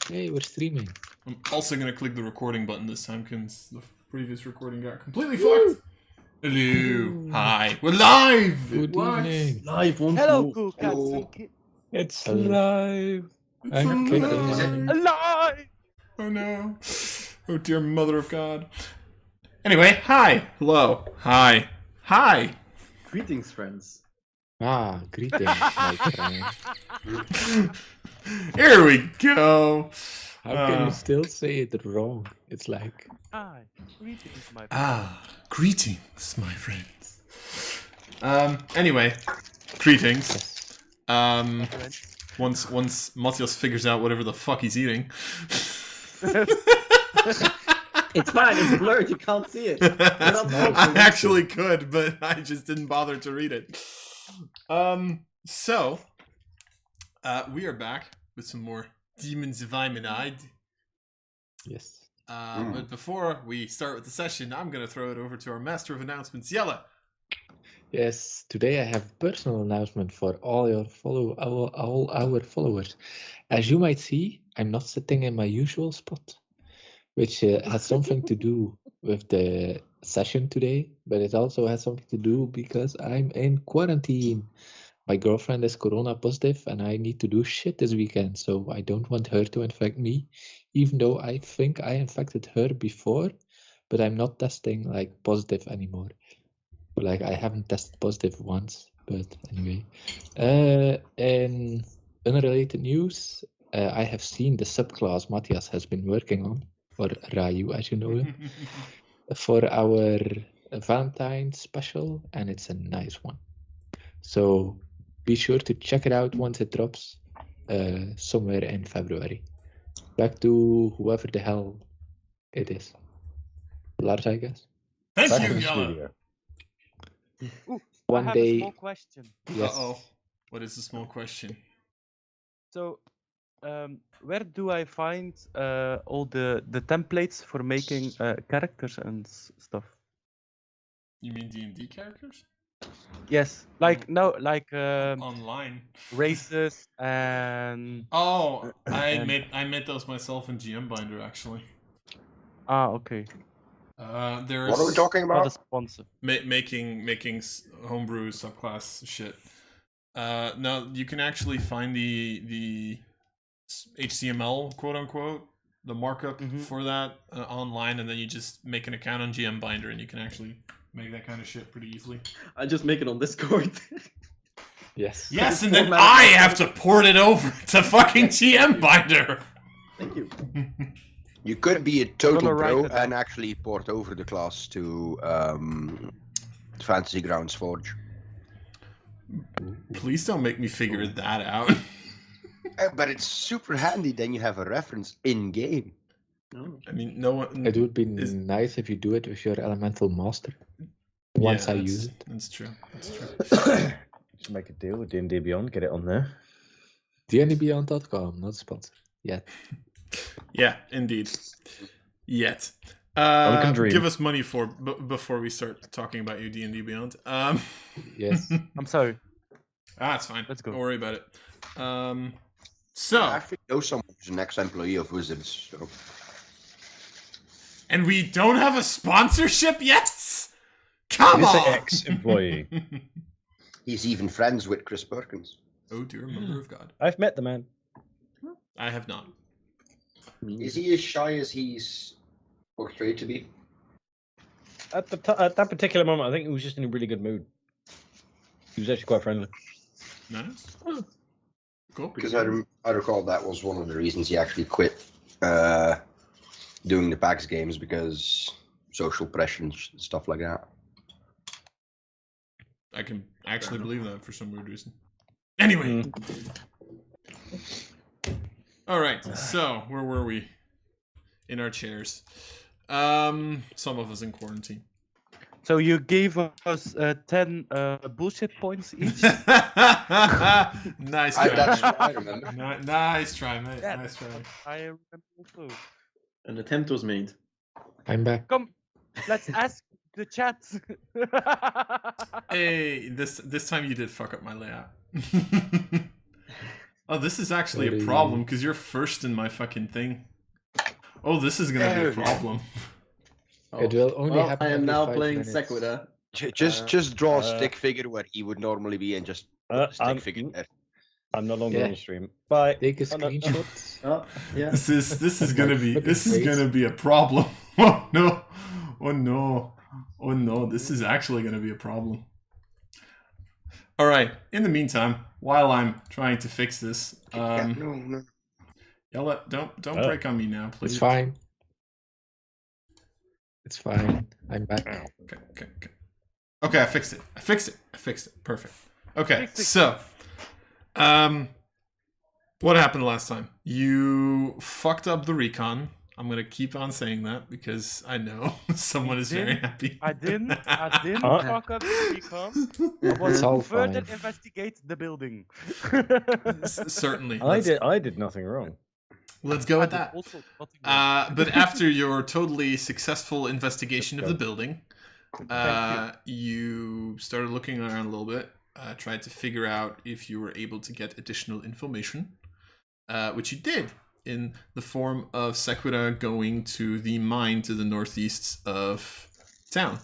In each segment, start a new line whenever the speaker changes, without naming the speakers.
Hey, we're streaming.
I'm also going to click the recording button this time because the previous recording got completely fucked. Hello. Hi. We're live.
Good evening.
Live once
Hello,
more.
cool cats and
It's
Hello.
live. I'm
alive.
kicking.
alive!
Oh no. Oh dear mother of God. Anyway, hi. Hello. Hi. Hi.
Greetings, friends.
Greetings, my friend.
Here we go.
How can you still say it wrong? It's like...
Hi, greetings, my friend.
Greetings, my friends. Anyway, greetings. Once Matthias figures out whatever the fuck he's eating.
It's fine, it's blurred, you can't see it.
I actually could, but I just didn't bother to read it. So, we are back with some more Demons of Aeminad.
Yes.
But before we start with the session, I'm going to throw it over to our Master of Announcements, Jelle.
Yes, today I have a personal announcement for all our followers. As you might see, I'm not sitting in my usual spot, which has something to do with the session today, but it also has something to do because I'm in quarantine. My girlfriend is corona positive and I need to do shit this weekend, so I don't want her to infect me, even though I think I infected her before, but I'm not testing like positive anymore. Like I haven't tested positive once, but anyway. In unrelated news, I have seen the subclass Matthias has been working on, or Ryu as you know him, for our Valentine special, and it's a nice one. So be sure to check it out once it drops somewhere in February. Back to whoever the hell it is. Lars, I guess.
Thank
Back
you,
in the
Jelle.
studio.
Ooh,
One
I have
day-
a small question.
Yes.
Uh-oh. What is the small question?
So, where do I find all the templates for making characters and stuff?
You mean D&D characters?
Yes, like
Online.
races and
Oh, I
And-
made those myself in GM Binder, actually.
okay.
There's
What are we talking
Not a
about?
sponsor.
making homebrew subclass shit. No, you can actually find the HTML quote unquote the markup for that online, and then you just make an account on GM Binder, and you can actually make that kind of shit pretty easily.
I just make it on Discord.
Yes.
Yes, and then I have to port it over to fucking GM Binder.
Thank you.
You could be a total
Gonna write
pro
it down.
and actually port over the class to Fantasy Grounds Forge.
Please don't make me figure that out.
But it's super handy, then you have a reference in-game.
No.
I mean, no one.
It would be
is-
nice if you do it with your elemental master. Once I
that's-
use it.
That's true. That's true.
Should make a deal with D&D Beyond, get it on there.
dndbeyond.com, not sponsored yet.
Yeah, indeed. Yet.
can dream.
Give us money for before we start talking about you D&D Beyond.
Yes.
I'm sorry.
It's fine.
Let's go.
Don't worry about it.
I
So,
actually know someone who's an ex-employee of Wizards. So.
and we don't have a sponsorship yet? Come
You say
on!
ex-employee.
He's even friends with Chris Perkins.
Oh dear mother of God.
I've met the man.
I have not.
Is he as shy as he's portrayed to be?
At that particular moment, I think he was just in a really good mood. He was actually quite friendly.
Nice. Cool.
Because I recall that was one of the reasons he actually quit doing the PAX games, because social pressure and stuff like that.
I can actually believe that for some weird reason. Anyway. All right. So, where were we? In our chairs. Some of us in quarantine.
So you gave us 10 bullshit points each.
Nice try.
That's
mate.
what I remember.
Nice try, mate.
Yeah.
Nice try.
I remember too.
An attempt was made.
I'm back.
Come, let's ask the chat.
Hey, this time you did fuck up my layout. Oh, this is actually a
30.
problem because you're first in my fucking thing. Oh, this is gonna be a
Oh, yeah.
problem.
It will only
Well,
happen
I am
every
now
5
playing
minutes.
Sequita.
Just draw a stick figure where he would normally be and just put the stick figure there.
I'm no longer
Yeah.
on stream. Bye.
Take a
Oh, no.
screenshot.
Oh, yeah.
This is gonna
My
be
fucking
this is
face.
gonna be a problem. Oh no! Oh no! Oh no! This is actually gonna be a problem. All right. In the meantime, while I'm trying to fix this,
No.
Yella, don't break on me now, please.
It's fine. It's fine. I'm back.
Okay. Okay, I fixed it. Perfect. Okay,
Fix it.
so, what happened last time? You fucked up the recon. I'm gonna keep on saying that because I know someone is very happy.
I didn't
Huh?
fuck up the recon.
It's all
Further
fine.
investigate the building.
Certainly.
I did nothing wrong.
Let's go with
I did
that.
also nothing wrong.
But after your totally successful investigation of the building, you started looking around a little bit, tried to figure out if you were able to get additional information, which you did in the form of Sequita going to the mine to the northeast of town.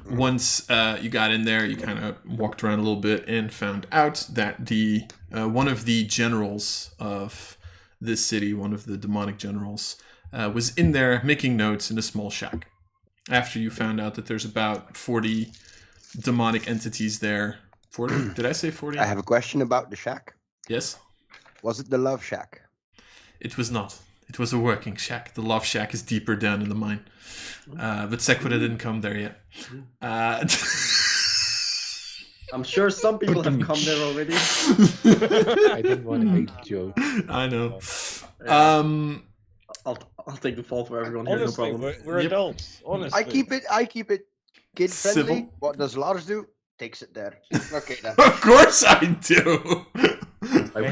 Once you got in there, you kind of walked around a little bit and found out that the one of the generals of this city, one of the demonic generals, was in there making notes in a small shack. After you found out that there's about 40 demonic entities there. 40? Did I say 40?
I have a question about the shack.
Yes?
Was it the love shack?
It was not. It was a working shack. The love shack is deeper down in the mine. But Sequita didn't come there yet.
I'm sure some people have come there already.
I didn't want to make a joke.
I know.
I'll take the fall for everyone here, no
Honestly,
problem.
we're
Yep.
adults. Honestly.
I keep it kid friendly.
Civil.
What does Lars do? Takes it there. Okay then.
Of course I do!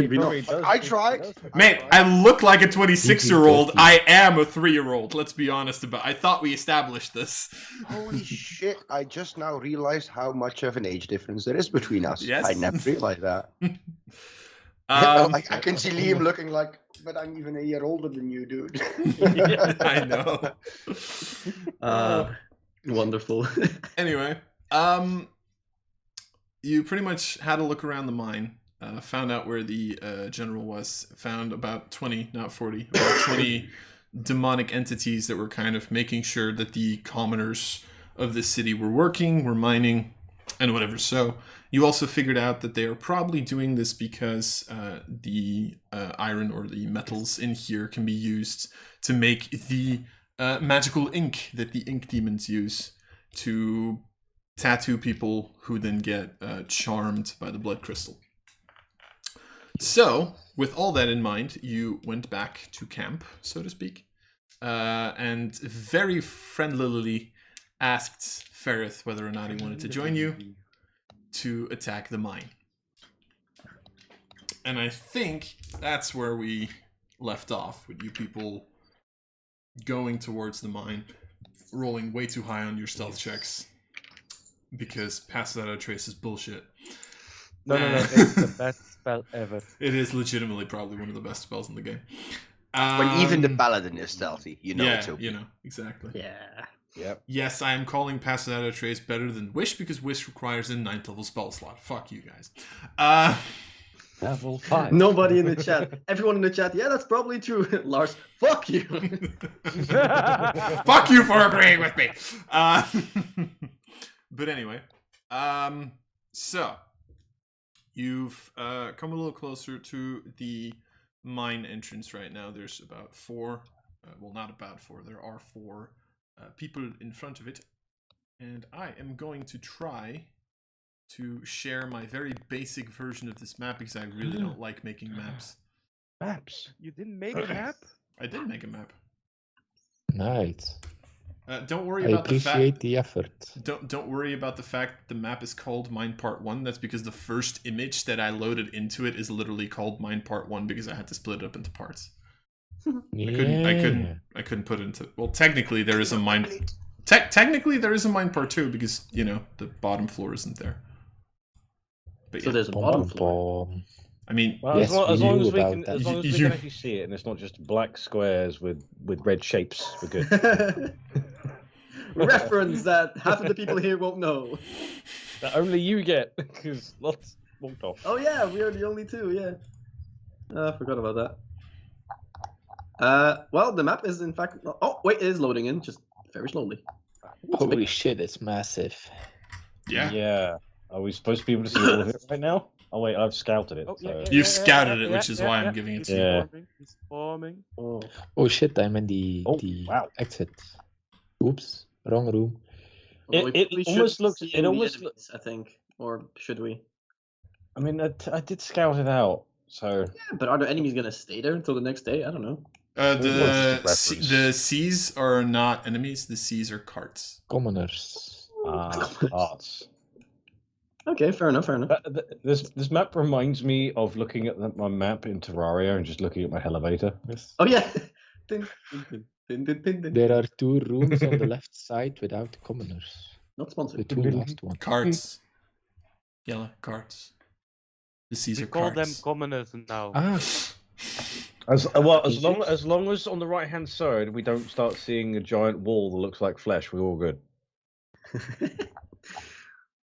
We know.
I tried.
Man, I look like a 26-year-old. I am a 3-year-old. Let's be honest about it. I thought we established this.
Holy shit! I just now realized how much of an age difference there is between us.
Yes.
I never realized that. I can see Liam looking like, but I'm even a year older than you, dude.
I know.
Wonderful.
Anyway, you pretty much had a look around the mine, found out where the general was, found about 20, not 40, about 20 demonic entities that were kind of making sure that the commoners of this city were working, were mining, and whatever. So you also figured out that they are probably doing this because the iron or the metals in here can be used to make the magical ink that the ink demons use to tattoo people who then get charmed by the blood crystal. So, with all that in mind, you went back to camp, so to speak, and very friendlily asked Ferrith whether or not he wanted to join you to attack the mine. And I think that's where we left off, with you people going towards the mine, rolling way too high on your stealth checks, because Pass Without a Trace is bullshit.
No, it's the best spell ever.
It is legitimately probably one of the best spells in the game.
When even the paladin is stealthy, you know
yeah,
it's okay.
you know, exactly.
Yeah.
Yep.
Yes, I am calling Pass Without a Trace better than Wish because Wish requires a 9th level spell slot. Fuck you guys.
Level 5.
Nobody in the chat. Everyone in the chat. Yeah, that's probably true. Lars, fuck you.
Fuck you for agreeing with me. But anyway, so you've come a little closer to the mine entrance right now. There's about 4, well, not about 4. There are 4 people in front of it, and I am going to try to share my very basic version of this map because I really don't like making maps.
Maps.
You didn't make a map?
I did make a map.
Nice.
Don't worry
I
about the fact.
appreciate the effort.
Don't worry about the fact the map is called Mine Part 1. That's because the first image that I loaded into it is literally called Mine Part 1 because I had to split it up into parts. I couldn't put it into. Well, technically there is a mine. Technically there is a Mine Part 2 because the bottom floor isn't there. But
So
yeah.
there's a bottom floor.
I mean,
Well,
Yes,
as
we
long
knew
as we
about
can,
that.
as long as we
You-
can actually see it, and it's not just black squares with red shapes, we're good.
Reference that half of the people here won't know.
That only you get, because lots walked off.
Oh yeah, we are the only two. Yeah. I forgot about that. Well, the map is in fact. Oh wait, it is loading in, just very slowly.
Holy shit, it's massive.
yeah.
Yeah. Are we supposed to be able to see all of it right now? Oh wait, I've scouted it.
Oh, yeah,
so-
yeah,
You've scouted it, which is why I'm giving it to
He's
you.
Yeah.
forming. He's forming.
Oh.
Oh shit, I'm in the
Oh, wow.
exit. Oops, wrong room.
Although
It
we
almost
should
looks-
see
it
the
almost
enemies, I think, or should we?
I mean, I did scout it out, so
Yeah, but are the enemies gonna stay there until the next day? I don't know.
The
Just a reference.
the seas are not enemies. The seas are carts.
Commoners.
arts.
Okay, fair enough. Fair enough.
This map reminds me of looking at my map in Terraria and just looking at my elevator.
Yes.
Oh yeah. Ding, ding, ding, ding, ding, ding, ding.
There are 2 rooms on the left side without commoners.
Not
The
sponsored.
2 last ones.
Carts. Yellow carts. The seas
We
are
call them
carts.
commoners now.
Ah,
As long as on the right hand side we don't start seeing a giant wall that looks like flesh, we're all good.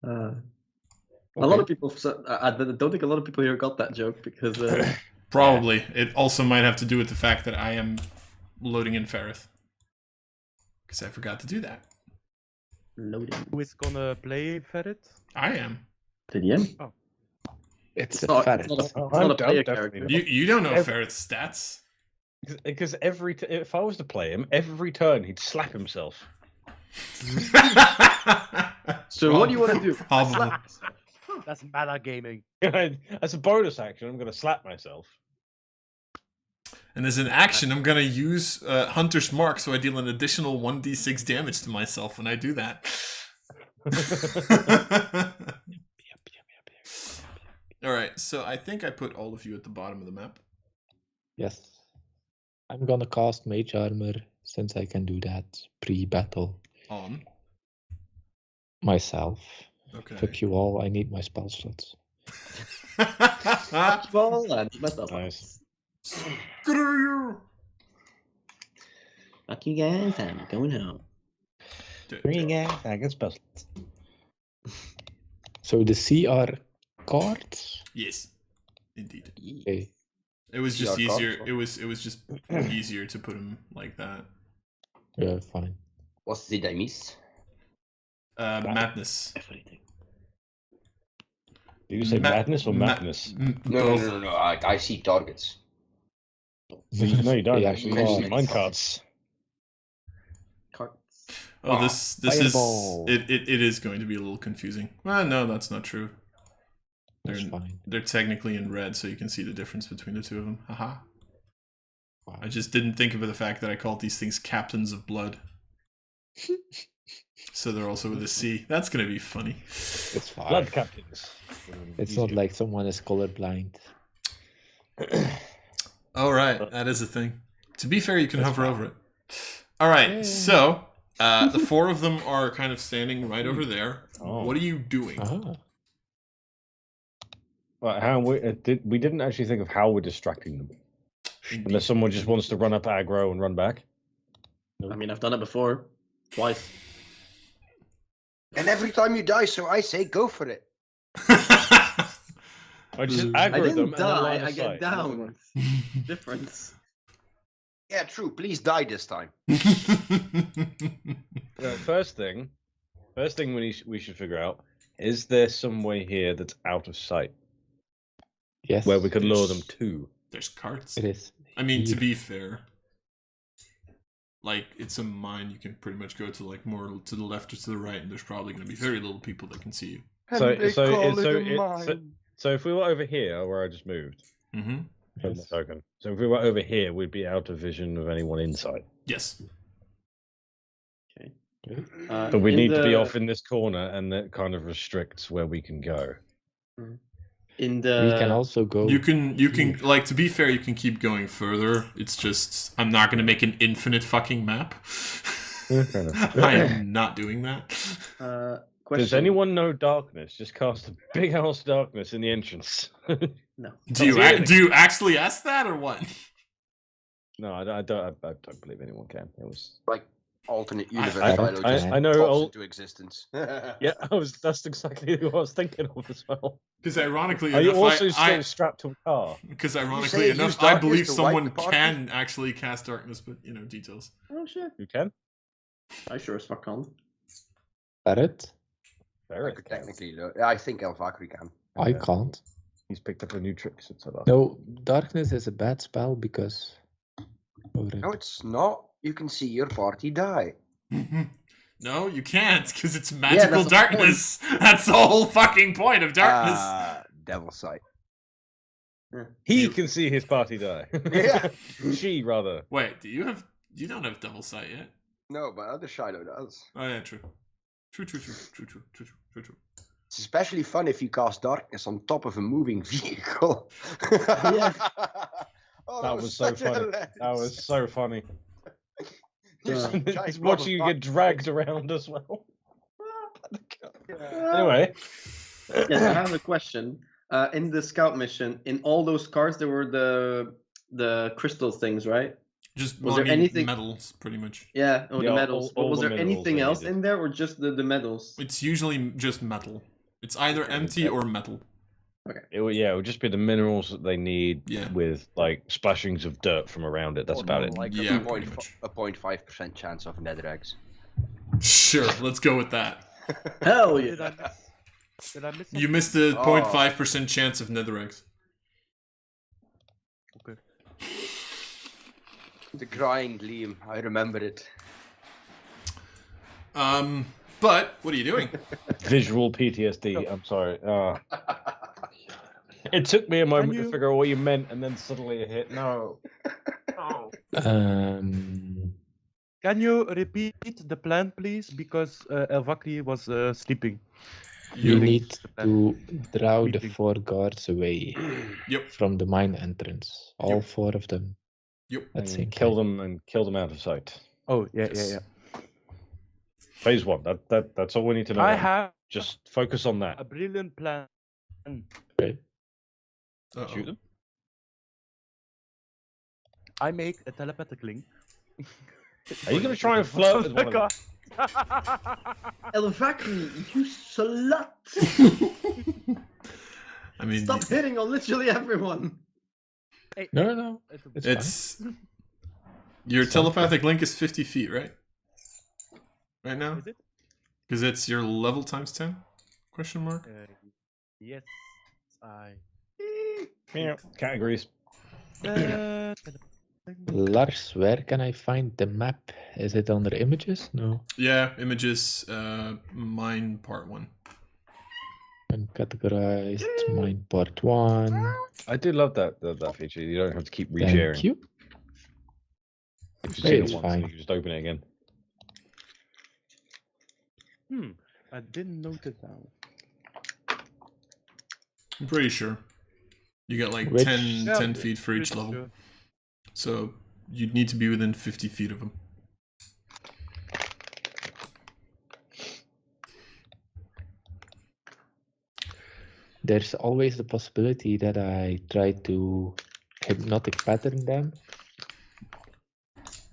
A lot of people. I don't think a lot of people here got that joke because.
Probably. It also might have to do with the fact that I am loading in Ferrith. Because I forgot to do that.
Loading.
Who is gonna play Ferret?
I am.
TDM.
it's
It's
a
not,
ferret.
it's not a, it's
Oh,
not a
I'm
player
definitely
character.
not.
You don't know
Ev-
Ferrith's stats.
Because if I was to play him, every turn he'd slap himself.
So what do you want to do?
Probably.
Slap.
That's meta gaming.
As a bonus action, I'm going to slap myself.
And as an action, I'm going to use Hunter's Mark so I deal an additional 1d6 damage to myself when I do that. Alright, so I think I put all of you at the bottom of the map.
Yes. I'm gonna cast Mage Armor since I can do that pre-battle
On.
myself.
Okay.
Fuck you all, I need my spell slots.
Well, I need my spell
Nice.
Screw you!
Fuck you guys, I'm going home.
I get spells.
So the CR cards?
Yes, indeed.
Okay.
It was just
Yeah,
easier.
cards.
It was just easier to put them like that.
Yeah, fine.
What did I miss?
Madness.
Everything.
Do you say madness or madness?
No. I see targets.
No, you don't
Yeah,
actually.
come
You
on.
see mine cards.
Cards.
Oh, this
Fireball.
is it is going to be a little confusing. Well, no, that's not true.
That's fine.
They're technically in red, so you can see the difference between the two of them. Haha.
Wow.
I just didn't think of the fact that I called these things captains of blood. So they're also with a C. That's gonna be funny.
It's fine.
Blood captains.
It's not like someone is colorblind.
All right, that is a thing. To be fair, you can hover over it. All right, so the 4 of them are kind of standing right over there.
Oh.
What are you doing?
Ah,
Right, how we didn't actually think of how we're distracting them. Unless someone just wants to run up aggro and run back.
I mean, I've done it before. Twice.
And every time you die, so I say go for it.
I just
I
aggro
I
them
didn't
and then line
die,
of
I get
sight.
down. Difference.
Yeah, true. Please die this time.
First thing we should figure out, is there some way here that's out of sight
yes.
where we could lure them to?
There's carts.
It is.
I mean, to
Here.
be fair, like it's a mine. You can pretty much go to like more to the left or to the right, and there's probably going to be very little people that can see you.
So
So
if we were over here where I just moved,
Mm-hmm.
put my
Yes.
token. So if we were over here, we'd be out of vision of anyone inside.
Yes.
But we
in
need to be
the-
off in this corner, and that kind of restricts where we can go.
In the.
We can also go.
You can like, to be fair, you can keep going further. It's just I'm not going to make an infinite fucking map.
Fair enough.
I am not doing that.
question.
Does anyone know darkness? Just cast a big ass darkness in the entrance.
No.
Do you actually ask that or what?
No, I don't believe anyone can. It was
Like alternate universe.
I
Philo just
I know.
pops into existence.
Yeah, that's exactly who I was thinking of as well.
Because ironically
Are you
enough,
also still strapped to a car?
Because
say
ironically
use
enough, I
darkness
believe
to wipe
someone
the party?
can actually cast darkness, but details.
Oh shit.
You can.
I sure as fuck can't.
Barrett?
Barrett
Like,
can.
technically, I think Elvakri can.
I can't.
He's picked up a new trick since I last.
No, darkness is a bad spell because...
No, it's not. You can see your party die.
No, you can't, because it's magical
that's the
darkness. That's the whole fucking point of darkness.
Devil's sight.
He can see his party die.
Yeah.
She rather.
Wait, you don't have double sight yet?
No, but other Shiloh does.
Oh yeah, true. True.
It's especially fun if you cast darkness on top of a moving vehicle.
Yeah.
Oh,
That was so
such a
funny.
hilarious-
That was so funny.
Just a giant
It's watching you get
motherfucker.
dragged around as well. Anyway,
Yes, I have a question. In the scout mission, in all those cards, there were the crystal things, right?
Just
Was there
mining
anything-
metals, pretty much.
Yeah,
Yeah,
the medals.
all
But was
the
there
minerals
anything
they
else
needed.
in there, or just the medals?
It's usually just metal. It's either empty or metal.
it would just be the minerals that they need
Yeah.
with like splashings of dirt from around it. That's about it.
Like
Yeah,
a
pretty much.
0.5% chance of nether eggs.
Sure, let's go with that.
Hell
Did I
yeah!
miss? Did I miss?
You missed the
Oh.
0.5% chance of nether eggs.
Okay.
The crying Liam, I remember it.
But what are you doing?
Visual PTSD. I'm sorry. It took me a moment to
you-
figure out what you meant, and then suddenly it hit. No.
Can you repeat the plan, please? Because Elvakri was sleeping.
You
During
need
the plan.
to draw the
meeting.
4 guards away
Yep.
from the mine entrance. All
Yep.
4 of them.
Yep.
At the same
And kill
time.
them and kill them out of sight.
Oh yeah,
Yes.
yeah.
Phase 1. That's all we need to know.
I
now.
have
Just focus on that.
a brilliant plan.
Uh-oh.
Shoot them.
I make a telepathic link.
Are you going to try and flirt with one of them?
Elvakri, you slut!
I mean,
Stop hitting on literally everyone.
Hey,
No, it's fine.
it's your telepathic link is 50 feet, right? Right now,
Is it?
because it's your level times 10? Question mark.
Yes, I.
Yeah. Categories.
Lars, where can I find the map? Is it under images? No.
Yeah, images. Mine part 1.
And categorized mine part 1.
I do love that feature. You don't have to keep resharing.
Thank you.
If you've
Hey,
seen
it's
it once,
fine.
you can just open it again.
I didn't note it down.
I'm pretty sure. You get like
Which-
10 feet for each
Pretty
level.
sure.
So you'd need to be within 50 feet of them.
There's always the possibility that I try to hypnotic pattern them.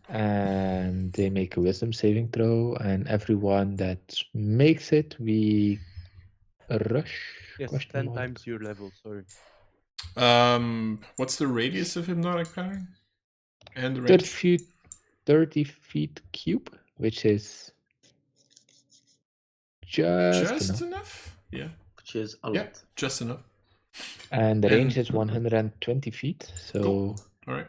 And they make a wisdom saving throw, and everyone that makes it, we rush.
Yes,
question
10
mark.
times your level. Sorry.
What's the radius of hypnotic pattern? And the
30
range?
feet, 30 feet cube, which is just
Just
enough.
enough? Yeah.
Which is a
Yeah,
lot.
just enough.
And the
And-
range is 120 feet, so
Cool. All right.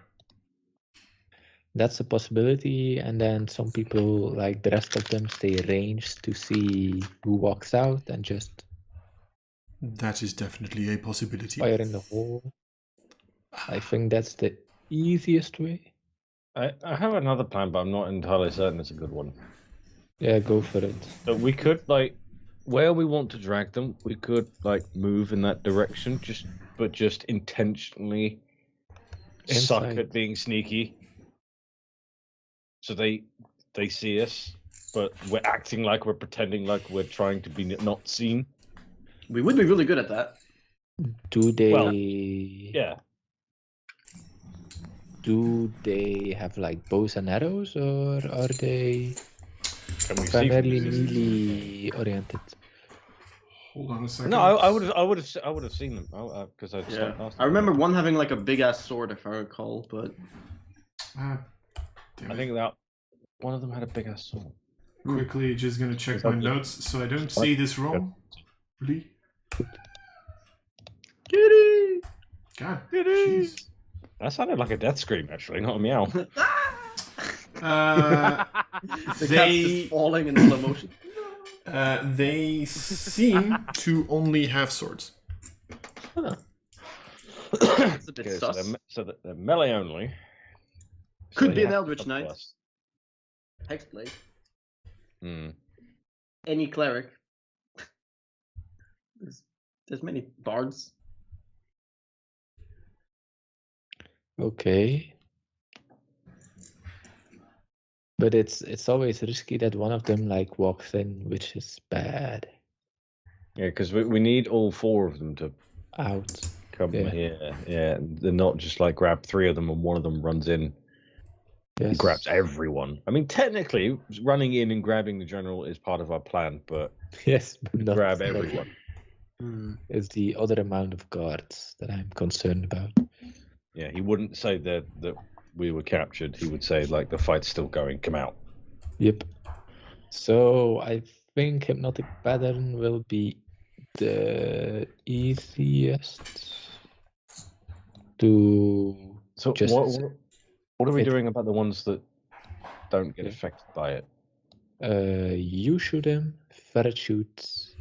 that's a possibility. And then some people, like the rest of them, stay ranged to see who walks out and just
That is definitely a possibility.
fire in the hole. I think that's the easiest way.
I have another plan, but I'm not entirely certain it's a good one.
Yeah, go for it.
So we could like where we want to drag them, we could like move in that direction, just intentionally suck
Inside.
at being sneaky. So they see us but we're acting like we're pretending like we're trying to be not seen.
We would be really good at that.
Do they?
Well, yeah.
Do they have like bows and arrows, or are they
Can we see?
primarily melee oriented?
Hold on a second.
No, I would have seen them because I just
Yeah.
asked
I remember one having like a big ass sword, if I recall, but
Damn
I
it.
think that one of them had a big ass sword.
Quickly, just gonna check
Is
my
that the-
notes so I don't say this wrong. Really?
Kitty!
God,
Kitty!
jeez.
That sounded like a death scream, actually, not a meow.
The cat's
They
just falling in slow motion.
they seem to only have swords.
Huh.
It's a bit
Okay,
sus.
so they're melee only. So
Could
they
be an
have
Eldritch
a
Knight.
plus.
Hexblade.
Hmm.
Any cleric. There's many bards.
Okay. But it's always risky that one of them like walks in, which is bad.
Yeah, because we need all four of them to
Out.
come
Yeah.
here. Yeah, they're not just like grab three of them and one of them runs in
Yes.
and grabs everyone. I mean, technically, running in and grabbing the general is part of our plan, but
Yes, but not
grab everyone.
It's the other amount of guards that I'm concerned about.
Yeah, he wouldn't say that we were captured. He would say like the fight's still going. Come out.
Yep. So I think hypnotic pattern will be the easiest to
So
just
what are we
it-
doing about the ones that don't get
Yeah.
affected by it?
you shoot him, Ferret shoots,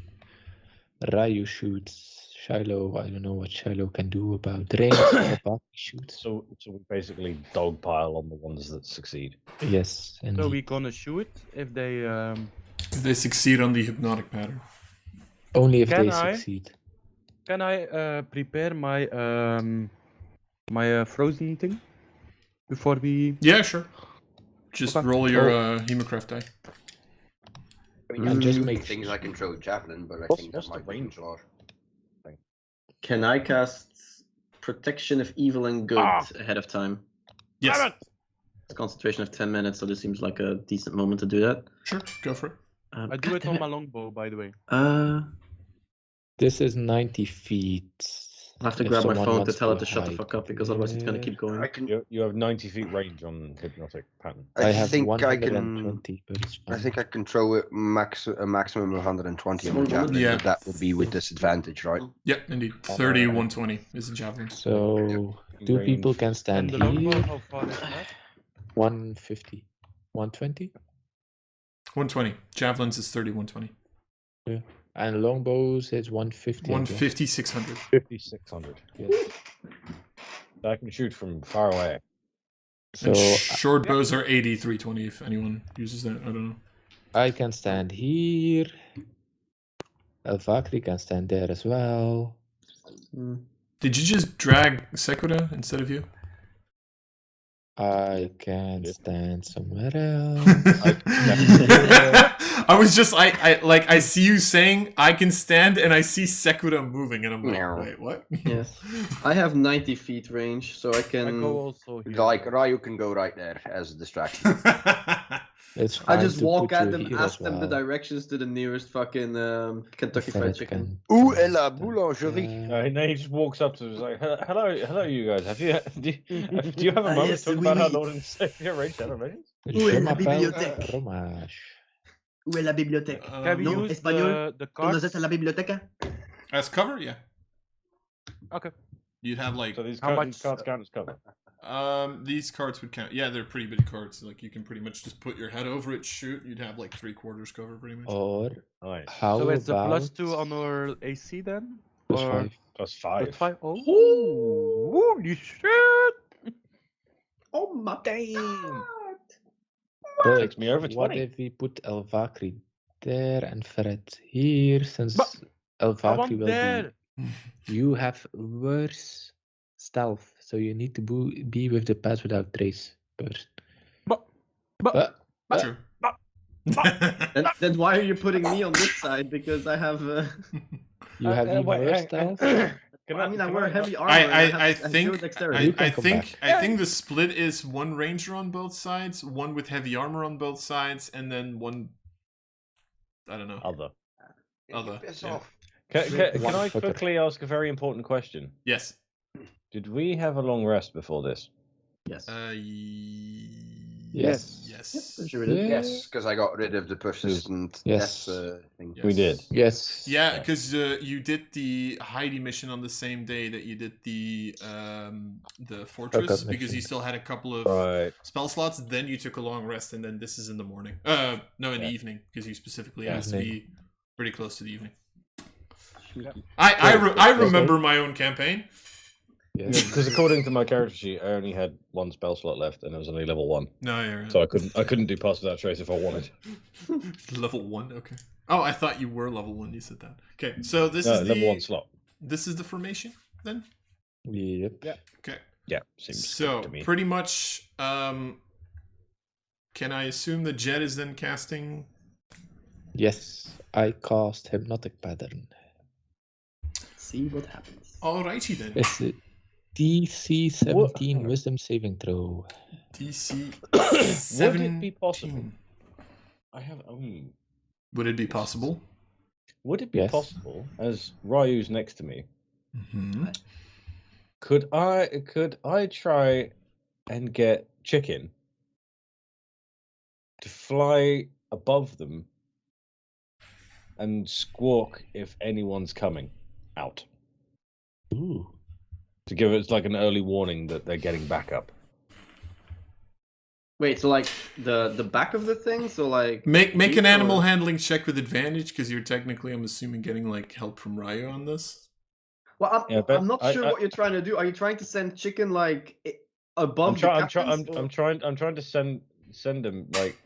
Ryu shoots, Shiloh, I don't know what Shiloh can do about range, Abaki shoots.
So we basically dogpile on the ones that succeed.
Yes,
So
indeed.
we gonna shoot if they
If they succeed on the hypnotic pattern.
Only if
Can
they
I?
succeed.
Can I prepare my my frozen thing before we?
Yeah, sure. Just
Okay.
roll your Hemocraft die.
I mean,
And just
two
make-
things I can throw javelin, but I
What's-
think that
what's the
might be
range?
too large.
Can I cast Protection of Evil and Good ahead of time?
Yes.
It's a concentration of 10 minutes, so this seems like a decent moment to do that.
Sure, go for it.
I do it on my longbow, by the way.
This is 90 feet.
I'll have to
If
grab my
someone
phone to
wants
tell it to shut the
hide.
fuck up, because otherwise it's gonna keep going.
I can.
You have 90 feet range on hypnotic pattern.
I have
think I can.
120, but it's fine.
I think I can throw it a maximum of 120 on the
Small
javelin.
Yeah.
But that would be with disadvantage, right?
Yep, indeed. 30, 120 is a javelin.
So, two
Range.
people can
And
stand
the longbow,
here.
how far is that?
150. 120?
120. Javelins is 30, 120.
And longbows is 150. I guess.
150, 600.
5,600.
Yes.
I can shoot from far away.
So,
And short bows are 80, 320 if anyone uses that. I don't know.
I can stand here. Elvakri can stand there as well.
Did you just drag Sequita instead of you?
I can stand somewhere else.
I was just I see you saying I can stand and I see Sequita moving and I'm like,
Meow.
wait, what?
Yes. I have 90 feet range, so I
I
can.
go also here.
Like Ryu can go right there as a distraction.
It's
I
fine
just
to
walk
put
at
you
them,
here
ask
as
them the
well.
directions to the nearest fucking Kentucky Fried
Ferret
Chicken.
can
Où est
stand
la
there.
boulangerie?
And then he just walks up to us like, hello, you guys. Do you have a moment
yes,
to talk
oui,
about our
oui.
Lord and Savior Rage Animations?
Où
Je
est la
m'appelle
bibliothèque?
Fromage.
Où est la bibliothèque?
Can we
Non,
use
espagnol?
the
¿Dónde
cards?
está la biblioteca?
As cover, yeah.
Okay.
You'd have like
So these
How
cards
much-
count as cover.
these cards would count. Yeah, they're pretty big cards. Like you can pretty much just put your head over it, shoot. You'd have like 3/4 cover pretty much.
Or
Nice.
how
So it's a
about
+2 on our AC then?
plus
Or
5?
Plus
+5?
5.
Oh, holy shit!
Oh my
Damn.
But
Takes me over
what
20.
if we put Elvakri there and Ferret here, since
But I
Elvakri
want
will
there!
be... You have worse stealth, so you need to be with the pass without trace first.
But
But,
True.
Then why are you putting me on this side? Because I have.
You have even worse stealth.
I wear heavy armor. and
I
have zero
think
dexterity.
You can come back.
I think the split is one ranger on both sides, one with heavy armor on both sides, and then one. I don't know.
Other.
Piss
yeah.
off.
Can I quickly ask a very important question?
Yes.
Did we have a long rest before this?
Yes.
Yes.
Yes.
Sure it is.
Yes, because I got rid of the persistent
Yes.
death thing.
Yes.
We did.
Yes.
Yeah, because you did the Heidi mission on the same day that you did the fortress,
Hookup
because you
mission.
still had a couple of
Right.
spell slots. Then you took a long rest, and then this is in the morning. No, in the evening, because you specifically asked to be pretty close to the evening. I remember my own campaign.
Yes.
Because according to my character sheet, I only had one spell slot left, and it was only level 1.
No, you're right.
So I couldn't do Pass Without Trace if I wanted.
Level 1, okay. Oh, I thought you were level 1. You said that. Okay, so this is
level 1 slot.
This is the formation then.
Yep.
Yeah.
Okay.
Yeah, seems
So
good to me.
pretty much, can I assume that Jed is then casting?
Yes. I cast Hypnotic Pattern.
See what happens.
Alrighty then.
It's a DC 17 Wisdom saving throw.
DC
Would
17.
it be possible? I have.
Would it be possible?
Would it be
Yes.
possible, as Ryu's next to me,
Mm-hmm.
could I try and get Chicken to fly above them and squawk if anyone's coming out?
Ooh.
To give it like an early warning that they're getting back up.
Wait, so like the back of the thing, so like
Make an
Or-
animal handling check with advantage, because you're technically, I'm assuming, getting like help from Ryu on this.
Well,
Yeah, but
I'm not sure what you're trying to do. Are you trying to send Chicken like above the captains?
I'm trying to send them like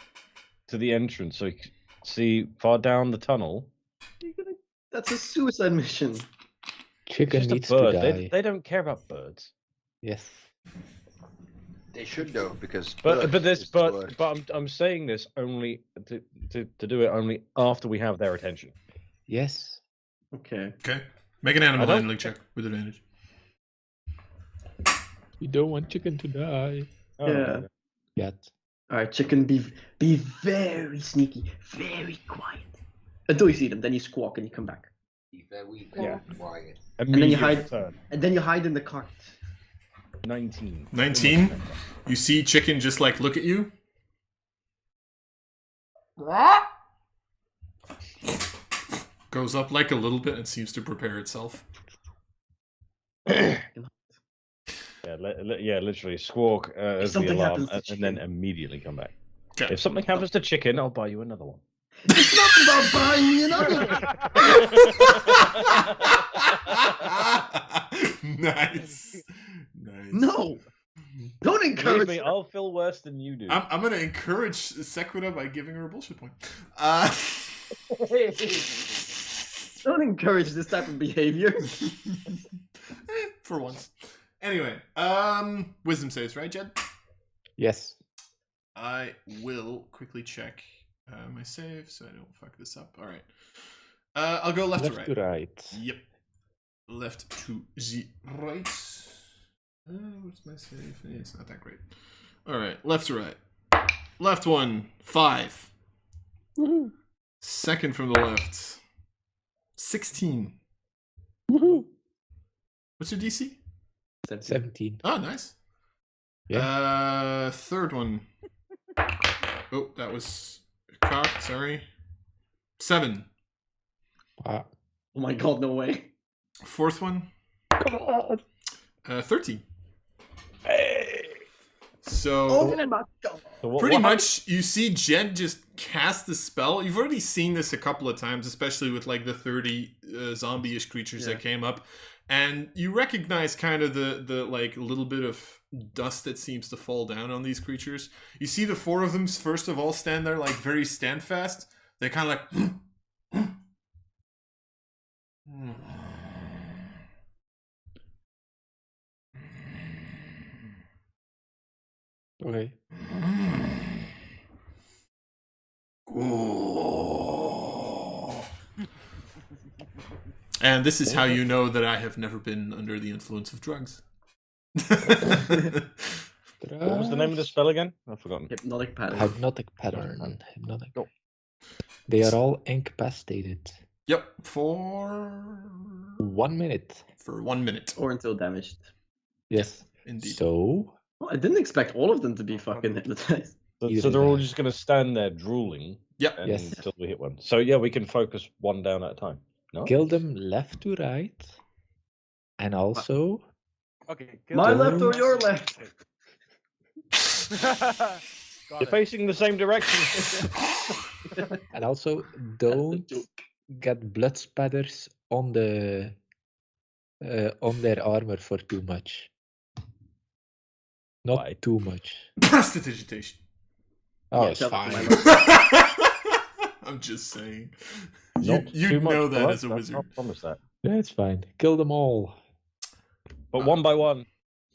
to the entrance so you can see far down the tunnel.
That's a suicide mission.
Chicken
Just a
needs to
bird.
die.
They don't care about birds.
Yes.
They should though, because
But
bird is the word.
I'm saying this only to do it only after we have their attention.
Yes.
Okay.
Okay. Make an animal
I don't-
handling check with advantage.
You don't want Chicken to die.
Oh,
Yeah.
okay.
Yet.
All right, Chicken, be very sneaky, very quiet until you see them. Then you squawk and you come back,
Be very,
Yeah.
very quiet.
then you
Immediate
hide-
return.
and then you hide in the cart.
19.
19? You see Chicken just like look at you. Goes up like a little bit and seems to prepare itself.
Yeah, literally squawk as the
something
alarm,
happens to
and then
Chicken.
immediately come back.
Okay.
If something happens to Chicken, I'll buy you another one.
It's not about buying me another.
Nice.
No, don't
Believe
encourage
me,
her.
I'll feel worse than you do.
I'm gonna encourage Sequita by giving her a bullshit point.
Don't encourage this type of behavior.
For once. Anyway, wisdom saves, right, Jed?
Yes.
I will quickly check my save so I don't fuck this up. All right. I'll go left,
Left
to
to
right.
right.
Yep. Left to the right. What's my save? It's not that great. All right. Left to right. Left one, 5.
Woohoo.
Second from the left, 16.
Woohoo.
What's your DC?
17.
Oh, nice.
Yeah.
Third one. Oh, that was cocked. Sorry. 7.
Wow.
Oh my god, no way.
Fourth one.
Come on.
13.
Hey.
So
Oh my god.
So what-
pretty
what
much, you see Jed just cast the spell. You've already seen this a couple of times, especially with like the 30 zombie-ish creatures that came up, and you recognize kind of the like little bit of dust that seems to fall down on these creatures. You see the 4 of them first of all stand there like very standfast. They're kind of like.
Okay.
Ooh. And this is how you know that I have never been under the influence of drugs.
What was the name of the spell again? I've forgotten.
Hypnotic pattern.
Hypnotic pattern. Hypnotic.
Oh.
They are all incapacitated.
Yep, for
1 minute.
1 minute.
Or until damaged.
Yes.
Indeed.
So,
Well, I didn't expect all of them to be fucking hypnotized.
So they're all just going to stand there drooling
Yep.
until we hit one. So yeah, we can focus one down at a time. No?
kill them left to right. And also,
Okay.
My
them.
left or your left?
You're facing the same direction.
don't get blood spatters on the on their armor for too much. Not
Why?
too much.
Prestidigitation.
Oh,
Yeah,
it's
shout out to
fine.
my
I'm just saying.
Not
You
too much
know that
blood,
as a
I
wizard.
can't promise that.
Yeah, it's fine. Kill them all.
But one by one.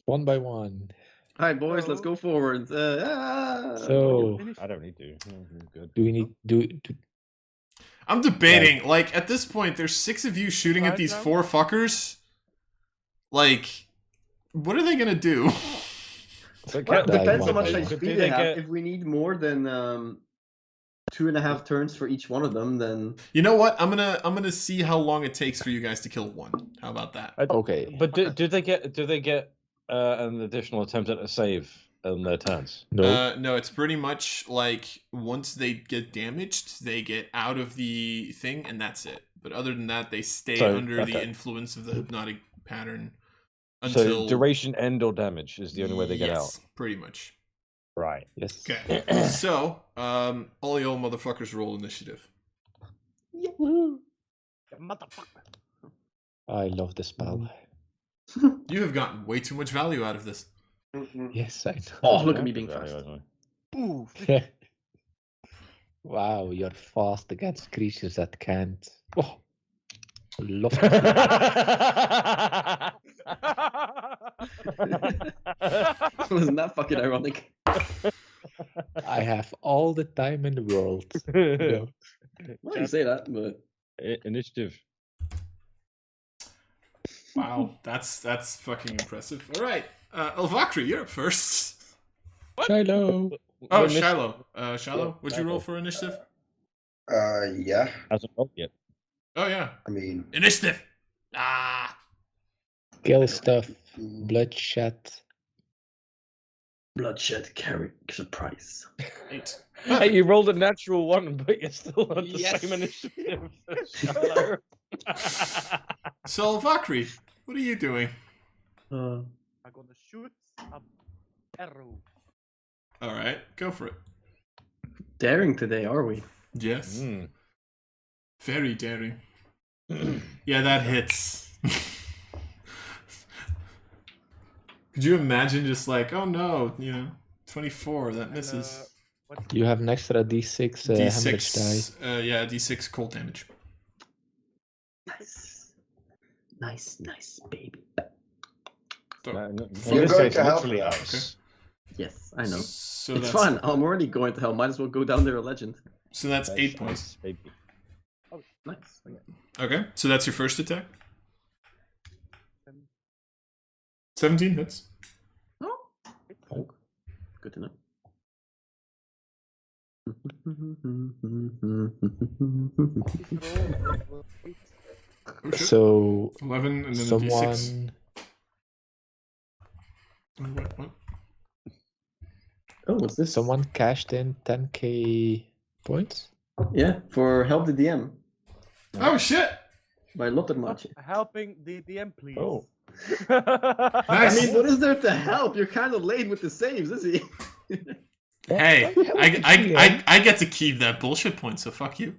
One by one.
Alright, boys, let's go forward.
So,
I don't need to. I'm good.
do we need do
I'm debating. Like, at this point, there's 6 of you shooting at
Right
these
now?
4 fuckers. Like, what are they gonna do?
So
Well,
Die
depends how
one
much
by
HP
one.
they
they
have.
get-
If we need more than 2.5 turns for each one of them, then
You know what? I'm gonna see how long it takes for you guys to kill one. How about that?
okay.
But do they get an additional attempt at a save on their turns?
No.
No, it's pretty much like once they get damaged, they get out of the thing, and that's it. But other than that, they stay
So,
under the
okay.
influence of the hypnotic pattern until
So duration, end, or damage is the only way they get out.
Yes, pretty much.
Right.
Yes.
Okay. So, all you motherfuckers roll initiative.
Motherfucker.
I love the spell.
You have gotten way too much value out of this.
Yes, I
oh, look at me being fast.
Ooh.
know. Wow, you're fast against creatures that can't. Oh, love it.
Wasn't that fucking ironic?
I have all the time in the world. You know.
Well, you say that, but
Initiative.
Wow, that's fucking impressive. All right, Elvakri, you're up first.
Shiloh.
Oh,
Initi-
Shiloh. Shiloh, would you roll for initiative?
Yeah.
Hasn't rolled yet.
Oh yeah,
I mean,
initiative. Ah,
Kill stuff. Bloodshed.
bloodshed carry surprise.
8.
Hey, you rolled a natural one, but you're still on the
Yes.
same initiative. Shallow.
So Elvakri, what are you doing?
Uh,
I'm gonna shoot a arrow.
All right, go for it.
daring today, are we?
Yes,
Mm.
very daring. Yeah, that hits. Could you imagine just like, oh no, 24, that misses.
What?
You have an extra d6 hemorrhage die.
D6, yeah, D6 cold damage.
Nice, baby.
So,
No, no,
You're
in this
going
case,
to help
literally
me.
nice.
Yes, I know.
So
It's
that's
fine. I'm already going to hell. Might as well go down there a legend.
So that's
Nice,
8 points.
nice, baby.
Oh, nice. Okay.
Okay, so that's your first attack. 17 hits.
Oh, good to know.
Oh, shit.
So
11 and then a D6.
someone.
What?
Oh, what's this?
Someone cashed in 10k points.
Yeah, for help the DM
Oh shit!
by Lottermaatje.
Helping the DM, please.
Oh.
I
Nice.
mean, what is there to help? You're kind of late with the saves, is he?
Hey, I get to keep that bullshit point, so fuck you.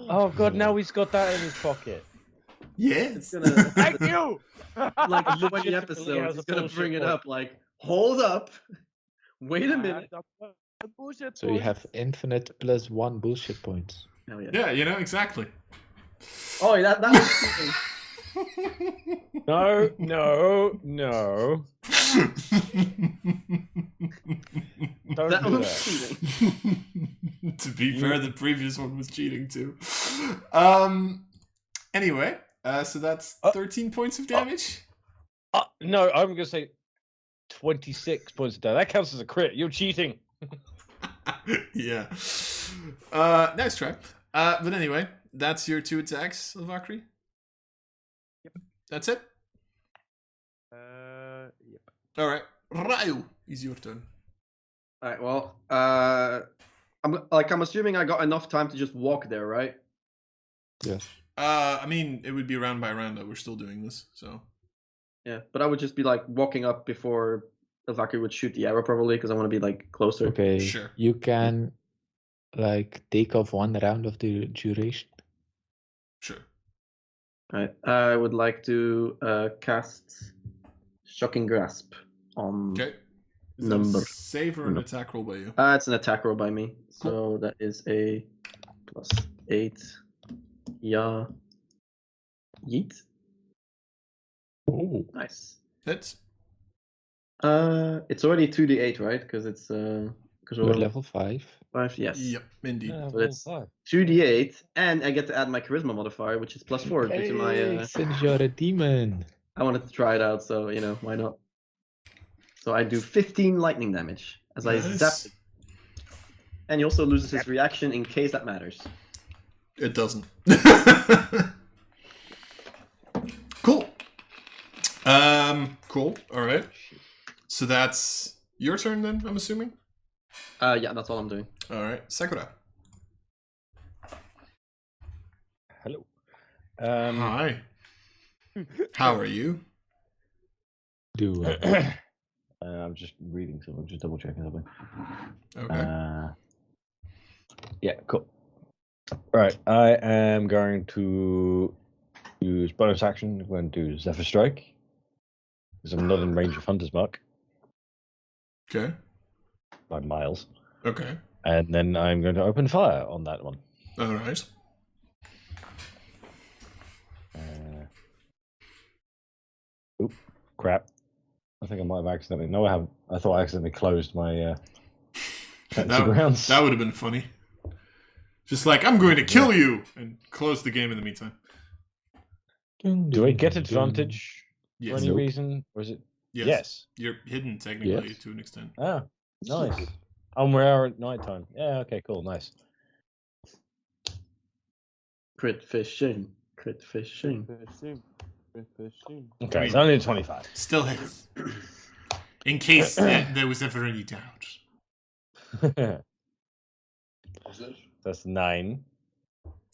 Oh god, now he's got that in his pocket.
It's
Yes.
gonna
Thank you.
like 20
Legitimately
episodes.
has
He's
a
gonna
bullshit
bring it
point.
up. Like, hold up, wait a minute.
Bullshit
So you have infinite plus 1 bullshit points.
Hell yeah.
Yeah, exactly.
Oh, that was cheating.
No. Don't
That
do
was
that.
cheating.
To be fair, the previous one was cheating too. Anyway, so that's 13 points of damage.
No, I'm going to say 26 points of damage. That counts as a crit. You're cheating.
Yeah. Nice try. But anyway, that's your 2 attacks, Valkyrie.
Yep.
That's it?
Yep.
Alright. Ryu, is your turn.
Alright, well, I'm assuming I got enough time to just walk there, right?
Yes.
I mean, it would be round by round that we're still doing this, so.
Yeah, but I would just be like walking up before the Valkyrie would shoot the arrow, probably, because I want to be like closer.
Okay.
Sure.
You can like take off 1 round of the duration.
Sure.
Alright, I would like to cast Shocking Grasp on.
Okay. Is that a
Number.
save or an attack roll by you?
It's an attack roll by me, so that is a +8. Yeah. Yeet.
Oh.
Nice.
Hits.
It's already 2d8, right? Because it's because
We're level 5.
5. Yes.
Yep, indeed.
So it's 2d8, and I get to add my charisma modifier, which is +4 due to my.
Since you're a demon.
I wanted to try it out, so why not? So I do 15 lightning damage as I zap it. And he also loses his reaction in case that matters.
It doesn't. Cool. Cool. All right. So that's your turn then, I'm assuming?
Yeah, that's all I'm doing.
All right. Sakura.
Hello.
Hi. How are you?
Do
I'm just reading something, just double checking something.
Okay.
Yeah, cool. Right, I am going to use bonus action. I'm going to do Zephyr Strike because I'm not in range of Hunter's Mark
Okay.
by miles.
Okay.
And then I'm going to open fire on that one.
All right.
Oop, crap. I think I might have accidentally. No, I haven't. I thought I accidentally closed my fancy grounds.
That would have been funny. Just like, I'm going to kill you! And close the game in the meantime.
Do I get advantage for
Yes.
any reason? Or is it?
Yes.
Yes.
You're hidden, technically,
Yes.
to an extent.
Ah, nice. And we are at night time. Yeah, okay, cool, nice.
Crit fishing. Crit fishing.
Okay,
I
it's
mean-
only a 25.
Still hits. In case there was ever any doubt.
That's 9.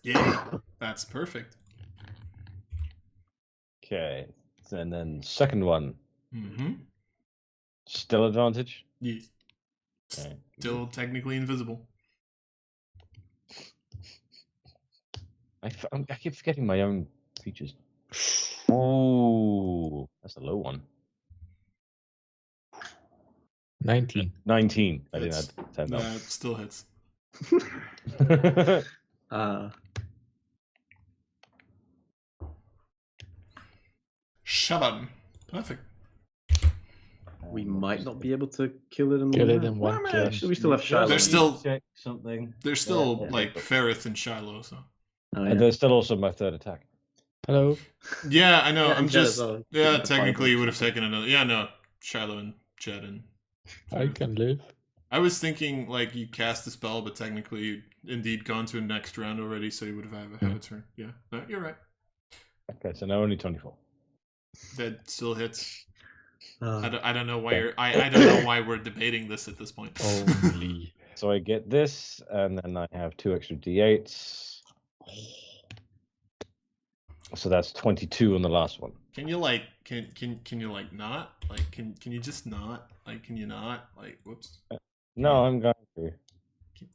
Yeah, that's perfect.
Okay, and then second one,
Mm-hmm.
still advantage.
Yes.
Okay.
Still technically invisible.
I keep forgetting my own features. Ooh, that's a low one.
19.
19. I didn't
Hits.
add 10
That still hits.
though.
Shaban. Perfect.
We might not be able to kill it in
Kill
one
it
round.
in one
Well,
turn.
actually, we still have Shiloh.
There's still-
check something.
There's still,
Yeah.
like, Ferrith and Shiloh, so.
Oh,
And there's still also my third attack.
Hello.
Yeah, I know.
Yeah,
I'm
and Jed
just.
as well.
Yeah,
The
technically, you
fireball.
would have taken another. Yeah, no. Shiloh and Jed and.
I can live.
I was thinking, like, you cast the spell, but technically, you'd indeed gone to a next round already, so you would have a turn. Yeah, no, you're right.
Okay, so now only 24.
That still hits.
Uh,
I don't know why you're. I don't know why we're debating this at this point.
Only.
So I get this, and then I have 2 extra d8s. So that's 22 on the last one.
Can you like can you like not like can you just not like can you not like whoops
No, I'm going to.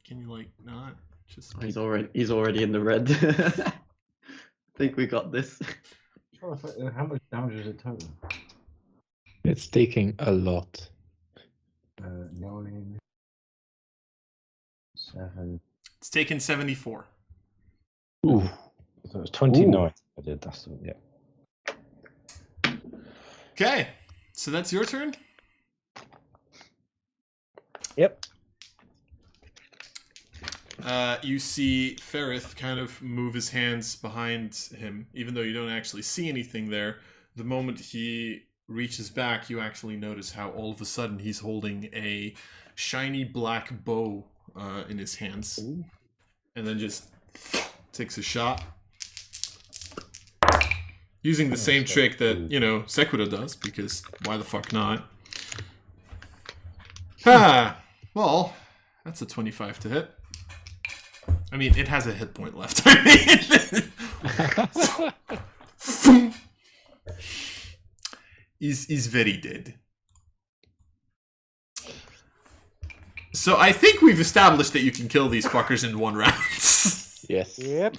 can you like not just
he's already in the red. I think we got this.
How much damage is it total?
It's taking a lot.
9, 7.
it's taken 74.
Ooh.
So it was 29. I did. That's the, yeah.
Okay, so that's your turn.
Yep.
you see Ferrith kind of move his hands behind him, even though you don't actually see anything there. The moment he reaches back, you actually notice how all of a sudden he's holding a shiny black bow in his hands.
Ooh.
And then just takes a shot. Using the same trick that, Sequita does, because why the fuck not? Well, that's a 25 to hit. I mean, it has a hit point left. He's very dead. So I think we've established that you can kill these fuckers in one round.
Yes.
Yep.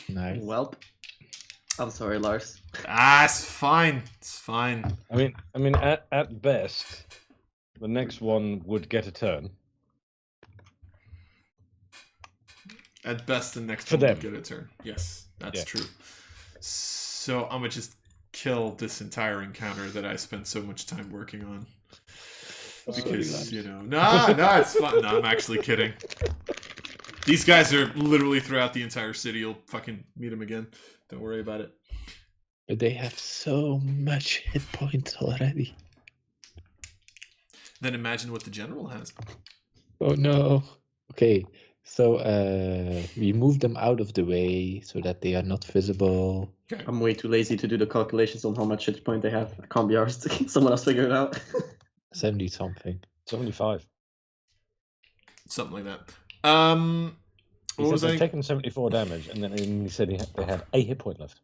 Nice.
Welp. I'm sorry, Lars.
It's fine. It's fine.
I mean, at best, the next one would get a turn.
At best, the next
For
one will
them.
get a turn. Yes, that's
Yeah.
true. So I'm gonna just kill this entire encounter that I spent so much time working on. Because, no, it's fun. No, I'm actually kidding. These guys are literally throughout the entire city. You'll fucking meet them again. Don't worry about it.
But they have so much hit points already.
Then imagine what the general has.
Oh no. Okay, so we move them out of the way so that they are not visible.
Okay.
I'm way too lazy to do the calculations on how much hit point they have. I can't be arsed. Someone else figure it out.
70 something.
75.
Something like that.
He
What was
said
I?
they've taken 74 damage, and then he said they had a hit point left.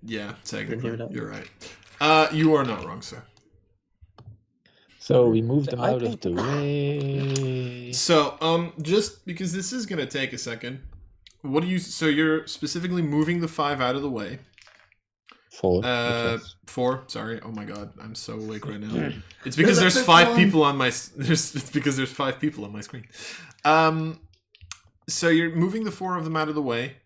Yeah,
Didn't hear
technically,
that.
you're right. You are not wrong, sir.
So we move them
I
out of the way.
So, just because this is gonna take a second, what do you? So you're specifically moving the 5 out of the way.
4.
4. Sorry. Oh my god, I'm so awake right now. It's because
No,
there's
that's
5
fine.
people on my. It's because there's 5 people on my screen. So you're moving the 4 of them out of the way.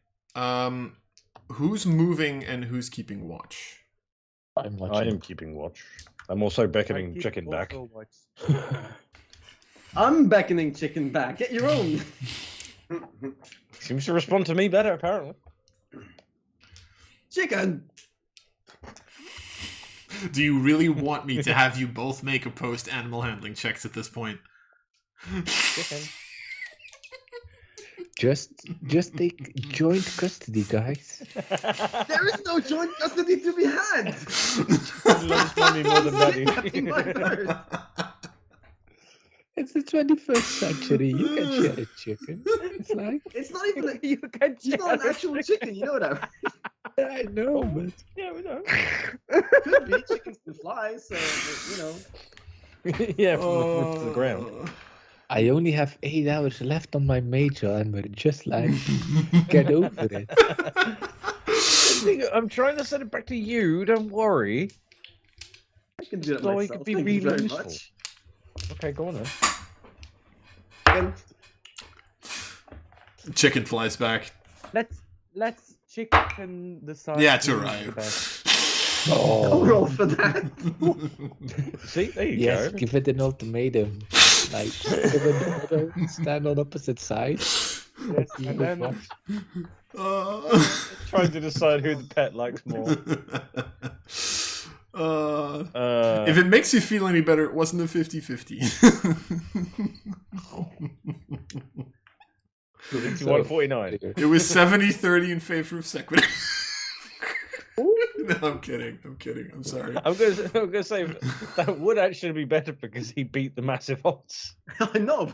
Who's moving and who's keeping watch?
I'm
I
watching.
am keeping watch. I'm also beckoning chicken back.
I'm beckoning chicken back. Get your own.
Seems to respond to me better, apparently.
Chicken.
Do you really want me to have you both make opposed animal handling checks at this point?
Just take joint custody, guys.
There is no joint custody to be had.
Loves money more than daddy.
Nothing like that.
It's the 21st century. You can share a chicken. It's like
It's not even like
You can
it's not an actual chicken. You know that.
I know, but
Yeah, we know.
Could be chickens can fly, so
Yeah, from the wood to the ground.
I only have 8 hours left on my major, and we're just like, get over it.
I'm trying to send it back to you. Don't worry.
I can do that
So it
myself.
could be
Thank you
really
very
useful.
much.
Okay, go on then.
Chicken.
Chicken flies back.
Let's chicken decide.
Yeah, it's
who's
alright.
the best.
I'll
Oh,
roll for that.
See, there you
yes,
go.
give it an ultimatum. Like, give it another, stand on opposite sides.
Yes, and then
Trying to decide who the pet likes more.
If it makes you feel any better, it wasn't a 50-50.
61-49.
It was 70-30 in favor of Sequita. No, I'm kidding. I'm sorry.
I'm gonna say that would actually be better because he beat the massive odds.
I know.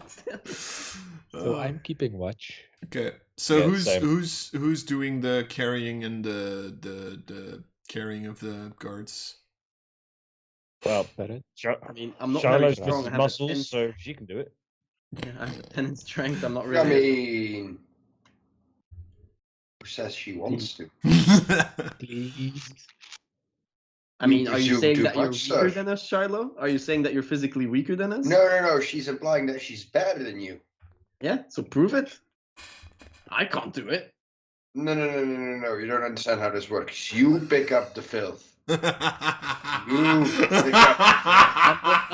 So I'm keeping watch.
Okay. So
Yeah, same.
who's doing the carrying and the carrying of the guards?
Well,
Better.
I mean, I'm not very
Shiloh's
strong. I
Mrs.
have
Muscles,
a 10,
so she can do it.
yeah, I have a 10 in strength. I'm not
I
really.
mean, who says she wants to?
Please.
I mean, are you
presume
saying
too
that you're
much,
weaker
sir.
than us, Shiloh? Are you saying that you're physically weaker than us?
No. She's implying that she's better than you.
Yeah, so prove it. I can't do it.
No. You don't understand how this works. You pick up the filth.
I'm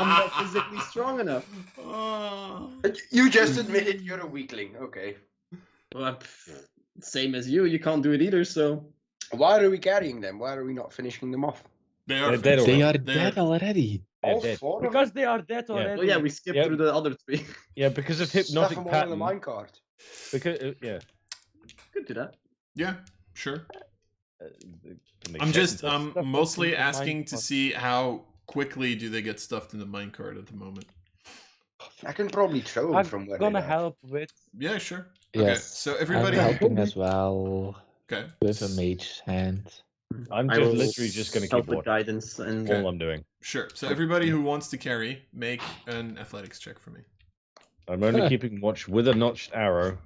not physically strong enough.
You just admitted you're a weakling. Okay.
Well, same as you. You can't do it either. So
Why are we carrying them? Why are we not finishing them off?
They are
They're dead
finished.
They
already.
are dead already.
All
dead.
4 of them?
Because they are dead
Yeah.
already.
oh yeah, we skipped
Yep.
through the other 3.
Yeah, because of
Stuff
hypnotic
them all in the
pattern.
minecart.
Because yeah.
Could do that.
Yeah, sure.
Can they
I'm
check
just
and stuff?
mostly
into
asking to
minecart.
see how quickly do they get stuffed in the minecart at the moment.
I can probably throw them
I'm
from where
gonna
they are.
help with.
Yeah, sure. Okay,
Yes.
so everybody.
I'm helping as well
Okay.
with a mage hand.
I'm
I
just
will
literally just going to
help
keep
with
watching.
guidance and
Okay.
All I'm doing.
Sure. So everybody who wants to carry, make an athletics check for me.
I'm only keeping watch with a notched arrow,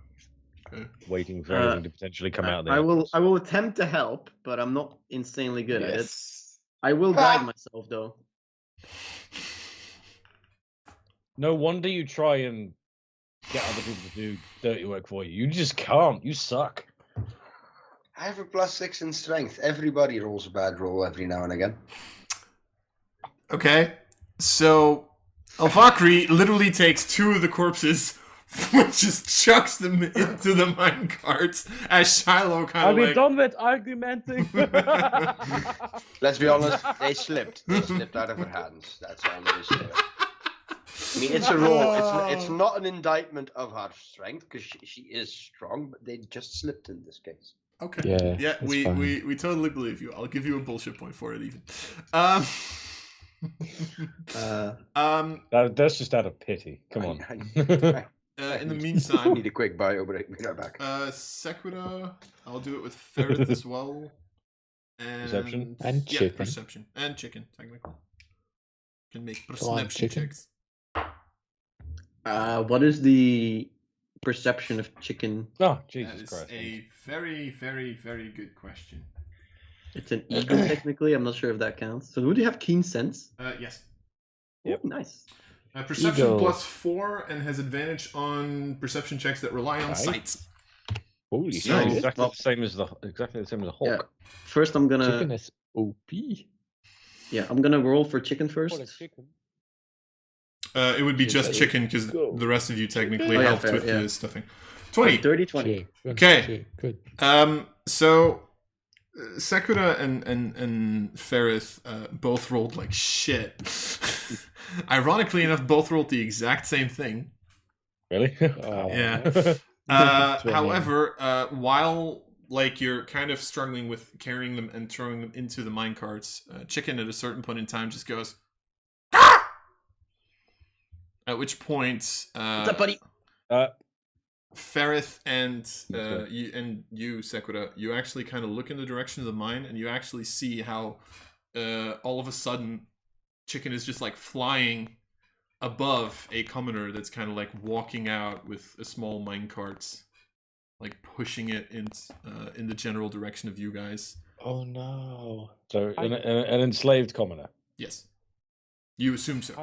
Okay.
waiting for anything to potentially come out of the
I will.
entrance.
I will attempt to help, but I'm not insanely good at it.
Yes.
I will guide myself though.
No wonder you try and get other people to do dirty work for you. You just can't. You suck.
I have a +6 in strength. Everybody rolls a bad roll every now and again.
Okay. So Alvakri literally takes 2 of the corpses, just chucks them into the minecarts as Shiloh
Are
kind
we
of like.
done with argumenting?
Let's be honest, they slipped. They slipped out of her hands. That's all there is to it. I mean, it's a roll. It's not an indictment of her strength, because she is strong, but they just slipped in this case.
Okay.
Yeah,
Yeah,
that's
we
fine.
totally believe you. I'll give you a bullshit point for it even.
That's just out of pity. Come on.
In the
I
meantime,
need a quick bio break. Be right back.
Sequita, I'll do it with Ferret as well. And
Perception?
And
yeah,
chicken.
perception and chicken technically. Can make
Come on,
perception
chicken.
checks.
What is the perception of chicken?
Oh,
That
Jesus
is
Christ.
a very, very, very good question.
It's an eagle technically. I'm not sure if that counts. So would you have keen sense?
Yes.
Yep.
Ooh, nice.
Perception
Eagle.
+4 and has advantage on perception checks that rely on
Right.
sight.
Holy
Nice.
shit! Exactly
Well-
the same as the hawk.
Yeah. First, I'm gonna.
Chicken is OP.
Yeah, I'm gonna roll for chicken first.
It would be
Shit,
just
that
chicken because
go.
the rest of you technically
Oh, yeah,
helped
fair,
with
yeah.
the stuffing. 20.
30, 20.
Chicken,
Okay.
chicken.
So Sakura and Ferris both rolled like shit. Ironically enough, both rolled the exact same thing.
Really?
Yeah.
Twenty.
However, while like you're kind of struggling with carrying them and throwing them into the minecarts, Chicken at a certain point in time just goes, "Ah!" At which point,
What's up, buddy?
Ferrith and you, Sekura, you actually kind of look in the direction of the mine, and you actually see how all of a sudden Chicken is just like flying above a commoner that's kind of like walking out with a small minecart, like pushing it in the general direction of you guys.
Oh no.
So an enslaved commoner.
Yes, you assume so.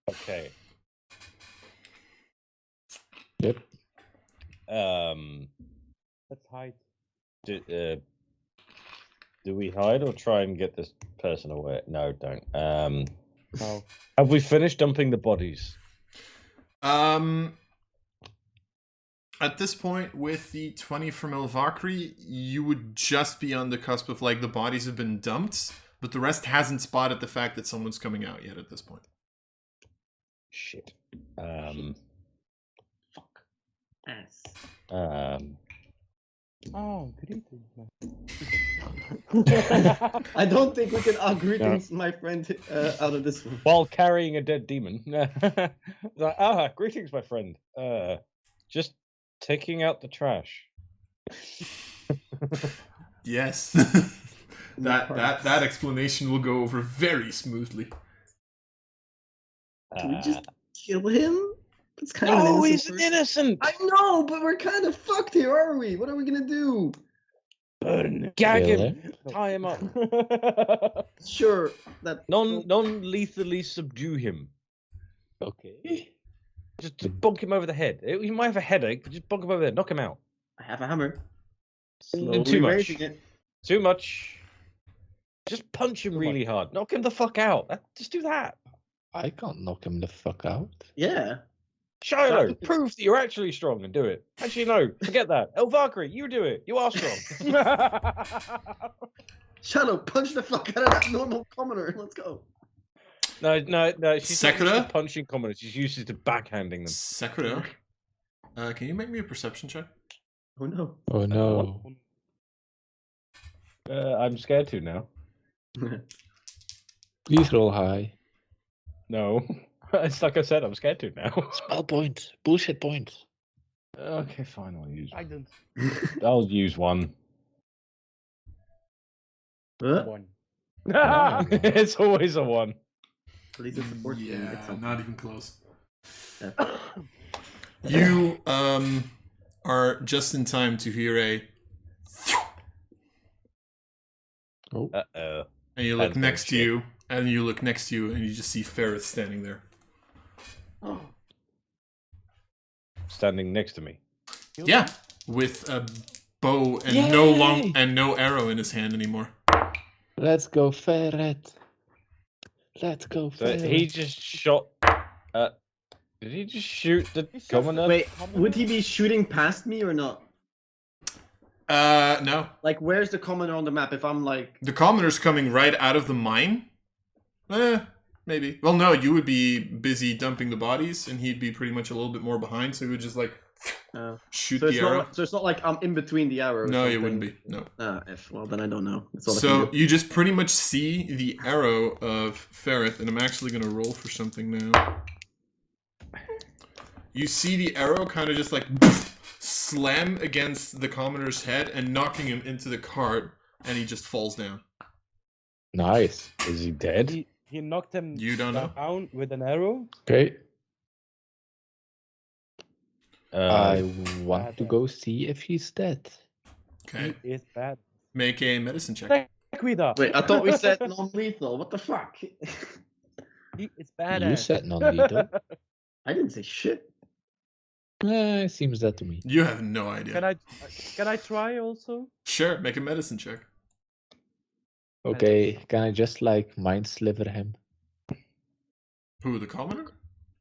Okay.
Yep.
Let's hide.
Do we hide or try and get this person away? No, don't.
No.
Have we finished dumping the bodies?
At this point, with the 20 from Elvakri, you would just be on the cusp of like the bodies have been dumped, but the rest hasn't spotted the fact that someone's coming out yet at this point.
Shit.
Fuck. Ass.
Oh, greetings, man.
I don't think we can greetings, my friend, out of this one.
While carrying a dead demon. Like, greetings, my friend. Just taking out the trash.
Yes. that explanation will go over very smoothly.
Can we just kill him? It's kind of an
No,
innocent
he's
person.
innocent.
I know, but we're kind of fucked here, are we? What are we gonna do?
Burn. Gag
Kill
him. Tie him up.
Sure, that
Non-lethally subdue him.
Okay.
Just bonk him over the head. He might have a headache, but just bonk him over the head. Knock him out.
I have a hammer.
And
Slowly
too much.
raising it.
Too much. Just punch him really hard. Knock him the fuck out. Just do that.
I can't knock him the fuck out.
Yeah.
Shiloh, prove that you're actually strong and do it. Actually, no, forget that. El Valkyrie, you do it. You are strong.
Shadow, punch the fuck out of that normal commoner. Let's go.
No. She's not used
Sakura?
to punching commoners. She's used to backhanding them.
Sakura, can you make me a perception check?
Oh no.
Oh no.
I'm scared to now.
Please roll high.
No. It's like I said, I'm scared to now.
Spell point. Bullshit point.
Okay, fine, I'll use
I don't.
I'll use one.
One.
It's always a one.
At least it's a 14.
Yeah,
It's something.
not even close.
Yeah.
You are just in time to hear a,
Oh.
Uh-oh.
and you look
Pencil
next to
shit.
you, and you look next to you, and you just see Ferrith standing there.
Oh.
Standing next to me.
Yeah, with a bow and
Yay!
no arrow in his hand anymore.
Let's go, Ferret. Let's go,
So
Ferret.
he just shot. Did he just shoot the commoner?
Wait, would he be shooting past me or not?
No.
Like, where's the commoner on the map? If I'm like,
The commoner's coming right out of the mine. Maybe. Well, no, you would be busy dumping the bodies, and he'd be pretty much a little bit more behind, so he would just, like, shoot
so it's
the arrow.
not, so it's not like I'm in between the arrows.
No, you wouldn't be. No.
Well, then I don't know. That's all I
So
can do.
you just pretty much see the arrow of Ferrith, and I'm actually going to roll for something now. You see the arrow kind of just like slam against the commoner's head and knocking him into the cart, and he just falls down.
Nice.
Is he dead?
He knocked him
You don't know?
down with an arrow.
Okay. I
Uh,
want to go see if he's dead.
Okay.
He is bad.
Make a medicine check.
Tequila.
Wait, I thought we said non-lethal. What the fuck?
He is badass.
You said non-lethal.
I didn't say shit.
It seems that to me.
You have no idea.
Can I try also?
Sure, make a medicine check.
Okay, can I just like mind sliver him?
Who, the commoner?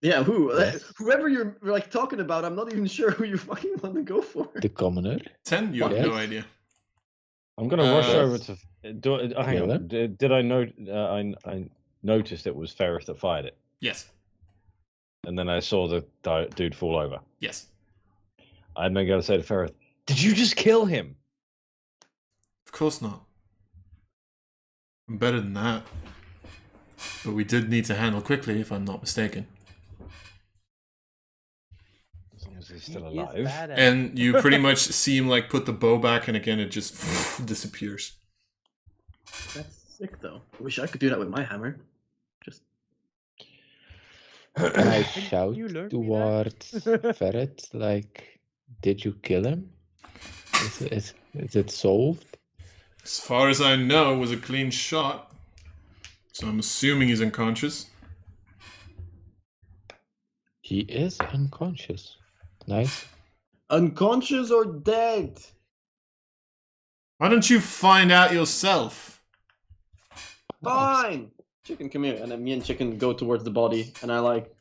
Yeah, who?
Yes.
Whoever you're like talking about, I'm not even sure who you fucking want to go for.
The commoner?
10? You have
Yes.
no idea.
I'm gonna rush
Yes.
over to. Hang
Kill
on.
him?
Did I know? I noticed it was Ferrith that fired it,
Yes.
and then I saw the dude fall over.
Yes.
I'm then gonna say to Ferrith, "Did you just kill him?"
Of course not. I'm better than that. But we did need to handle quickly, if I'm not mistaken.
As long as he's still
He is
alive.
badass.
And you pretty much see him like put the bow back, and again it just disappears.
That's sick, though. I wish I could do that with my hammer. Just
Can I shout
you learn me
towards Ferret, like, did you kill him? Is it solved?
As far as I know, it was a clean shot. So I'm assuming he's unconscious.
He is unconscious. Nice.
unconscious or dead.
Why don't you find out yourself?
Fine. Chicken, come here. And then me and Chicken go towards the body, and I like.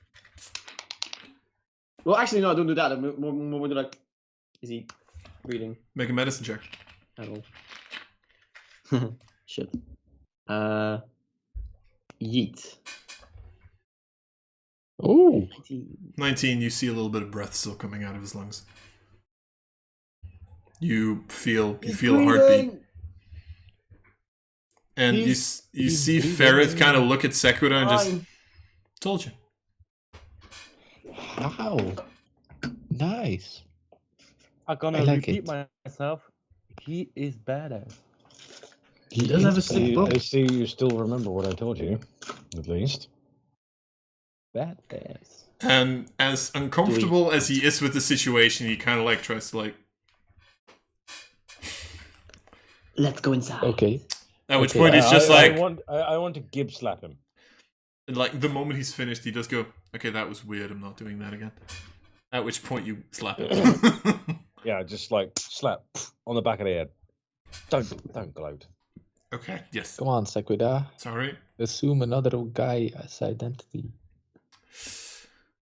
Well, actually, no, don't do that. More like, is he breathing
Make a medicine check.
at all? Shit. Yeet.
Oh,
19, you see a little bit of breath still coming out of his lungs. You feel a heartbeat. And you see
breathing.
Ferrith kind of look at Sekura and just,
Fine.
told you.
how? Nice.
I'm gonna
I like
repeat
it.
myself. He is badass.
He
does have a
is
sick
bad.
bow.
I see you still remember what I told you, at least.
Badass.
And as uncomfortable as he is with the situation, he kind of like tries to like.
Let's go inside.
Okay.
At which
Okay,
point he's just like,
I want to gib slap him.
like the moment he's finished, he does go, "Okay, that was weird. I'm not doing that again." At which point you slap him.
Yeah, just like slap on the back of the head. Don't gloat.
Okay, yes.
Come on, Sequida.
Sorry.
Assume another guy as identity.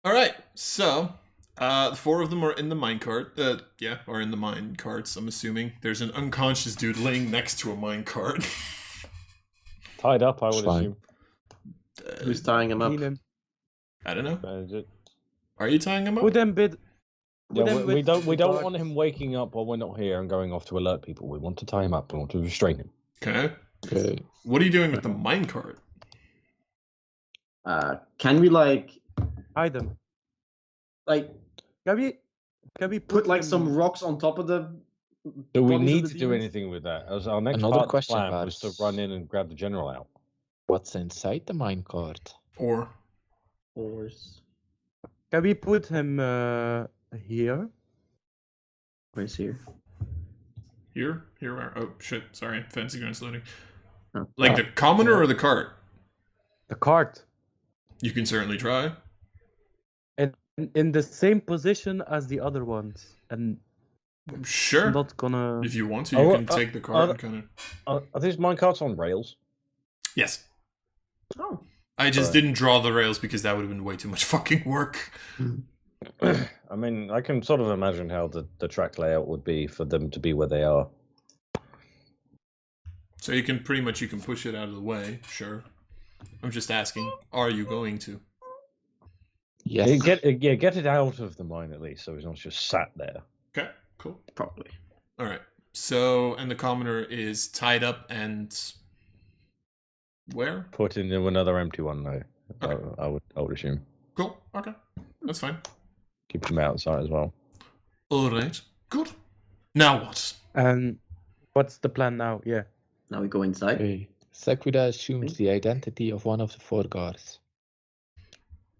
Alright, so the four of them are in the minecart. Or in the mine carts, I'm assuming. There's an unconscious dude laying next to a minecart.
Tied up, I would
Fine.
assume.
Who's tying him up?
Clean him.
I don't know.
That is it.
Are you tying him up?
Put him bid.
Yeah,
Put him
we
with
don't
the
want
guards.
him waking up while we're not here and going off to alert people. We want to tie him up. We want to restrain him.
Okay.
Okay.
What are you doing with the minecart?
Can we
Hide them.
like
Can we
put like
him-
some rocks on top of the?
Do we
bodies of
need
the
to do
demons?
anything with that? As our next
Another
part of the
question,
plan was to
Lars.
run in and grab the general out.
What's inside the minecart?
Or
Horse.
Can we put him here?
Where's here?
here? Here where? Oh shit, sorry. Fancy ground's loading.
Oh.
Like the commoner or the cart?
The cart.
You can certainly try.
In the same position as the other ones. And
Sure.
not gonna...
If you want to,
Oh,
you can take the cart and kind of...
Are these minecarts on rails?
Yes.
Oh.
I just
Right.
didn't draw the rails because that would have been way too much fucking work.
I mean, I can sort of imagine how the track layout would be for them to be where they are.
So you can push it out of the way, sure. I'm just asking, are you going to?
Yes.
Get it out of the mine at least, so it's not just sat there.
Okay, cool.
Probably.
Alright. So, and the commoner is tied up and... Where?
Put into another empty one though.
Okay.
I would assume.
Cool, okay. That's fine.
Keep them outside as well.
Alright, good. Now what?
And what's the plan now? Yeah.
Now we go inside.
Okay. Sequida assumes the identity of one of the four guards.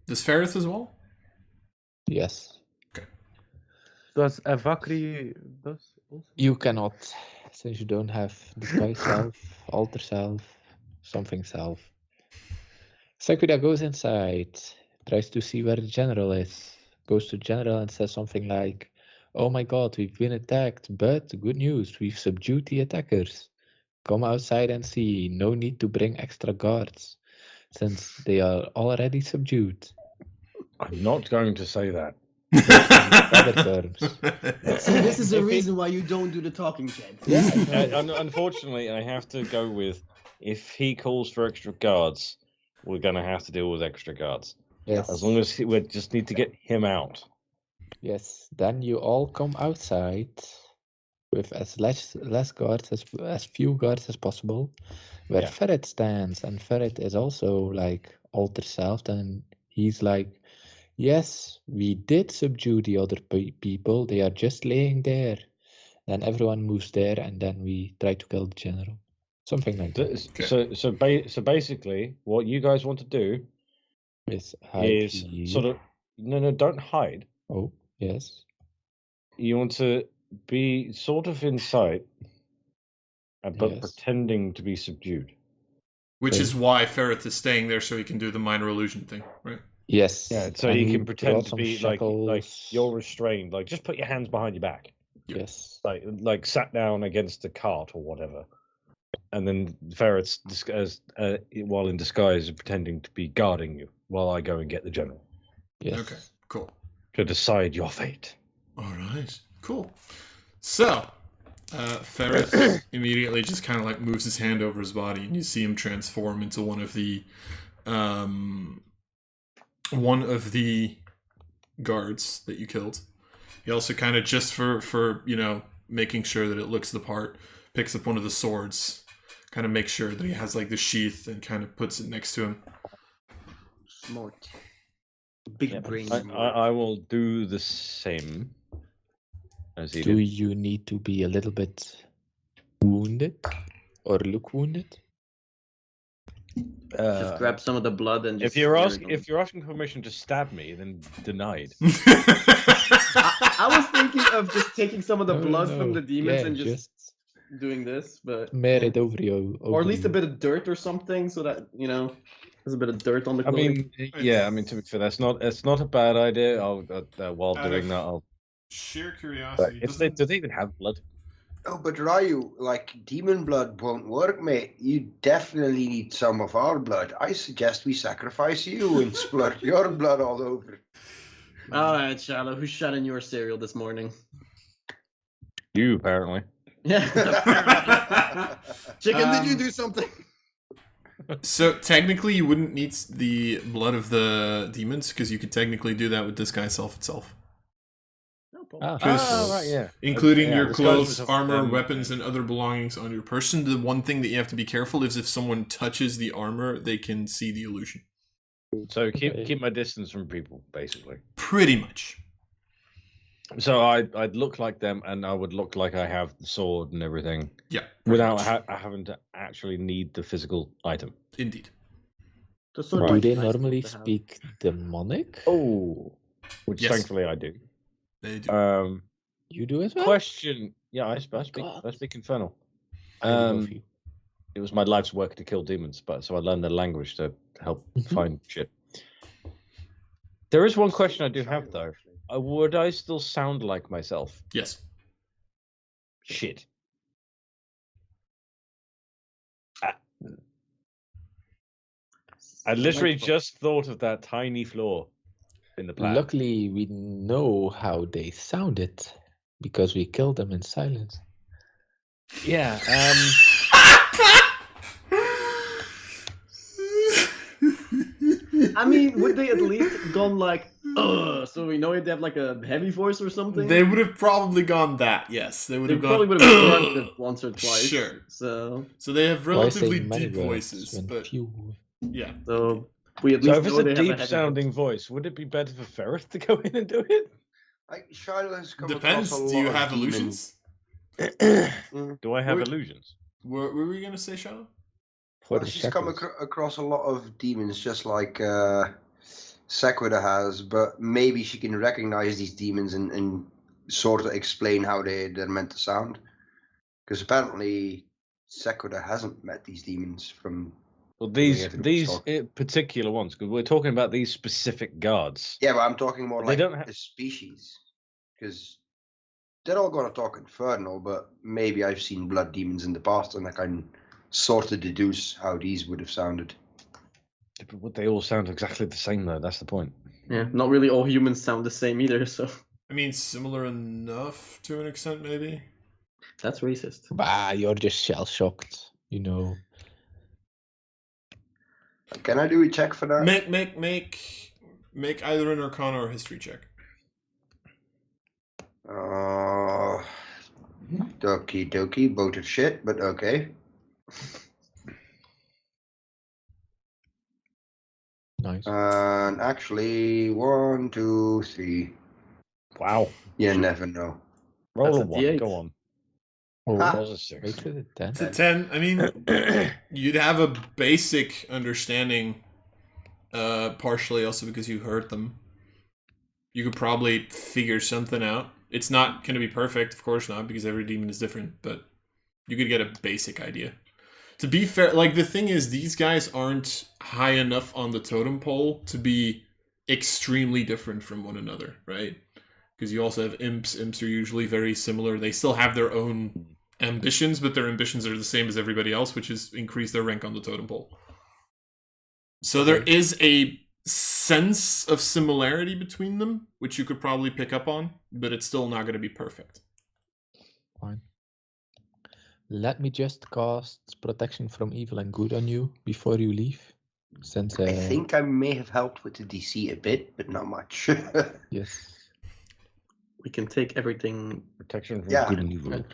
Does Ferrith as well?
Yes.
Does Evakri does also?
You cannot, since you don't have disguise self, alter self, something self. Sequida goes inside, tries to see where the general is, goes to general and says something like, "Oh my god, we've been attacked, but good news, we've subdued the attackers. Come outside and see, no need to bring extra guards, since they are already subdued."
I'm not going to say that.
Other terms.
See, this is the
If it-
reason why you don't do the talking, Jed.
Unfortunately, I have to go with if he calls for extra guards, we're going to have to deal with extra guards.
Yes.
As long as we just need to get him out.
Yes, then you all come outside with as less guards as few guards as possible, where
Yeah.
Ferret stands, and Ferret is also like alter self, and he's like, "Yes, we did subdue the other people. They are just laying there." Then everyone moves there, and then we try to kill the general, something like that.
So basically, what you guys want to do
Is hide
is
here.
sort of no, don't hide.
Oh yes.
You want to be sort of in sight, but
Yes.
pretending to be subdued.
Which is why Ferrith is staying there so he can do the minor illusion thing, right?
Yes.
Yeah, so
and
you
he
can pretend
brought
to
some
be like
shackles.
you're restrained. Like just put your hands behind your back,
Yes.
like sat down against the cart or whatever, and then Ferret's while in disguise is pretending to be guarding you while I go and get the general
Yes.
Okay, cool.
to decide your fate.
Alright, cool. So, Ferrith immediately just kind of like moves his hand over his body, and you see him transform into one of the guards that you killed. He also kind of, just for making sure that it looks the part, picks up one of the swords, kind of makes sure that he has like the sheath, and kind of puts it next to him.
Smart. Big brain.
I will do the same as he
Do
did.
you need to be a little bit wounded or look wounded?
Just grab some of the blood and just
If you're
smear it on.
if you're asking permission to stab me, then denied.
I was thinking of just taking some of the blood from the demons
Yeah,
and just doing this, but
smear it over you.
or at least a
you.
bit of dirt or something, so that there's a bit of dirt on the
I
clothing.
mean, yeah. I mean, to be fair, that's not a bad idea. While
Out
doing
of
that, I'll.
Sheer curiosity.
Do they even have blood?
Oh, but Ryu, like, demon blood won't work, mate. You definitely need some of our blood. I suggest we sacrifice you and splurt your blood all over.
Alright, Shallow, who shot in your cereal this morning?
You, apparently.
Yeah. Chicken, did you do something?
So technically, you wouldn't need the blood of the demons because you could technically do that with disguise self itself,
Right, yeah.
including
Yeah,
your
disguise
clothes,
myself,
armor, weapons, and other belongings on your person. The one thing that you have to be careful is if someone touches the armor, they can see the illusion.
So keep my distance from people, basically.
Pretty much.
So I'd look like them, and I would look like I have the sword and everything.
Yeah.
Without having to actually need the physical item.
Indeed.
Do they normally speak demonic?
Oh, which
Yes.
thankfully I do.
They do.
You do as well?
Question. Yeah, I speak Infernal. It was my life's work to kill demons, so I learned their language to help find shit. There is one question I do have though. Would I still sound like myself?
Yes.
Shit. I literally just thought of that tiny flaw in the plan.
Luckily, we know how they sounded because we killed them in silence.
Yeah.
I mean, would they at least gone like, so we know they have like a heavy voice or something?
They would have probably gone that, yes. They would have
probably
gone.
would have corrected it once or twice.
Sure.
So
they have
Why say
relatively
many
deep
words
voices,
when
but
few?
yeah.
So we at
So
least
if it's
know
a
they have a
deep
heavy
sounding voice, would it be better for Ferrith to go in and do it?
Shiloh has come
Depends.
across a lot
Do you
of
have
demons.
illusions?
Do I have
Wait.
illusions?
What were we gonna say, Shadow?
For
Well,
the
she's come
shepherds.
across a lot of demons, just like Sequita has, but maybe she can recognize these demons and sort of explain how they're meant to sound. Because apparently Sequita hasn't met these demons from...
Well,
the way
these
everybody's talking.
particular ones, because we're talking about these specific guards.
Yeah, but I'm talking more
They
like
don't have-
the species. Because they're all going to talk infernal, but maybe I've seen blood demons in the past and I can sort of deduce how these would have sounded.
But would they all sound exactly the same, though? That's the point.
Yeah, not really all humans sound the same either, so
I mean, similar enough to an extent, maybe.
that's racist.
Bah, you're just shell-shocked, you know.
Can I do a check for that?
Make either an Arcana or a History check.
Dokie dokie, both of shit, but okay.
Nice.
And actually, 1, 2, 3.
Wow.
You never know.
Roll
That's
a
a
1.
D8.
Go on.
Oh,
Ah.
Rolls a 6.
wait till the 10.
It's a 10. I mean, you'd have a basic understanding, partially also because you heard them. You could probably figure something out. It's not going to be perfect, of course not, because every demon is different, but you could get a basic idea. To be fair, like, the thing is, these guys aren't high enough on the totem pole to be extremely different from one another, right? Because you also have imps. Imps are usually very similar. They still have their own ambitions, but their ambitions are the same as everybody else, which is increase their rank on the totem pole. So there is a sense of similarity between them, which you could probably pick up on, but it's still not going to be perfect.
Fine. Let me just cast Protection from Evil and Good on you before you leave. Since
I think I may have helped with the DC a bit, but not much.
yes.
We can take everything.
Protection from
Yeah.
good and evil.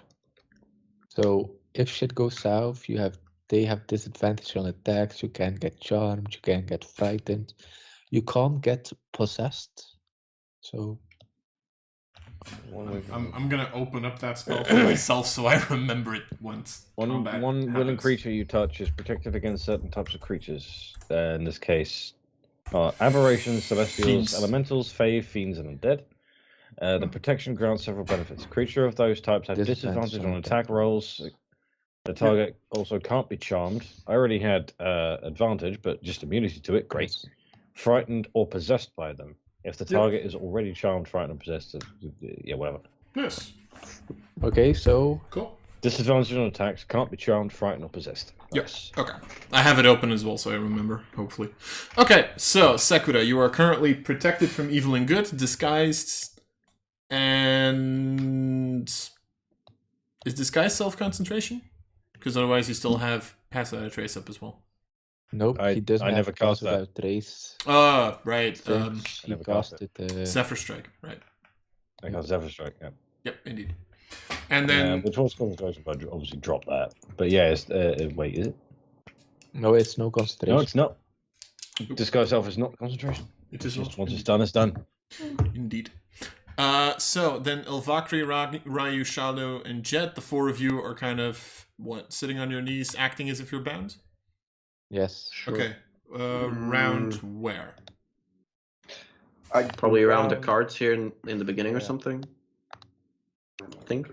So if shit goes south, they have disadvantage on attacks. You can't get charmed. You can't get frightened. You can't get possessed. So
I'm going to open up that spell for myself so I remember it once.
One
combat
willing
happens.
creature you touch is protected against certain types of creatures. In this case, aberrations, celestials,
Fiends.
elementals, fae, fiends, and undead. The protection grants several benefits. Creature of those types have disadvantage on attack rolls. The target also can't be charmed. I already had advantage, but just immunity to it. Great. Frightened or possessed by them. If the target is already charmed, frightened, or possessed, yeah, whatever.
Yes.
okay, so
Cool.
Disadvantage on attacks, can't be charmed, frightened, or possessed.
Yes. Okay. I have it open as well, so I remember, hopefully. Okay, so, Sakura, you are currently protected from evil and good, disguised, and... Is disguise self-concentration? Because otherwise you still have pass without a trace up as well.
Nope, he doesn't have
never cast
pass without trace.
Ah, right.
Since he
never cast
casted
Zephyr Strike, right.
I got Zephyr Strike, yeah.
Yep, indeed. And then...
which was concentration, but I obviously dropped that. But yeah, it's, wait, is it?
No, it's no concentration.
No, it's not. Disguise self is not concentration.
It is not.
Once it's done, it's done.
Indeed. So then Elvakri, Ryu, Shadow, and Jet, the four of you are kind of, sitting on your knees, acting as if you're bound?
Yes.
Sure.
Okay. Round where?
I'd probably around the cards here in the beginning or something. I think.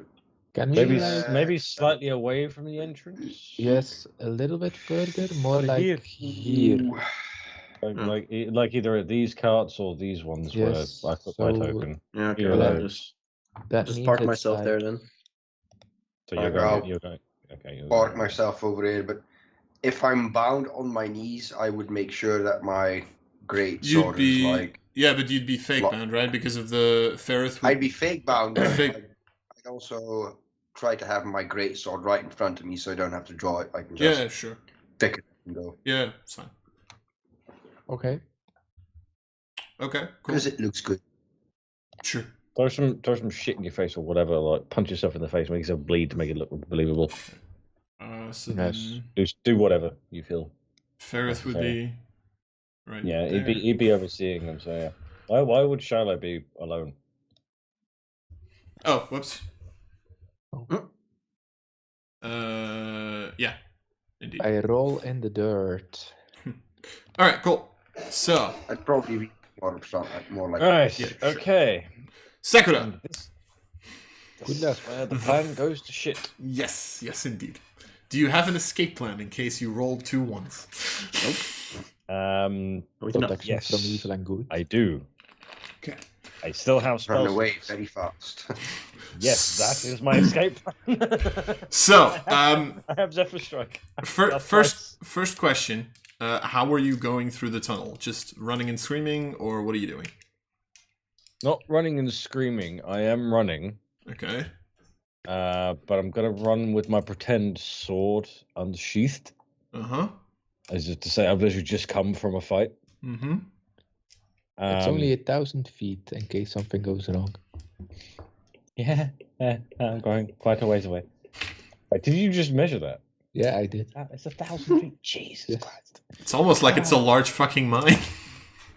Can we
Maybe slightly away from the entrance?
Yes, a little bit further, more like
here.
here.
Like either these carts or these ones
Yes,
where I put my
so-
token.
Yeah, okay.
Either of
I'll
those.
That
just
means
park
it's
myself
like-
there then.
So you're
I'll
going. Okay. You're
Park
going.
myself over here, but if I'm bound on my knees, I would make sure that my great
You'd
sword
be...
is like.
Yeah, but you'd be fake
Lo-
bound, right? Because of the Ferrith...
I'd be fake bound. But
Fake.
I'd also try to have my great sword right in front of me, so I don't have to draw it. I can just
Yeah, sure.
pick it and go.
Yeah, it's fine.
Okay.
Okay, cool.
Because it looks good.
Sure.
Throw some shit in your face or whatever. Like punch yourself in the face, make yourself bleed to make it look believable.
So
Yes.
then
Do whatever you feel.
Ferrith would be... Right
Yeah,
there.
he'd be overseeing them. So yeah. Why would Shiloh be alone?
Oh, whoops.
Oh.
Yeah, indeed.
I roll in the dirt.
All right, cool. So,
I'd probably be more like.
Right.
Yeah, sure.
Okay.
Sakura.
Good luck.
Where the plan goes to shit.
Yes, indeed. Do you have an escape plan in case you roll 2 ones?
We do not.
Protection
yes.
from evil and good.
I do.
Okay.
I still have
Run
spells.
away very fast.
Yes, that is my escape plan.
So,
I have Zephyr Strike.
first question. How are you going through the tunnel? Just running and screaming, or what are you doing?
Not running and screaming. I am running.
Okay.
But I'm gonna run with my pretend sword unsheathed.
Uh-huh.
As if to say, I've literally just come from a fight.
Mm-hmm.
It's only 1,000 feet in case something goes wrong.
Yeah, I'm going quite a ways away. Wait, did you just measure that?
Yeah, I did.
It's 1,000 feet. Jesus
Yes.
Christ.
It's almost like it's a large fucking mine.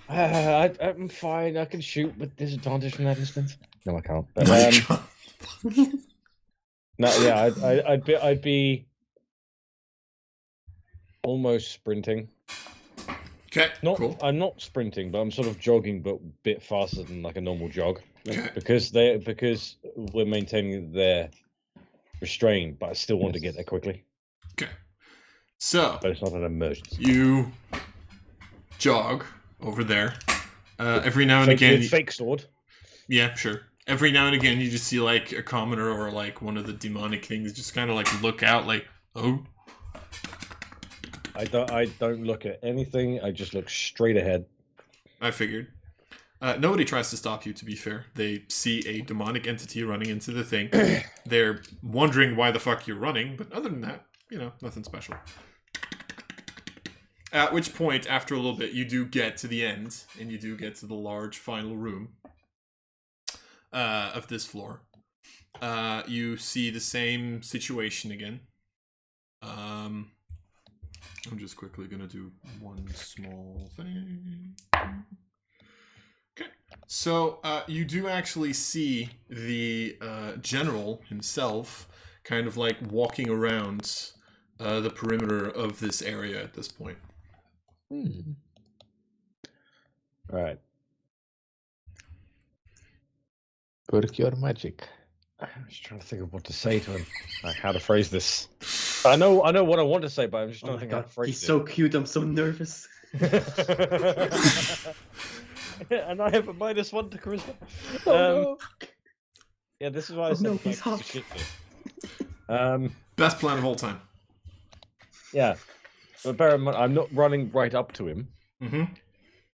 I'm fine. I can shoot with disadvantage from that distance. No, I can't. But, no, yeah, I'd be almost sprinting.
Okay,
Not,
cool.
I'm not sprinting, but I'm sort of jogging, but a bit faster than like a normal jog,
Okay.
because we're maintaining their restraint, but I still want to get there quickly.
Okay. So,
But it's not an emergency.
you jog over there. Every now and again...
With fake sword.
Yeah, sure. Every now and again, you just see like a commoner or like one of the demonic things just kind of like look out, like, oh.
I don't look at anything. I just look straight ahead.
I figured. Nobody tries to stop you, to be fair. They see a demonic entity running into the thing. They're wondering why the fuck you're running, but other than that, nothing special. At which point, after a little bit, you do get to the end, and you do get to the large final room of this floor. You see the same situation again. I'm just quickly gonna do one small thing. Okay, so you do actually see the general himself kind of like walking around the perimeter of this area at this point.
Right.
Work your magic.
I'm just trying to think of what to say to him. Like how to phrase this. I know what I want to say, but I'm just
Oh
trying
my
to think how
god,
to phrase
he's so cute. I'm so nervous.
And I have a -1 to charisma.
Oh, no.
Yeah, this is why I
Oh,
said
no,
like,
he's
piece
hot.
of shit here.
Best plan of all time.
Yeah. But bear in mind, I'm not running right up to him.
Mm-hmm.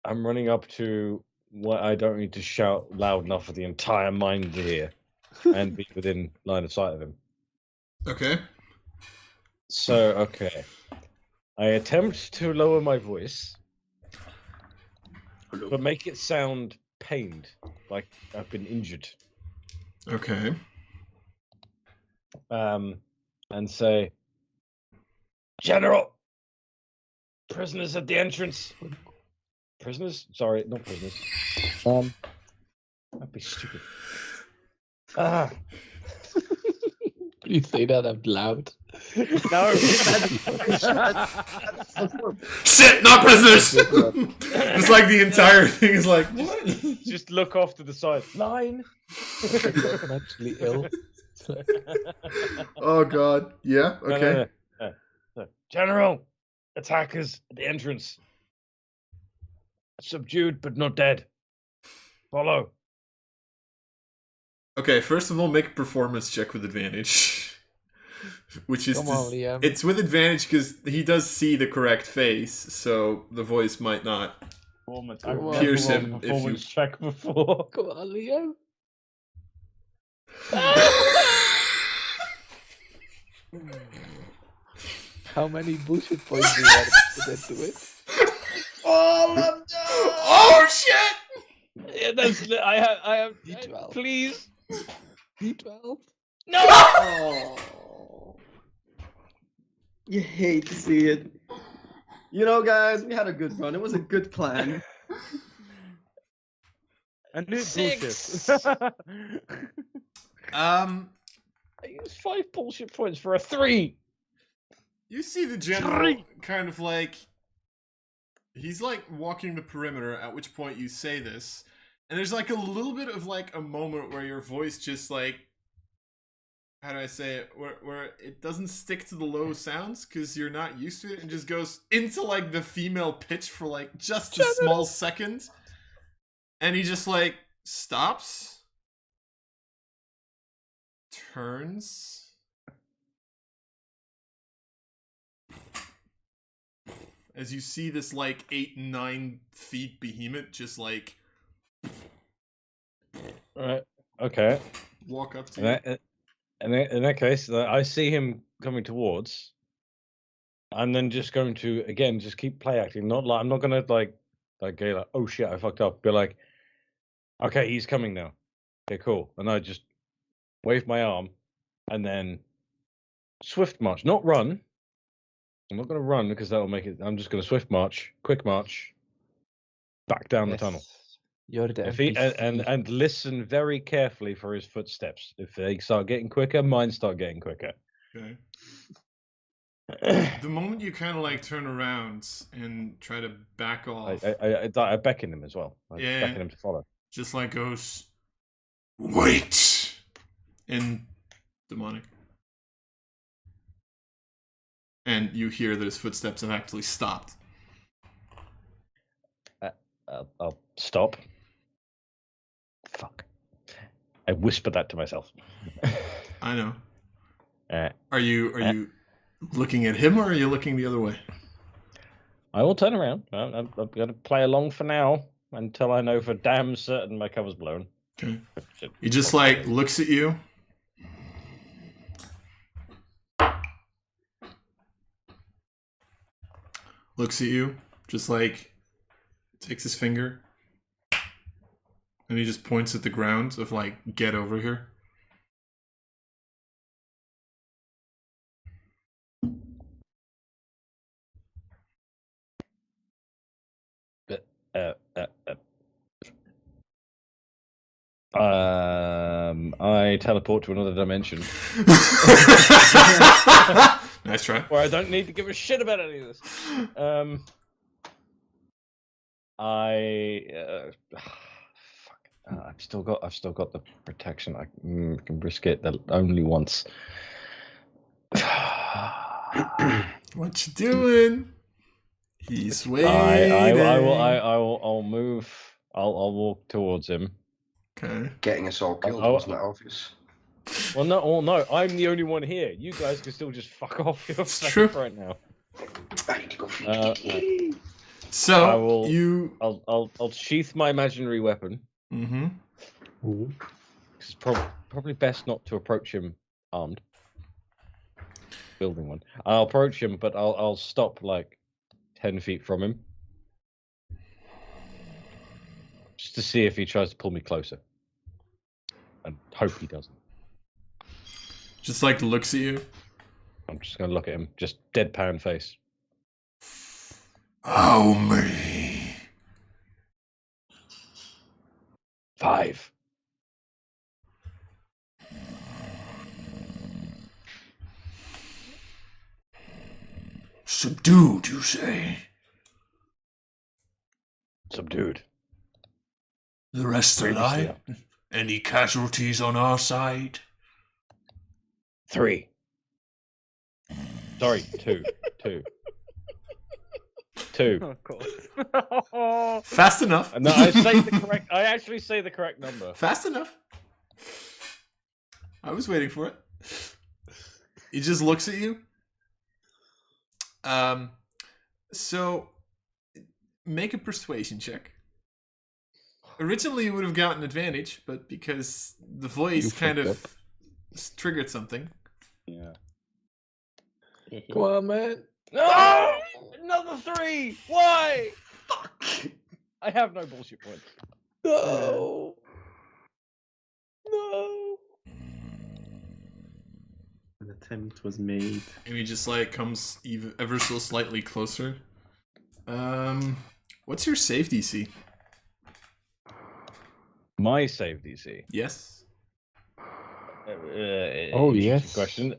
I'm running up to what I don't need to shout loud enough for the entire mine to hear and be within line of sight of him.
Okay.
So, okay. I attempt to lower my voice, but make it sound pained, like I've been injured.
Okay.
And say, General! Prisoners at the entrance! Prisoners? Sorry, not prisoners. That'd be stupid.
You say that out loud.
No.
Shit, not prisoners! It's like the entire thing is like, what?
Just look off to the side. Line!
I'm actually ill.
Oh god. Yeah, okay.
No. General! Attackers at the entrance. Subdued but not dead. Follow.
Okay, first of all, make a performance check with advantage. Which is...
Come on, Liam.
It's with advantage because he does see the correct face, so the voice might not pierce him if you...
check before.
Come on, Liam. How many bullshit points do you want to put into it?
All of them!
Oh shit!
Yeah, that's... I have...
D12.
Please.
D12.
No!
Oh. You hate to see it. You know, guys, we had a good run. It was a good plan.
And it's
6.
bullshit.
I used 5 bullshit points for a 3.
You see the general kind of like... He's like walking the perimeter, at which point you say this. And there's like a little bit of like a moment where your voice just like... How do I say it? Where it doesn't stick to the low sounds because you're not used to it and just goes into like the female pitch for like just a small second. And he just like stops. Turns. As you see this like 8-9 feet behemoth just like
Okay.
walk up to you.
In that case, I see him coming towards. I'm then just going to again just keep play acting. Not like I'm not gonna like go like, oh shit, I fucked up. Be like, okay, he's coming now. Okay, cool. And I just wave my arm and then swift march, not run. I'm not gonna run because that'll make it. I'm just gonna swift march, quick march, back down the tunnel.
You're the
If he,
NPC.
and listen very carefully for his footsteps. If they start getting quicker, mine start getting quicker.
Okay. The moment you kind of like turn around and try to back off,
I beckon him as well. I
Yeah.
beckon him to follow.
just like goes, wait, in demonic. And you hear that his footsteps have actually stopped.
I'll stop. Fuck. I whisper that to myself.
I know. Are you looking at him or are you looking the other way?
I will turn around. I'm going to play along for now until I know for damn certain my cover's blown.
Okay. He just like looks at you. Looks at you, just like takes his finger, and he just points at the ground of like, get over here.
I teleport to another dimension.
Nice try.
Where I don't need to give a shit about any of this. I've still got the protection. I can risk it only once.
What you doing? He's waiting.
I'll move. I'll walk towards him.
Okay.
Getting us all killed
Oh,
wasn't that obvious?
Well, no, I'm the only one here. You guys can still just fuck off your
It's
seconds
true.
right now.
I need to go feed
So
I will-
you.
I'll sheath my imaginary weapon.
Mm-hmm.
Ooh.
It's probably best not to approach him armed. Building one. I'll approach him, but I'll stop like 10 feet from him. Just to see if he tries to pull me closer. And hope he doesn't.
Just like looks at you.
I'm just gonna look at him, just deadpan face.
How many?
5.
Subdued, you say?
Subdued.
The rest
Previously
alive? Any casualties on our side?
3. Sorry, 2. 2. 2.
Oh god.
Fast enough.
No, I actually say the correct number.
Fast enough. I was waiting for it. He just looks at you. So make a persuasion check. Originally, you would have gotten advantage, but because the voice kind of triggered something.
Yeah.
Come on, man.
No! Another 3! Why?
Fuck!
I have no bullshit points.
No. No.
An attempt was made.
And he just like comes ever so slightly closer. What's your save DC?
My save DC.
Yes.
Oh, yes.
Question.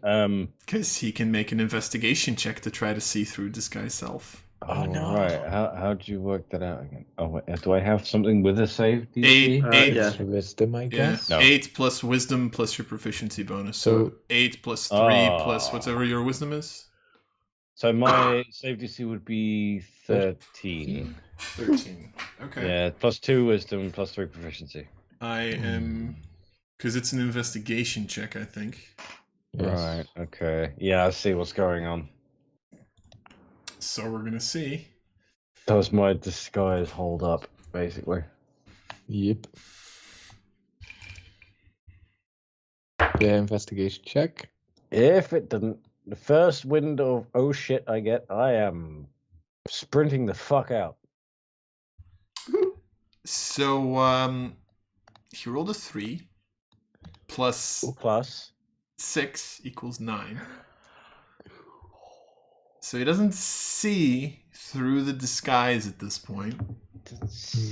Because he can make an investigation check to try to see through disguise self.
Oh no! Right. How do you work that out again? Oh, wait, do I have something with a save DC?
Eight.
Yeah.
Wisdom, I
Yeah.
guess.
No.
8 plus wisdom plus your proficiency bonus. So
So-
8 plus 3 plus whatever your wisdom is.
So my save DC would be 13.
13. Okay.
Yeah, plus 2 wisdom, plus 3 proficiency.
I am. Because it's an investigation check, I think.
Yes.
Right. Okay. Yeah, I see what's going on.
So we're gonna see.
Does my disguise hold up, basically?
Yep. Yeah, investigation check.
If it doesn't, the first wind of oh shit I get, I am sprinting the fuck out.
So he rolled a 3 plus
Plus,
6 equals 9. So he doesn't see through the disguise at this point.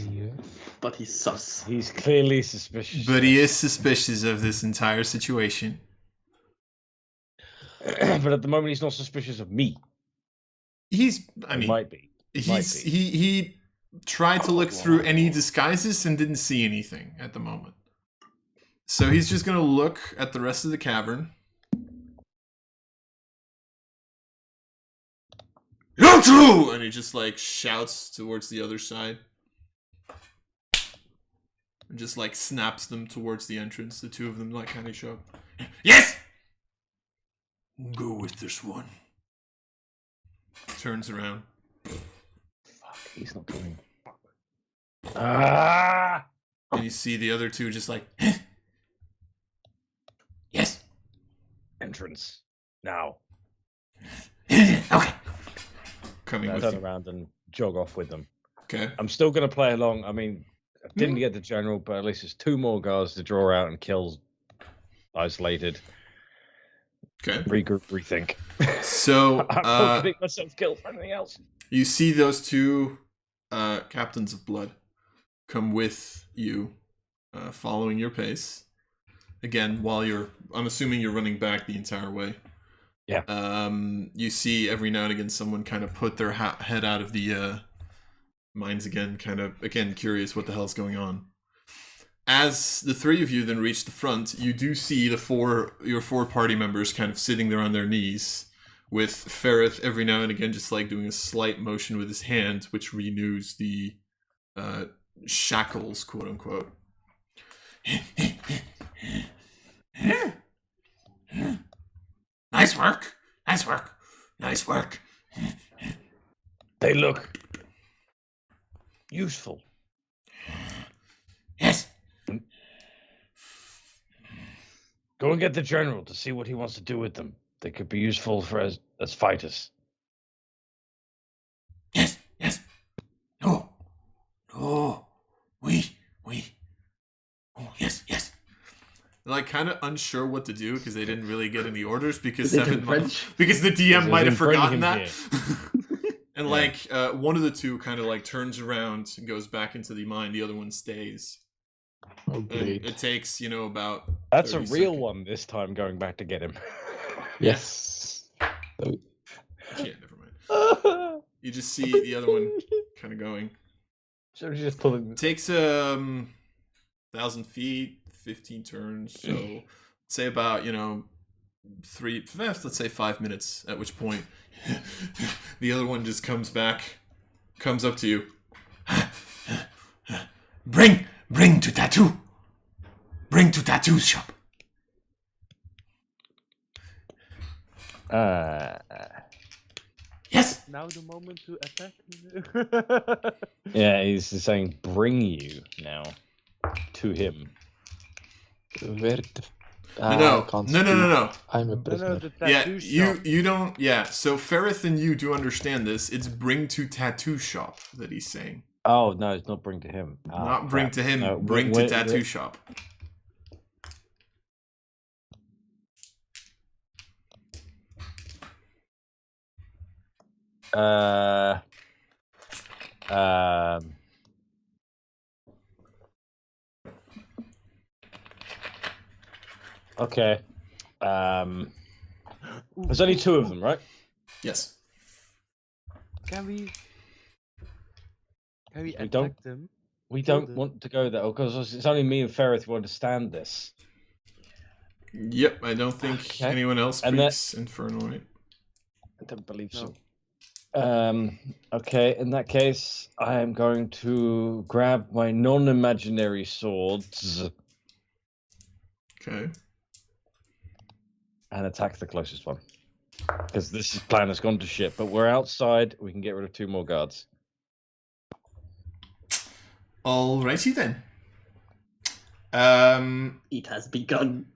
Yeah.
But he's sus.
he's clearly suspicious.
But he is suspicious of this entire situation.
But at the moment, he's not suspicious of me.
I mean,
Might be.
he's
be.
he tried to look through any disguises and didn't see anything at the moment. So he's just gonna look at the rest of the cavern. You too! And he just like shouts towards the other side. And just like snaps them towards the entrance. The two of them like kind of show up. Yes! Go with this one. Turns around.
Fuck, he's not coming. Ah!
And you see the other two just like, yes.
Entrance now.
Okay. Coming
I
with
turn
you.
around and jog off with them.
Okay.
I'm still going to play along. I mean, I didn't get the general, but at least there's 2 more guards to draw out and kills isolated.
Okay.
Regroup, rethink.
So
I'm not getting myself killed for anything else.
you see those two captains of blood come with you, following your pace. Again, while I'm assuming you're running back the entire way.
Yeah.
You see every now and again someone kind of put their head out of the mines again, kind of, again, curious what the hell's going on. As the 3 of you then reach the front, you do see your 4 party members kind of sitting there on their knees, with Ferrith every now and again just like doing a slight motion with his hand, which renews the shackles, quote unquote. Nice work. Nice work. Nice work.
They look useful.
Yes.
Go and get the general to see what he wants to do with them. They could be useful for as fighters.
Yes. Yes. No. No. We. Oh, yes. Yes. They're like kind of unsure what to do because they didn't really get any orders because
They do
seven
French.
because the DM might have
Bring
forgotten
him
that.
here.
And like one of the two kind of like turns around and goes back into the mine. The other one stays.
Oh,
And
great.
it takes about.
That's a
30
real
seconds.
one this time. Going back to get him.
Yes. So,
Yeah, never mind. You just see the other one kind of going.
So just pulling.
Takes 1,000 feet, 15 turns. So say about let's say 5 minutes. At which point the other one just comes up to you. Bring to tattoo. Bring to tattoo shop. Yes.
Now the moment to attack.
Yeah, he's saying, "Bring you now to him."
where the...
No.
I can't speak. I'm a prisoner.
the
Yeah,
tattoo shop.
you don't. Yeah, so Ferrith and you do understand this. It's bring to tattoo shop that he's saying.
Oh no, it's not bring to him.
Not bring
crap.
to him.
No,
bring to
when-
tattoo shop.
Okay. There's only two of them, right?
Yes.
Can we
don't-
attack them?
We
Kill
don't
them.
want to go there because it's only me and Ferrith who understand this.
Yep. I don't think
Okay.
anyone else
And that-
speaks Infernal, right?
I don't believe
No.
so. Okay, in that case, I am going to grab my non-imaginary swords
Okay.
and attack the closest one. Because this plan has gone to shit, but we're outside, we can get rid of two more guards.
Alrighty then.
It has begun.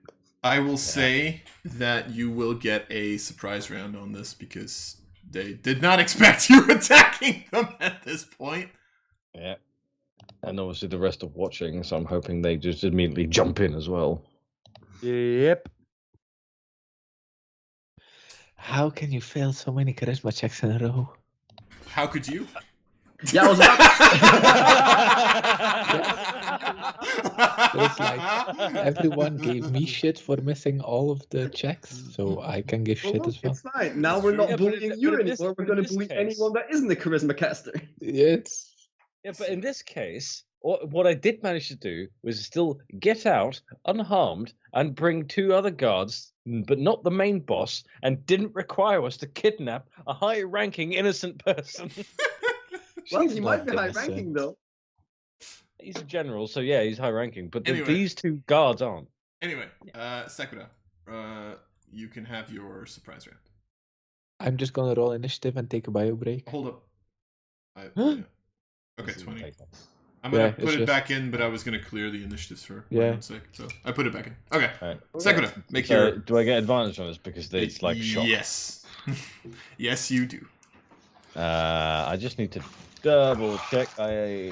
I will say that you will get a surprise round on this because they did not expect you attacking them at this point.
Yeah. And obviously the rest are watching, so I'm hoping they just immediately jump in as well.
Yep.
How can you fail so many charisma checks in a row?
How could you?
Yeah, I was about
It's like everyone gave me shit for missing all of the checks, so I can give
Well,
shit
look,
as well.
it's fine. Now we're not
Yeah, but
bullying
in-
you
but in this-
anymore. We're
but in
going to
this
bully
case-
anyone that isn't a charisma caster.
It's
Yeah, but in this case, what I did manage to do was still get out unharmed and bring two other guards, but not the main boss, and didn't require us to kidnap a high-ranking innocent person.
Well,
She's
he might be
not
high
innocent.
ranking though.
He's a general, so yeah, he's high-ranking, but
Anyway.
these two guards aren't.
Anyway, Sakura, you can have your surprise round.
I'm just gonna roll initiative and take a bio break.
Hold up.
Huh?
Yeah. Okay,
This is
20.
take that.
I'm gonna
Yeah,
put
it's
it
just-
back in, but I was gonna clear the initiatives for my
Yeah.
own sake, so I put it back in. Okay,
Alright.
Sakura, make
So,
your.
do I get advantage on this because it's like shock?
Yes. Yes, you do.
I just need to double check. Something.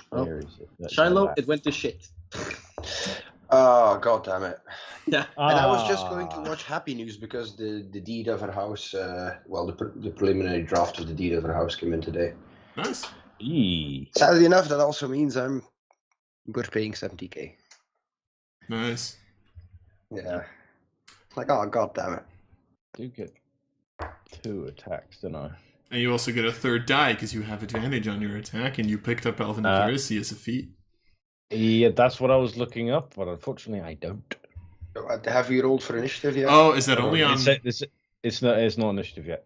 Where is it? That's
Shiloh,
my
it went to shit.
Oh, god damn it.
Yeah.
And I was just going to watch Happy News because the deed of her house, the preliminary draft of the deed of her house came in today.
Nice.
Eee.
Sadly enough, that also means we're paying 70k.
Nice.
Yeah. Like, oh, god damn it.
Do get 2 attacks, don't I?
And you also get a third die because you have advantage on your attack, and you picked up Elven Accuracy as a feat.
Yeah, that's what I was looking up, but unfortunately I don't.
Have you rolled for initiative yet?
Oh, is that only on?
It's not initiative yet.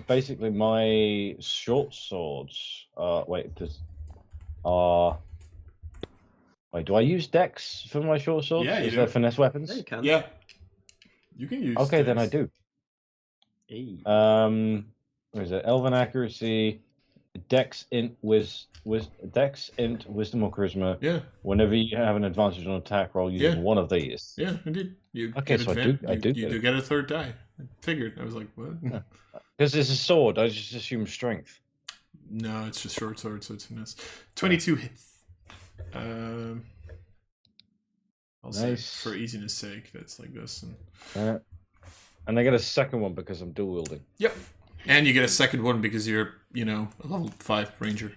Basically, my short swords. Wait, are Wait, do I use Dex for my short sword?
Yeah, you
Is there
do.
finesse weapons?
Yeah, you can.
Yeah. You can use.
Okay, then I
Dex.
do.
Hey.
What is it? Elven accuracy, Dex, int, Dex, int, wisdom or charisma.
Yeah.
Whenever you have an advantage on attack roll using one of these.
Yeah, indeed. You
Okay,
get
so I do
get a third die. I figured. I was like, what?
Because it's a sword, I just assume strength.
No, it's just short sword, so it's finesse. 22 hits. I'll say for easiness sake, that's like this.
And I get a second one because I'm dual wielding.
Yep. And you get a second one because you're, a level 5 ranger.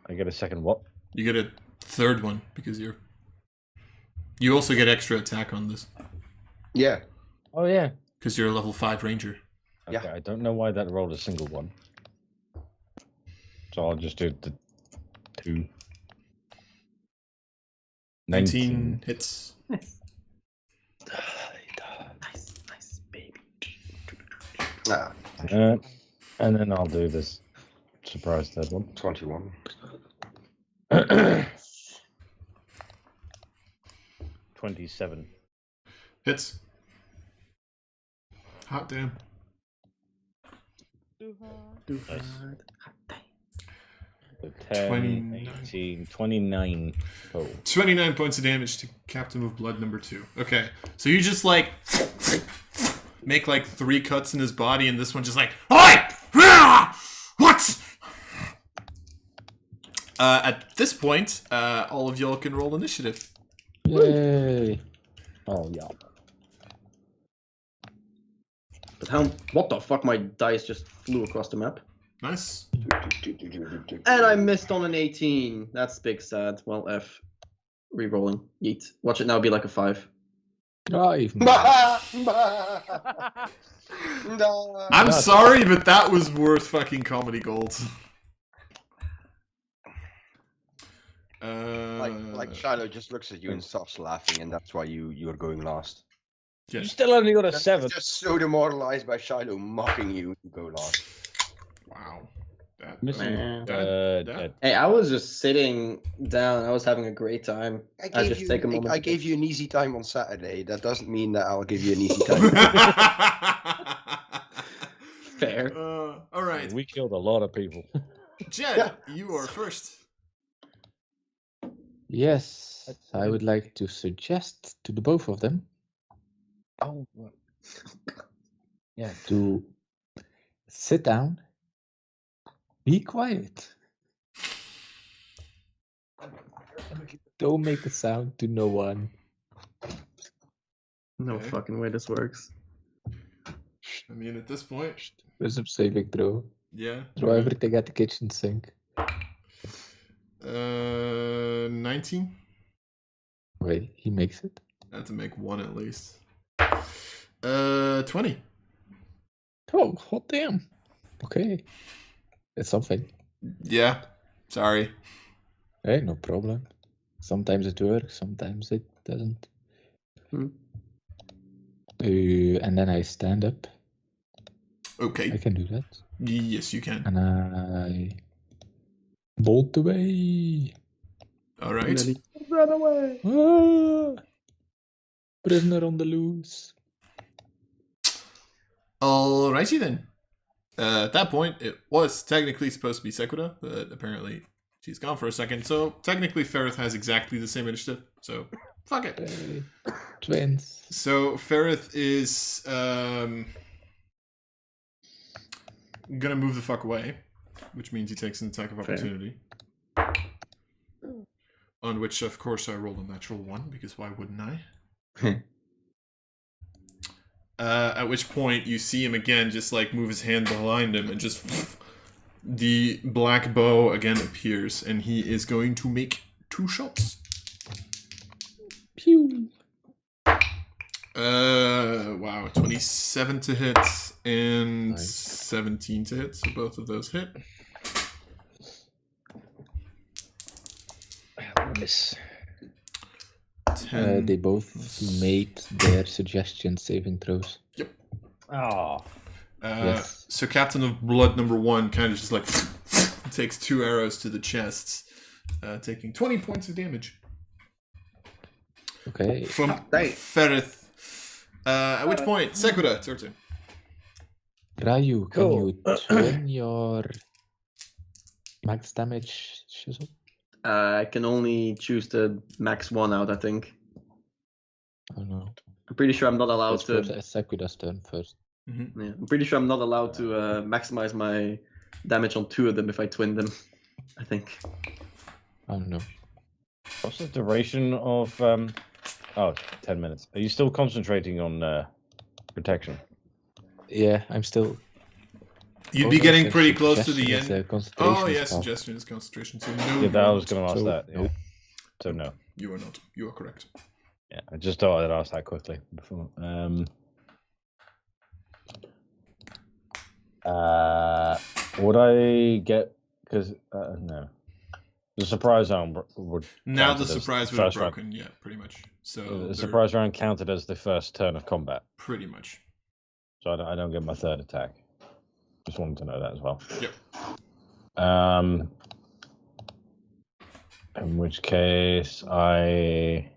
I get a second what?
You get a third one because you're... You also get extra attack on this.
Yeah.
Oh, yeah.
Because you're a level 5 ranger.
Okay,
Yeah.
I don't know why that rolled a single one. So I'll just do the 2.
19 hits.
Nice, baby.
Ah,
And then I'll do this surprise third one.
21.
27.
Hits. Hot damn.
Nice. So 10,
29.
18, 29 total.
29 points of damage to Captain of Blood number 2. Okay, so you just make 3 cuts in his body, and this one just Oi! What? At this point, all of y'all can roll initiative.
Yay!
Oh, yeah.
But what the fuck? My dice just flew across the map.
Nice.
And I missed on an 18. That's big sad. Well, F. Rerolling. Yeet. Watch it now be like a 5.
Oh, even
I'm sorry, but that was worth fucking comedy gold.
Like Shiloh just looks at you and starts laughing, and that's why you're going last.
Yes.
You still only got a 7.
Just so demoralized by Shiloh mocking you to go last.
Wow.
Man.
That-
Hey, I was just sitting down. I was having a great time. I just take a moment.
I gave you an easy time on Saturday. That doesn't mean that I'll give you an easy time.
Fair.
All right.
We killed a lot of people.
Jed, you are first.
Yes, I would like to suggest to the both of them
Oh,
yeah, to sit down, be quiet. Don't make a sound to no one.
No
Okay.
fucking way this works.
I mean, at this point,
Wisdom saving throw.
yeah.
Throw everything at the kitchen sink.
19.
Wait, he makes it?
I have to make one at least. 20.
Oh, hot damn. Okay. It's something.
Yeah. Sorry.
Hey, no problem. Sometimes it works, sometimes it doesn't. And then I stand up. I
Okay.
can do that.
Yes, you can.
And I bolt away.
All right.
Run away.
Ah! Prisoner on the loose.
Alrighty then. At that point, it was technically supposed to be Sequita, but apparently she's gone for a second. So technically, Ferrith has exactly the same initiative. So fuck it.
Hey, twins.
So Ferrith is gonna move the fuck away, which means he takes an attack of opportunity. On which, of course, I rolled a natural 1 because why wouldn't I? At which point you see him again, just move his hand behind him, and just the black bow again appears, and he is going to make 2 shots.
Pew.
Wow, 27 to hit and
Nice.
17 to hit, so both of those hit.
Miss.
10.
They both made their suggestion saving throws.
Oh.
Yes.
So Captain of Blood number 1 kind of just takes 2 arrows to the chests, taking 20 points of damage.
Okay.
From
Dang.
Ferrith. At which point, Sekura, it's your turn.
Ryu, can
Cool.
you twin your max damage chisel?
I can only choose the max one out, I think.
Oh no.
I'm pretty sure I'm not allowed
Let's go
to.
to Sakura's turn first.
Yeah, I'm pretty sure I'm not allowed to maximize my damage on 2 of them if I twin them. I think.
Oh no.
What's the duration of? 10 minutes. Are you still concentrating on protection?
Yeah, I'm still.
You'd be getting pretty close to the
Suggestion is
end.
a concentration
Oh, yeah,
spell.
suggestion is concentration. So no.
Yeah, I was going to ask
So,
that.
no.
Yeah. So no.
You are not. You are correct.
Yeah, I just thought I'd ask that quickly before. Would I get? Because no, the surprise round would.
Now
count
the
as
surprise would have
first round.
broken. Yeah, pretty much. So
The
they're
surprise round counted as the first turn of combat,
pretty much.
so I don't get my third attack. Just wanted to know that as well.
Yep.
In which case I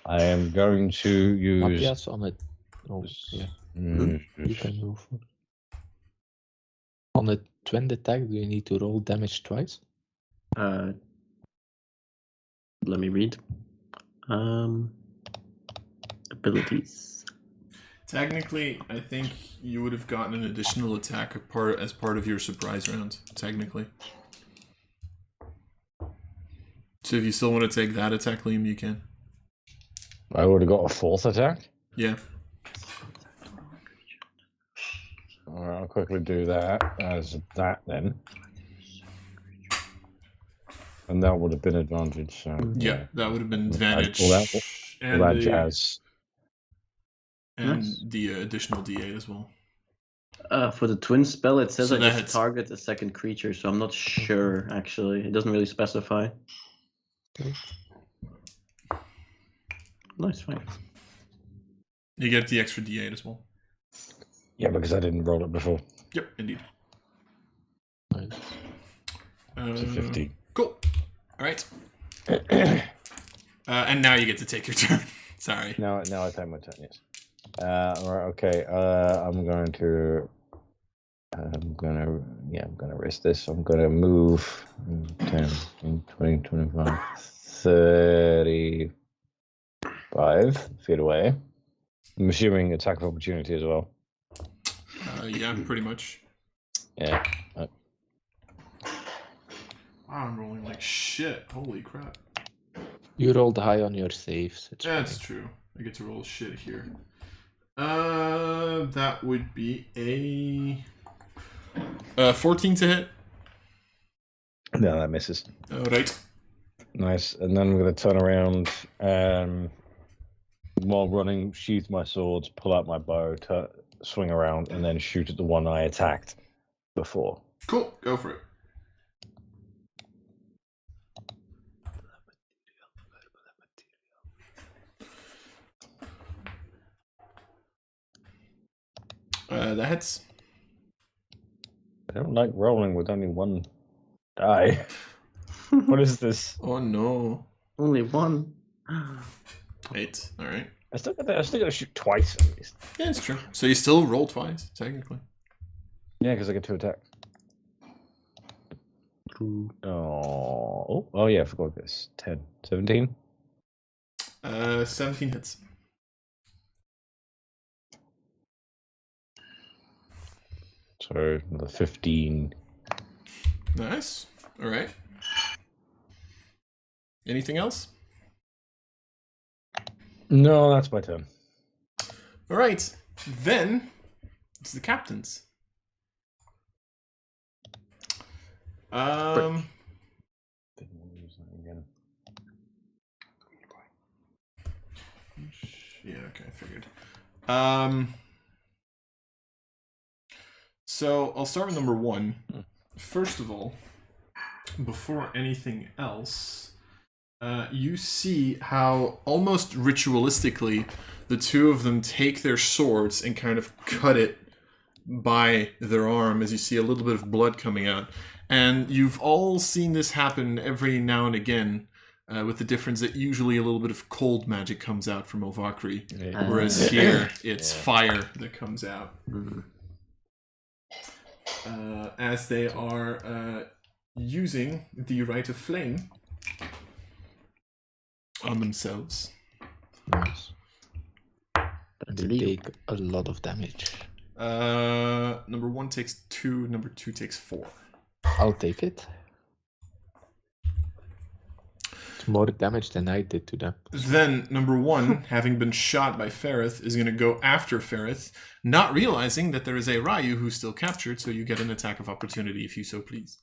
am going to use.
Matthias on it. Oh, yeah. You can go for. On a twin attack, do you need to roll damage twice?
Let me read. Abilities.
Technically, I think you would have gotten an additional attack as part of your surprise round. Technically. So if you still want to take that attack, Liam, you can.
I would have got a fourth attack.
Yeah.
All right, I'll quickly do that as that then. And that would have been advantage. So,
Yeah, that would have been advantage.
All that jazz.
And
Nice.
the additional D8 as well.
For the twin spell, it says
So
I
that
just
hits.
target a second creature, so I'm not sure actually. It doesn't really specify. Nice, fine.
You get the extra D8 as well.
Yeah, because I didn't roll it before.
Yep, indeed.
Nice.
So 15.
Cool. All right. And now you get to take your turn. Sorry.
Now I take my turn. Yes. All right. Okay. I'm gonna risk this. I'm gonna move 10, 20, 25, 35 feet away. I'm assuming attack of opportunity as well.
Yeah, pretty much.
Yeah.
Wow, I'm rolling like shit. Holy crap.
You rolled high on your saves. It's
That's
fine.
true. I get to roll shit here. That would be a 14 to hit.
No, that misses.
All right.
Nice. And then I'm gonna turn around while running, sheath my swords, pull out my bow, swing around, and then shoot at the one I attacked before.
Cool. Go for it. That hits.
I don't like rolling with only one die. What is this?
Oh no.
Only one.
8. All right.
I still gotta shoot twice at least.
Yeah, it's true. So you still roll twice, technically.
Yeah, because I get 2 attacks. Oh yeah, I forgot this. 10, 17.
17 hits.
So another 15.
Nice. All right. Anything else?
No, that's my turn.
All right. Then it's the captain's.
Again.
Yeah, okay, I figured. So I'll start with number 1. First of all, before anything else, you see how almost ritualistically the two of them take their swords and kind of cut it by their arm as you see a little bit of blood coming out. And you've all seen this happen every now and again, with the difference that usually a little bit of cold magic comes out from Ovakri, whereas here it's fire that comes out. As they are using the Rite of Flame on themselves.
Nice. They take a lot of damage.
Number 1 takes 2, number 2 takes 4.
I'll take it. It's more damage than I did to them.
Then, number 1, having been shot by Ferrith, is going to go after Ferrith, not realizing that there is a Ryu who's still captured, so you get an attack of opportunity if you so please.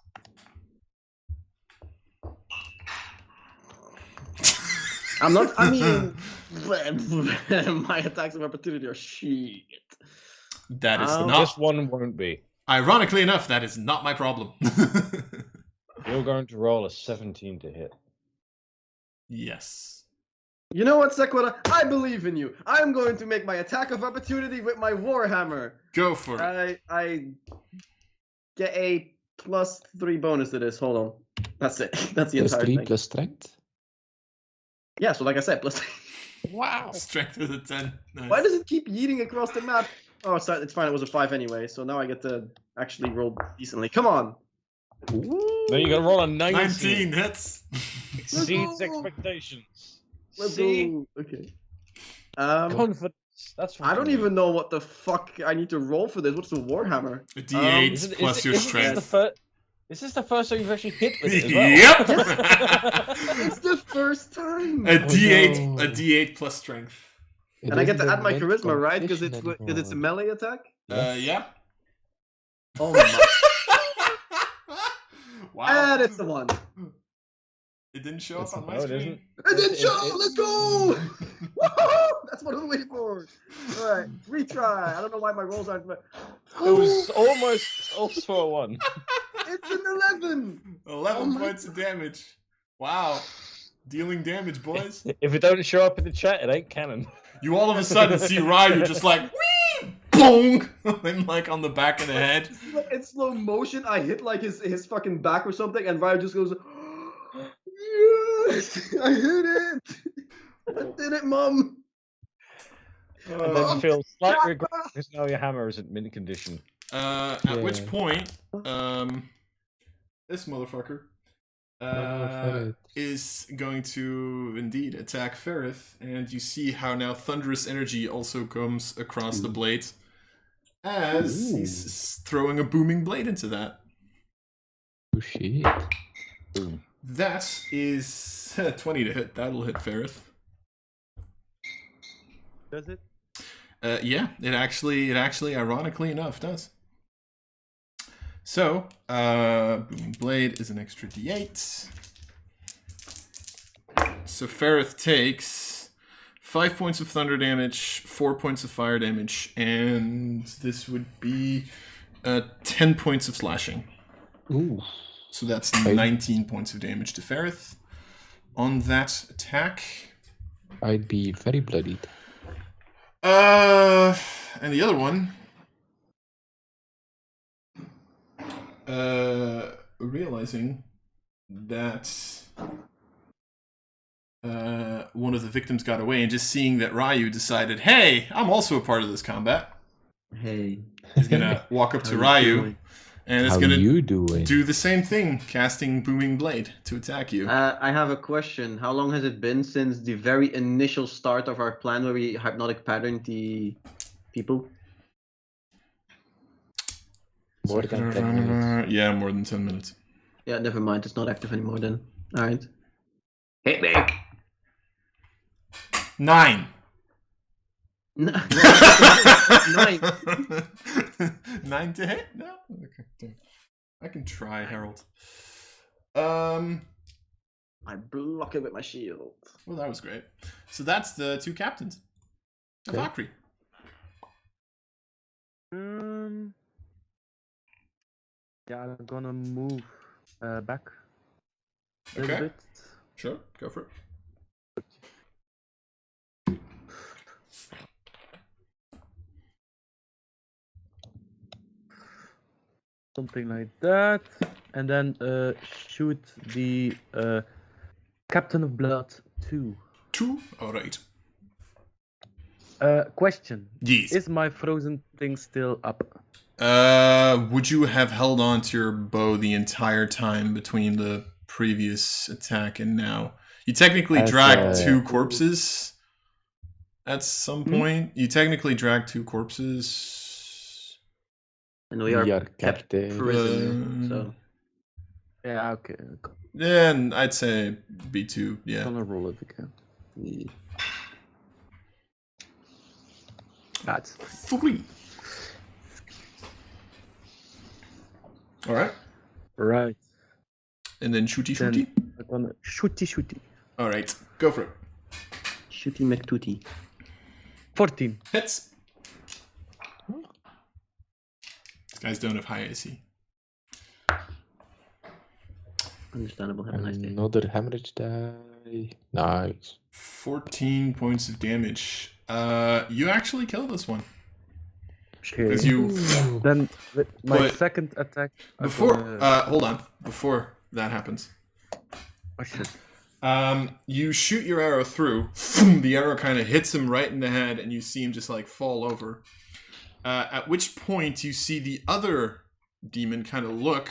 I'm not. I mean, my attacks of opportunity are shit.
That is not.
This one won't be.
Ironically enough, that is not my problem.
You're going to roll a 17 to hit.
Yes.
You know what, Sequoia? I believe in you. I'm going to make my attack of opportunity with my Warhammer.
Go for it.
I get a +3 bonus to this. Hold on. That's it. That's the entire
+3
thing.
plus strength?
Yeah, so like I said, plus.
Wow.
Strength of the 10. Nice.
Why does it keep yeeting across the map? Oh, it's fine. It was a 5 anyway, so now I get to actually roll decently. Come on.
No, you got to roll a 19.
19 hits.
Exceeds expectations.
Let's
See?
go. Okay.
Confidence. That's
I don't even know what the fuck I need to roll for this. What's the Warhammer?
A D8
Is it-
plus
is
your
it-
strength.
Is this the first time you've actually hit with it as well?
Yep.
It's the first time.
A D8,
no.
a D8 plus strength.
It
And I get to
isn't
add my
a
charisma, right? Because
competition
it's a
anymore.
melee attack.
Yeah.
Oh my!
Wow.
And it's the one.
It didn't show
It's
up on my
No, it
screen.
isn't.
And then show. Let's go! Woohoo! That's what I'm waiting for. All right, retry. I don't know why my rolls aren't.
It was almost also a 1.
It's an 11.
11
Oh my
points of damage. Wow. Dealing damage, boys.
If it don't show up in the chat, it ain't canon.
You all of a sudden see Ryu just like, whee! Boom! And like on the back of the head.
In slow motion, I hit like his fucking back or something, and Ryu just goes, "Yes, I hit it! I did it, Mom!"
And then you feel slight regret because now your hammer is in mint condition.
At which
Yeah.
point, this motherfucker
Ferrith.
is going to indeed attack Ferrith, and you see how now thunderous energy also comes across the blade as he's throwing a booming blade into that.
Oh shit.
Boom.
That is 20 to hit. That'll hit Ferrith.
Does it?
Yeah, it actually, ironically enough, does. So, booming blade is an extra D8. So Ferrith takes 5 points of thunder damage, 4 points of fire damage, and this would be 10 points of slashing.
Ooh.
So that's 19 points of damage to Ferrith on that attack.
I'd be very bloodied.
And the other one, realizing that one of the victims got away, and just seeing that Ryu decided, hey, I'm also a part of this combat.
Hey,
He's gonna walk up to
How you
Ryu,
doing?
and it's
How
gonna
you doing?
do the same thing, casting Booming Blade to attack you.
I have a question. How long has it been since the very initial start of our plan where we hypnotic patterned the people?
More than 10 minutes.
Yeah, more than 10 minutes.
Yeah, never mind. It's not active anymore then. All right. Hit me.
9.
9.
9 to hit? No? Okay. Damn. I can try, Harold.
I block it with my shield.
Well, that was great. So that's the 2 captains of
Okay.
Akri.
Yeah, I'm gonna move back a little
Okay.
bit.
Sure, go for it.
something like that, and then shoot the Captain of Blood 2.
2? Alright.
Question.
Yes.
Is my frozen thing still up?
Would you have held on to your bow the entire time between the previous attack and now? You technically dragged 2 corpses at some point. You technically dragged 2 corpses.
And we are kept
captive.
prisoner, so...
Yeah, okay.
Then I'd say B2, yeah.
I'm gonna roll it again. That's
3. Alright.
right.
And then shooty.
I'm gonna shooty.
Alright, go for it.
Shooty McTooty.
14.
Hits. These guys don't have high AC.
Understandable. Have a nice day.
Another hemorrhage die. Nice.
14 points of damage. You actually kill this one.
Okay.
Because you...
Then with my
But
second attack.
Before... hold on. Before that happens.
Oh shit.
You shoot your arrow through. The arrow kind of hits him right in the head, and you see him just like fall over. At which point you see the other demon kind of look,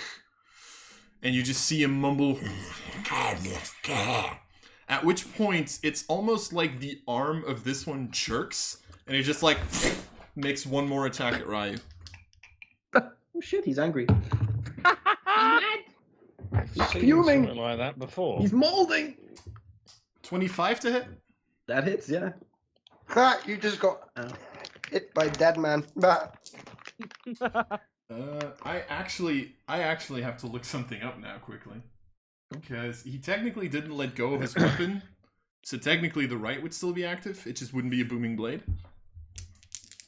and you just see him mumble. At which point it's almost like the arm of this one jerks, and he just like makes one more attack at Ryu.
Oh shit, he's angry.
I've seen
fuming.
something like that before.
He's molding!
25 to hit?
That hits, yeah.
Ha! You just got hit by dead man. Bah.
I actually have to look something up now quickly. Because he technically didn't let go of his weapon. So technically the right would still be active. It just wouldn't be a booming blade.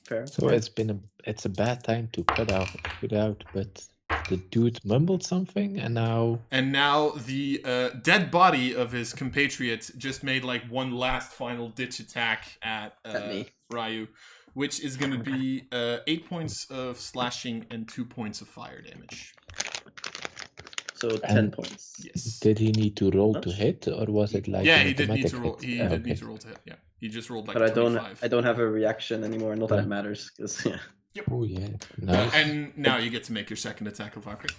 Fair.
So it's a bad time to put out, but the dude mumbled something, and now
the dead body of his compatriot just made like one last final ditch attack at
me.
Ryu, which is going to be 8 points of slashing and 2 points of fire damage.
So 10 points.
Yes.
did he need to roll to hit, or was it like
Yeah,
an
he did need
automatic
to roll.
hit?
He
Ah,
did
okay.
need to roll to hit. Yeah, he just rolled like
But
25.
I don't have a reaction anymore. Not that it matters, because yeah.
Oh yeah, nice.
And now you get to make your second attack of Valkyrie.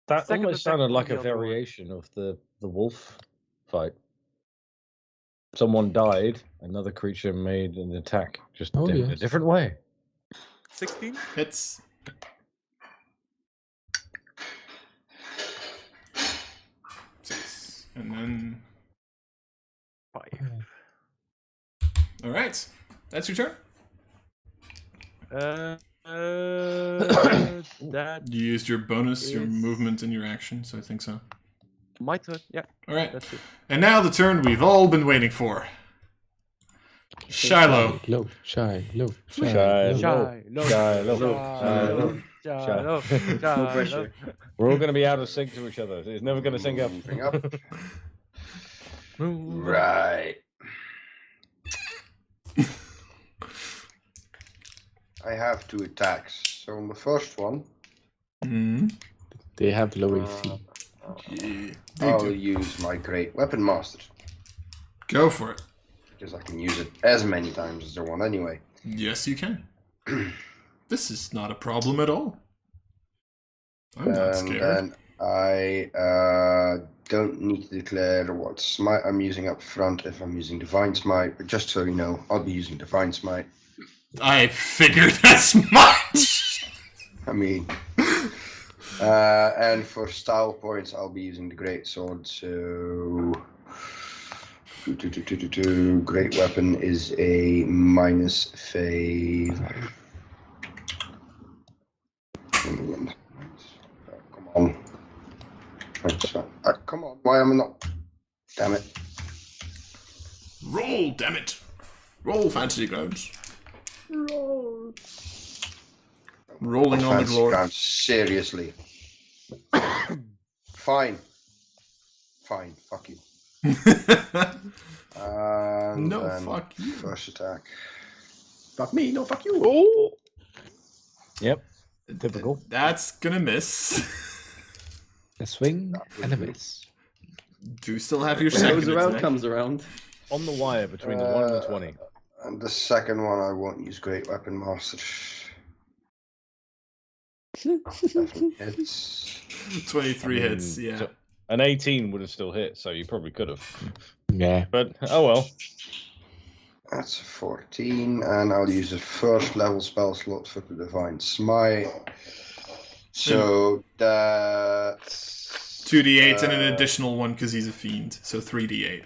That
Second
almost
attack
sounded
on
like
the
a
other one.
variation of the wolf fight. Someone died, another creature made an attack, just
Oh,
in a
yes.
different way.
16?
Hits. Six. And then...
5.
Alright. That's your turn.
That
You used your bonus, your
is-
movement, and your action, so I think so.
my turn. Yeah,
Alright.
that's it.
And now the turn we've all been waiting for. Shiloh.
Low, shy, low, shy,
Shy,
low.
Shy, low,
Shy, low,
shy, low,
shy.
shy, low,
No
shy,
pressure.
We're all going to be out of sync to each other. It's never going to sync up.
Bring up.
low.
Right. I have 2 attacks. So on the first one,
Mm-hmm.
They have low AC.
Yeah.
I'll use my Great Weapon Master.
Go for it.
Because I can use it as many times as I want anyway.
Yes, you can. This is not a problem at all. I'm not
And
scared.
then I don't need to declare what smite I'm using up front if I'm using Divine Smite, but just so you know, I'll be using Divine Smite.
I figured as much.
I mean, and for style points, I'll be using the Great Sword, so... Great Weapon is a -5. Come on. Come on, why am I not? Damn it.
Roll, damn it. Roll, fantasy grounds. Rolling on the
Fancy
floor.
ground, seriously. Fine. Fine, fuck you. And
No,
then
fuck you.
First attack.
Fuck me, no fuck you.
Oh!
Yep. Typical.
That's gonna miss.
A swing and a miss.
Do still have your
What
second
goes around
attack.
comes around.
On the wire between the 1 and the 20.
And the second one, I won't use Great Weapon Master. Definitely hits.
23 hits, yeah.
So an 18 would have still hit, so you probably could have.
Yeah.
But, oh well.
That's 14, and I'll use a first level spell slot for the Divine Smite. So that's
2d8 and an additional one because he's a fiend, so 3d8.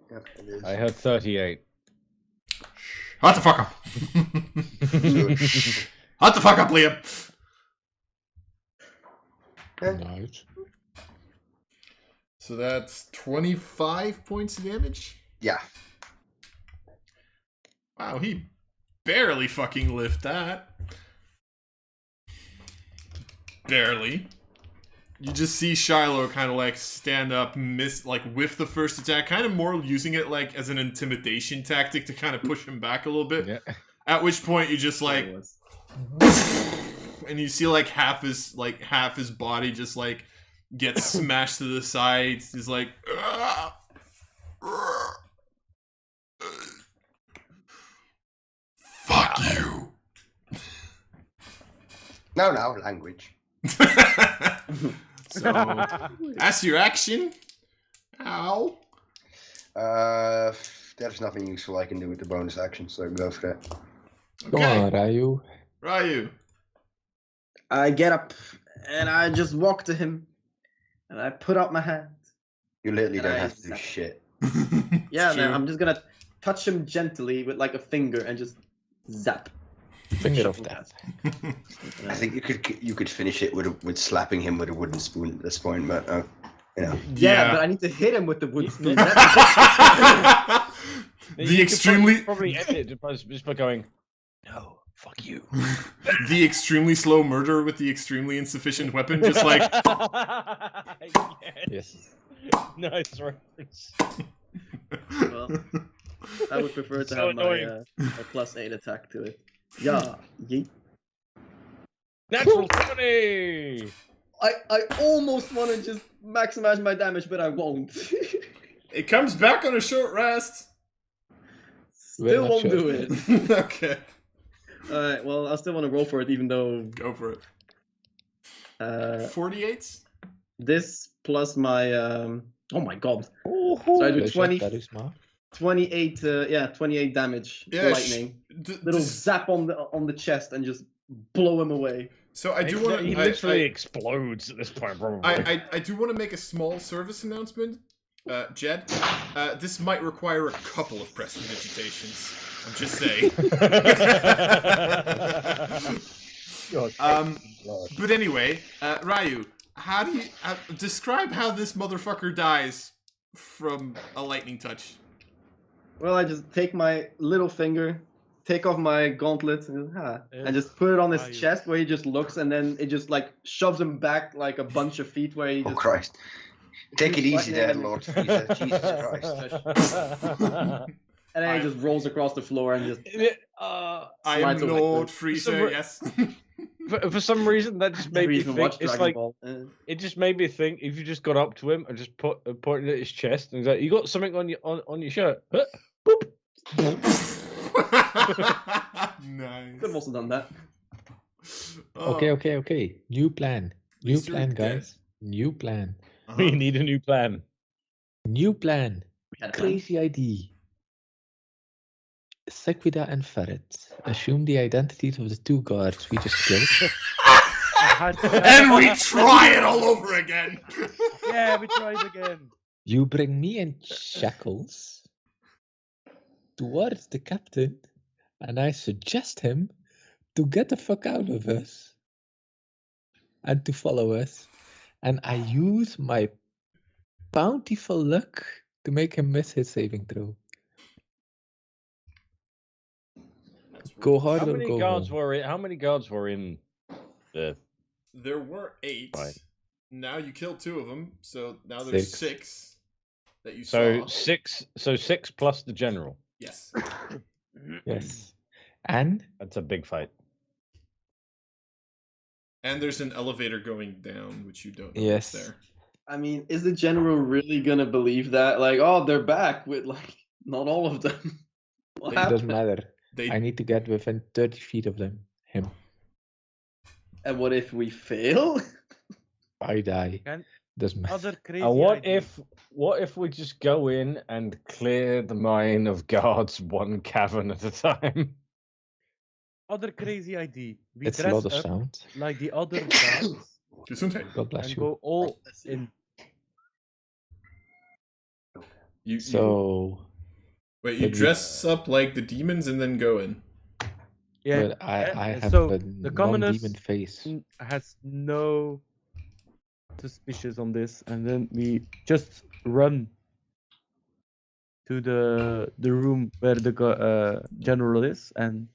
Yeah, it is.
I had 38.
Shut the fuck up! Shut the fuck up, Liam!
Nice.
So that's 25 points of damage?
Yeah.
Wow, he barely fucking lived that. Barely. You just see Shiloh kind of like stand up, whiff the first attack, kind of more using it like as an intimidation tactic to kind of push him back a little bit.
Yeah.
At which point you just like, and you see like half his body just like gets smashed to the sides. He's like, fuck you.
No, language.
So that's your action. Ow.
There's nothing useful I can do with the bonus action, so go for it.
Come on, Ryu.
Ryu.
I get up and I just walk to him and I put up my hand.
You literally don't
Nice.
have to do shit.
Yeah,
True.
man, I'm just gonna touch him gently with like a finger and just zap.
Finger of death.
I think you could finish it with slapping him with a wooden spoon at this point, but yeah.
Yeah, but I need to hit him with the wood spoon.
The extremely
probably end it just by going, no, fuck you.
the extremely slow murder with the extremely insufficient weapon, just like
Yes.
Nice reference.
Well, I would prefer to
So
have
annoying.
my +8 attack to it. Yeah, yeet.
Natural 20!
I almost want to just maximize my damage, but I won't.
it comes back on a short rest.
Still
not
won't
sure.
do it.
Okay,
Alright, well, I still want to roll for it, even though
go for it. 48.
this plus my oh my god. So I do
Pleasure,
20,
that is smart.
28 28 damage
Yeah,
lightning. Little zap on the chest and just blow him away.
So I do want to.
He literally explodes at this point, probably.
I do want to make a small service announcement, Jed. This might require a couple of prestidigitations. I'm just saying. But anyway, Ryu, how do you describe how this motherfucker dies from a lightning touch?
Well, I just take my little finger, take off my gauntlet, and just put it on his chest where he just looks, and then it just like shoves him back like a bunch of feet where he just.
Oh Christ! Take it easy, there,
lightning.
Lord. Jesus Christ!
And then he just rolls across the floor and just.
I
slides
am
away.
Lord Freezer, yes.
For some reason, that just made me
Reason
think.
watch
It's
Dragon
like
Ball.
it just made me think. If you just got up to him and just pointed at his chest and he's like, "You got something on your shirt?" Huh? Boop.
Nice.
Could have also done that.
Oh,
Okay. New plan. New
least you're
plan,
dead.
guys. New plan.
uh-huh.
We need a new plan.
New plan.
We had a plan.
Crazy idea. Sequida and Ferret assume the identities of the two guards we just killed.
And we try it all over again.
Yeah, we tried again.
You bring me in shackles towards the captain, and I suggest him to get the fuck out of us and to follow us. And I use my bountiful luck to make him miss his saving throw. Go hard
How
or
many
go
guards
home.
were in the?
There were 8.
Right.
Now you killed 2 of them, so now there's
6.
6 that you
So
saw.
6. So 6 plus the general.
Yes.
Yes. And
That's a big fight.
And there's an elevator going down, which you don't know
Yes.
is there.
I mean, is the general really gonna believe that? Like, oh, they're back with like not all of them. What
It
it doesn't
happened?
matter.
They
I need to get within 30 feet of him. Him.
And what if we fail?
I die.
Can
Doesn't matter.
other crazy
What
ideas.
if we just go in and clear the mine of guards one cavern at a time?
Other crazy idea. We
It's a
dress
lot of
up
sound.
like the other guards
Gesundheit.
God bless
and
you.
go all in.
You
So,
wait. You
but we-
dress up like the demons and then go in.
Yeah.
but I have
so
a
the commoners
non-demon face.
has no suspicious on this, and then we just run to the room where the general is and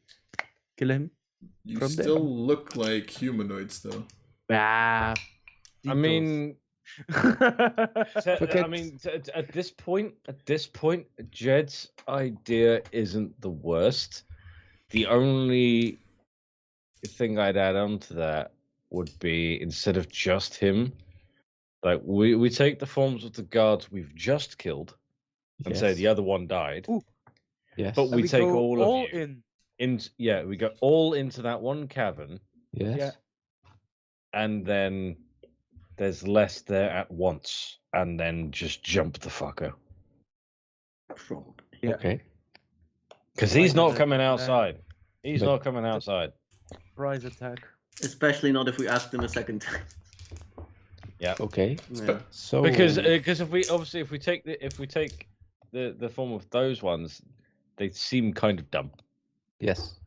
kill him.
You
From there.
still look like humanoids, though.
Ah,
I mean,
Look
I
at-
mean, at this point, Jed's idea isn't the worst. The only thing I'd add on to that would be, instead of just him, like we take the forms of the guards we've just killed and say
Yes.
the other one died,
Ooh.
Yes.
but we take
go
all of you
in.
we go all into that one cavern,
Yes.
Yeah.
and then there's less there at once, and then just jump the fucker.
Yeah.
Okay.
Because
Like
he's not
the-
coming outside. He's
But-
not coming outside.
Surprise attack.
Especially not if we ask them a second time.
Okay.
Yeah.
So
Because if we take the form of those ones, they seem kind of dumb.
yes.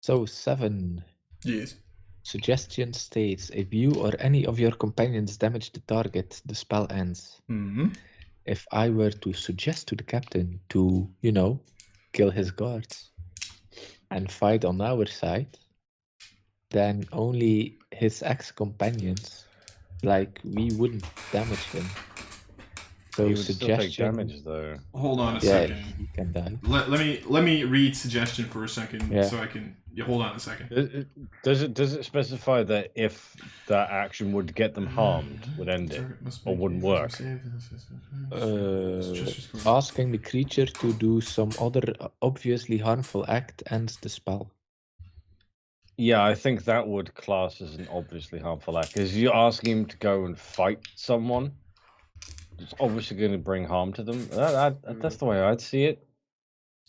So 7.
Yes.
Suggestion states: if you or any of your companions damage the target, the spell ends.
Mm-hmm.
If I were to suggest to the captain to, kill his guards and fight on our side, then only his ex-companions, like, we wouldn't damage him. So
He would still take
suggestion,
damage though.
Hold on a
yeah,
second.
he can die.
Let me read suggestion for a second,
Yeah.
so I can. Yeah, hold on a second.
Does it specify that if that action would get them harmed, would end it, or wouldn't work?
Asking the creature to do some other obviously harmful act ends the spell.
Yeah, I think that would class as an obviously harmful act. Because you're asking him to go and fight someone, it's obviously going to bring harm to them. That's the way I'd see it.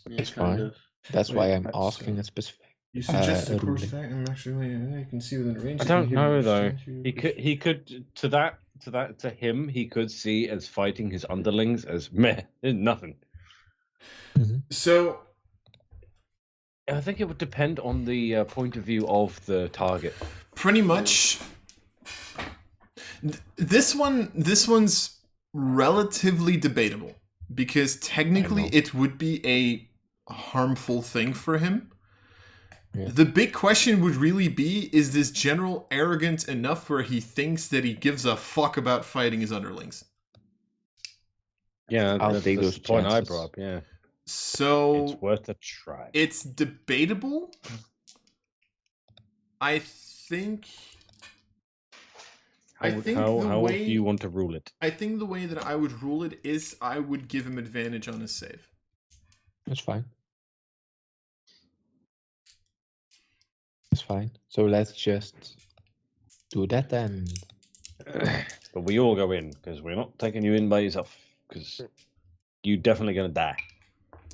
Yeah,
It's
kind
fine.
of.
That's why
Wait,
I'm
that's,
asking a specific.
You suggest a course
ruling.
of act. I'm actually. You can see within range.
I don't know though. He could to him he could see as fighting his underlings as meh, nothing.
So
I think it would depend on the point of view of the target.
pretty much, this one's relatively debatable because technically it would be a harmful thing for him.
Yeah.
The big question would really be, is this general arrogant enough where he thinks that he gives a fuck about fighting his underlings?
Yeah,
I'll
that's
take
the
those
point I
chances.
brought up. Yeah,
So
it's worth a try.
it's debatable. I think
How would you want to rule it?
I think the way that I would rule it is I would give him advantage on his save.
That's fine. It's fine. So let's just do that then.
But we all go in because we're not taking you in by yourself because you're definitely gonna die.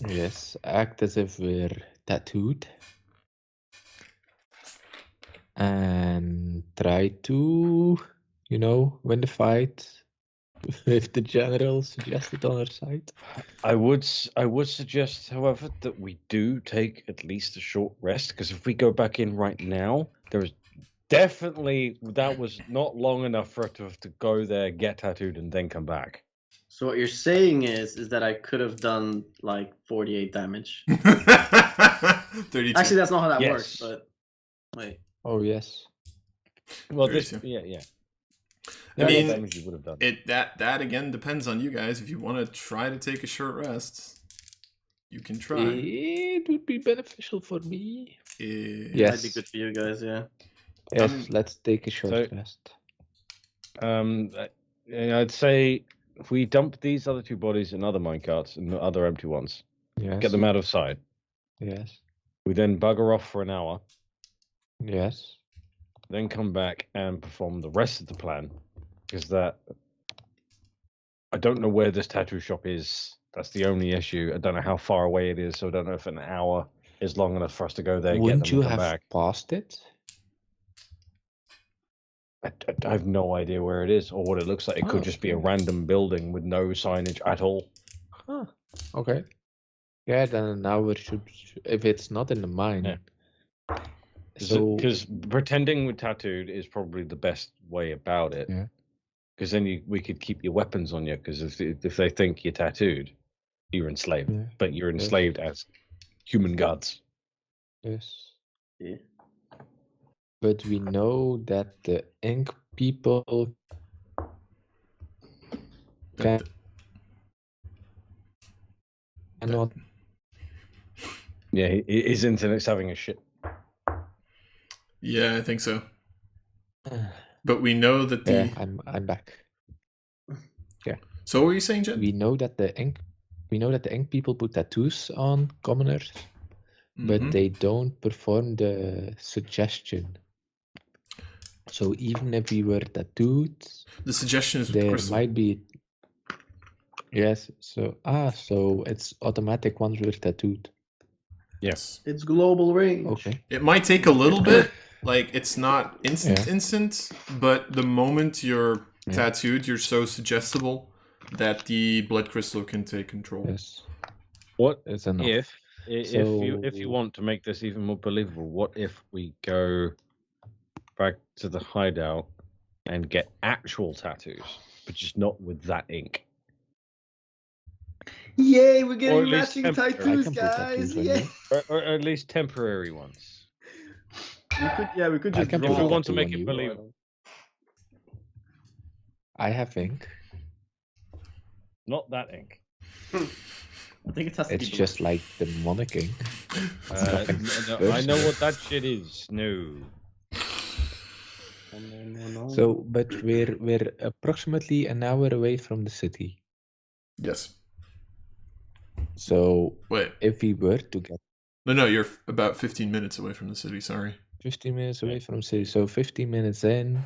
Yes, act as if we're tattooed. And try to, win the fight with the general suggested on our side.
I would suggest, however, that we do take at least a short rest because if we go back in right now, there is definitely that was not long enough for us to have to go there, get tattooed, and then come back.
So what you're saying is that I could have done like 48 damage.
32.
Actually, that's not how that
Yes.
works. But wait,
Oh, yes.
Well,
Very
this,
true.
yeah.
I mean,
damage you would have done.
that again depends on you guys. If you want to try to take a short rest, you can try.
It would be beneficial for me.
Yeah.
Might be good for you guys, yeah.
Yes, let's take a short
So-
rest.
I'd say if we dump these other 2 bodies in other minecarts and the other empty ones,
Yes.
get them out of sight.
Yes.
We then bugger off for an hour,
Yes.
then come back and perform the rest of the plan. Because that, I don't know where this tattoo shop is. That's the only issue. I don't know how far away it is, so I don't know if an hour is long enough for us to go there,
Wouldn't
get
you
them, and come
have
back.
passed it?
I have no idea where it is or what it looks like. It could just be a random building with no signage at all.
Huh. Okay. Yeah, then an hour should, if it's not in the mine.
Yeah.
So,
Because pretending we're tattooed is probably the best way about it.
Yeah.
Because then we could keep your weapons on you. Because if they think you're tattooed, you're enslaved.
Yeah.
But you're enslaved as human gods.
yes.
Yeah.
But we know that the ink people
That-
cannot.
Yeah, his internet's having a shit.
Yeah, I think so. But we know that the.
Yeah, I'm back.
So what were you saying, Jen?
We know that the ink people put tattoos on commoners, but
Mhm.
they don't perform the suggestion. So even if we were tattooed,
The suggestion is with
there
crystal.
might be. Yes. So it's automatic once we're tattooed.
Yes.
It's global range.
Okay.
It might take a little bit. Like, it's not instant, but the moment you're tattooed, you're so suggestible that the blood crystal can take control.
Yes.
What
It's enough.
if you
So-
want to make this even more believable? What if we go back to the hideout and get actual tattoos, but just not with that ink?
Yay, we're
Or
getting
at least
matching
temporary.
I
tattoos,
can put
guys!
tattoos on
Yeah.
you.
Or at least temporary ones.
We could
I
just
can
draw.
If we
put
want to
tattoo
make
on
it
you.
believable.
I have ink.
Not that ink.
I think it has to
It's
be
just like the demonic ink.
I know what that shit is. No.
No.
So, but we're approximately an hour away from the city.
Yes.
So
Wait.
if we were to get
No, you're about 15 minutes away from the city, sorry.
15 minutes away from the city, so 15 minutes in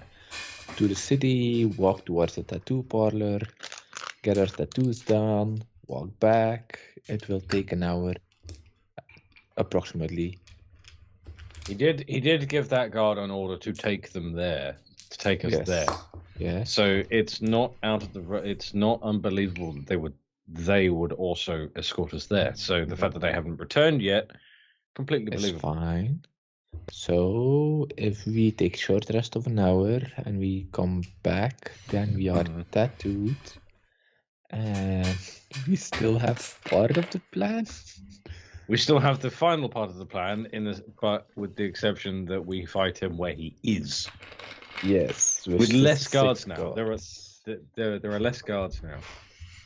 to the city, walk towards the tattoo parlor, get our tattoos done, walk back. It will take an hour, approximately.
He did give that guard an order to take them there, to take us
Yes.
there.
Yes.
So it's not it's not unbelievable that they would also escort us there. So the fact that they haven't returned yet, completely
It's
believable.
fine. So if we take short rest of an hour and we come back, then we are tattooed, and we still have part of the plan.
We still have the final part of the plan, but with the exception that we fight him where he is.
Yes,
With less guards
6
now.
guards.
There are less guards now.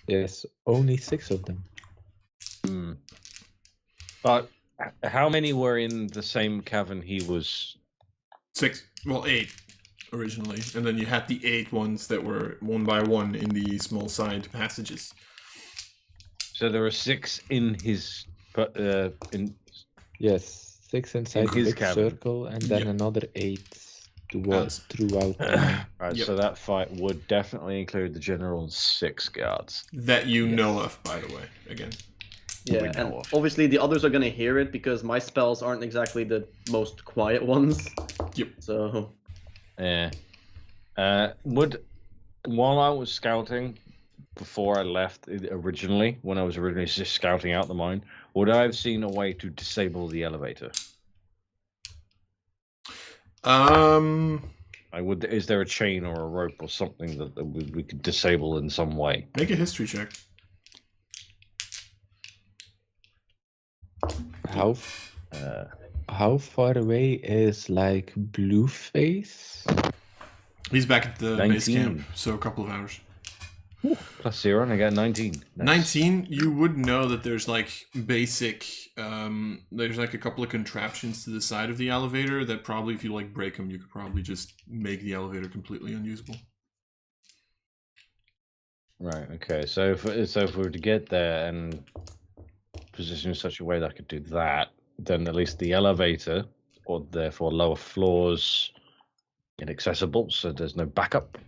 Yes, only 6 of them.
But how many were in the same cavern he was?
6. Well, 8 originally. And then you had the 8 ones that were one by one in the small side passages.
So there are 6 in his,
Yes, 6 inside the
his
big
cavern.
circle, and then
Yep.
another 8
As-
throughout.
Right,
Yep.
so that fight would definitely include the general's 6 guards.
That you
Yes.
know of, by the way, again.
Yeah,
we
and
know of.
obviously the others are gonna hear it because my spells aren't exactly the most quiet ones.
Yep.
So
Yeah. While I was scouting, before I left originally, when I was originally just scouting out the mine, would I have seen a way to disable the elevator? Is there a chain or a rope or something that we could disable in some way?
Make a history check.
How far away is like Blueface?
He's back at the base
19.
camp, so a couple of hours.
Plus 0, and I get 19. Nice.
19, you would know that there's like basic, there's like a couple of contraptions to the side of the elevator that probably if you like break them, you could probably just make the elevator completely unusable.
Right, okay. So if we were to get there and position in such a way that I could do that, then at least the elevator, or therefore lower floors, inaccessible, so there's no backup.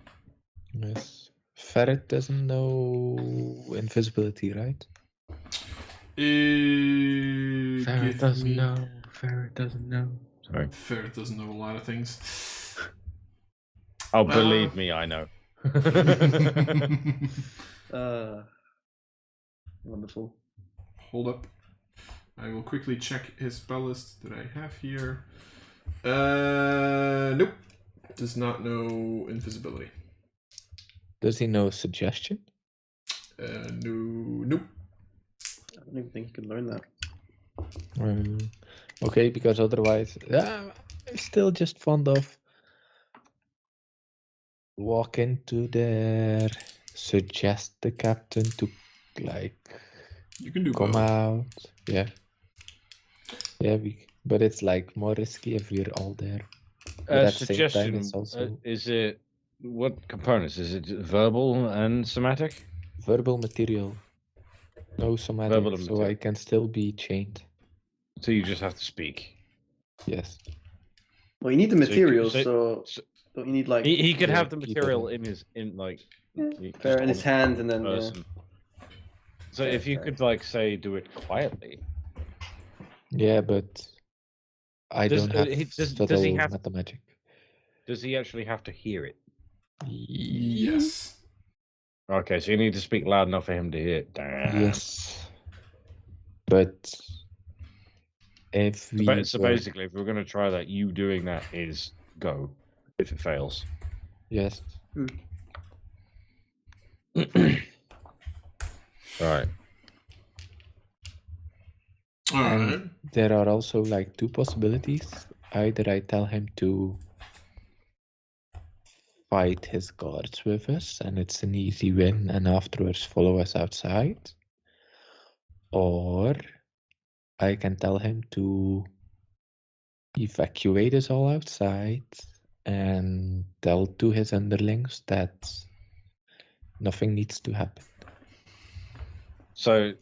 Yes. Ferret doesn't know invisibility, right?
Ferret doesn't know. Ferret doesn't know. Sorry.
Ferret doesn't know a lot of things.
Oh, believe me, I know.
Wonderful.
Hold up. I will quickly check his spell list that I have here. Nope. Does not know invisibility.
Does he know suggestion?
No. Nope.
I don't even think you can learn that.
Okay, because otherwise, I'm still just fond of walk into there, suggest the captain to like
You can do
come
both.
out. Yeah, but it's like more risky if we're all there. But at the same time,
Suggestion,
it's also
is it, what components? Is it verbal and somatic?
verbal material. No somatic,
Verbal and
so
material.
I can still be chained.
So you just have to speak.
Yes.
Well, you need the
So you-
materials,
so-
so don't you need like
He could
Yeah,
have the
keep it
material
in.
fair in his hand and then
person. So if you could like say do it quietly.
Yeah, but I
Does-
don't have
does
subtle
he have-
mathemagic.
Does he actually have to hear it?
Yes.
Okay, so you need to speak loud enough for him to hear it. Damn.
Yes. But if we
So
were-
basically, if we're going to try that, you doing that is go. If it fails.
yes.
Right.
Alright.
And there are also like two possibilities. Either I tell him to fight his guards with us and it's an easy win and afterwards follow us outside. Or I can tell him to evacuate us all outside and tell to his underlings that nothing needs to happen.
So,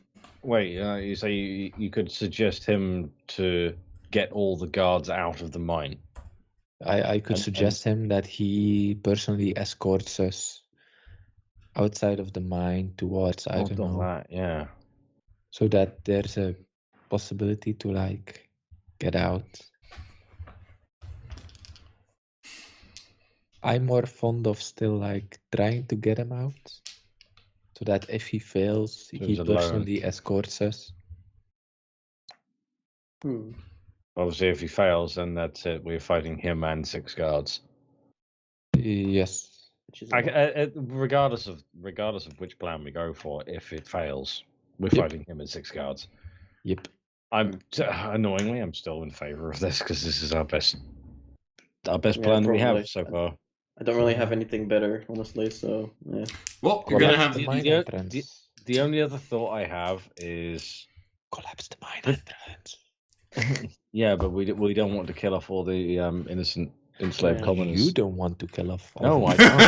wait, you say you could suggest him to get all the guards out of the mine.
I could
And-
suggest him that he personally escorts us outside of the mine towards, I don't know,
That, yeah.
so that there's a possibility to like get out. I'm more fond of still like trying to get him out, so that if he fails, he
he's alone.
personally escorts us.
Obviously, if he fails, then that's it. We're fighting him and 6 guards.
Yes.
Which is
Regardless of which plan we go for, if it fails, we're
Yep.
fighting him and 6 guards.
Yep.
Annoyingly, I'm still in favor of this because this is our best
Yeah,
plan that we
probably.
have so far.
I don't really have anything better, honestly. So yeah.
Well, you're gonna have
the mine
the-
entrance.
The only other thought I have is,
Collapse the mine entrance.
yeah, but we don't want to kill off all the innocent enslaved
Yeah,
commoners.
You don't want to kill off all
No,
of
I
them.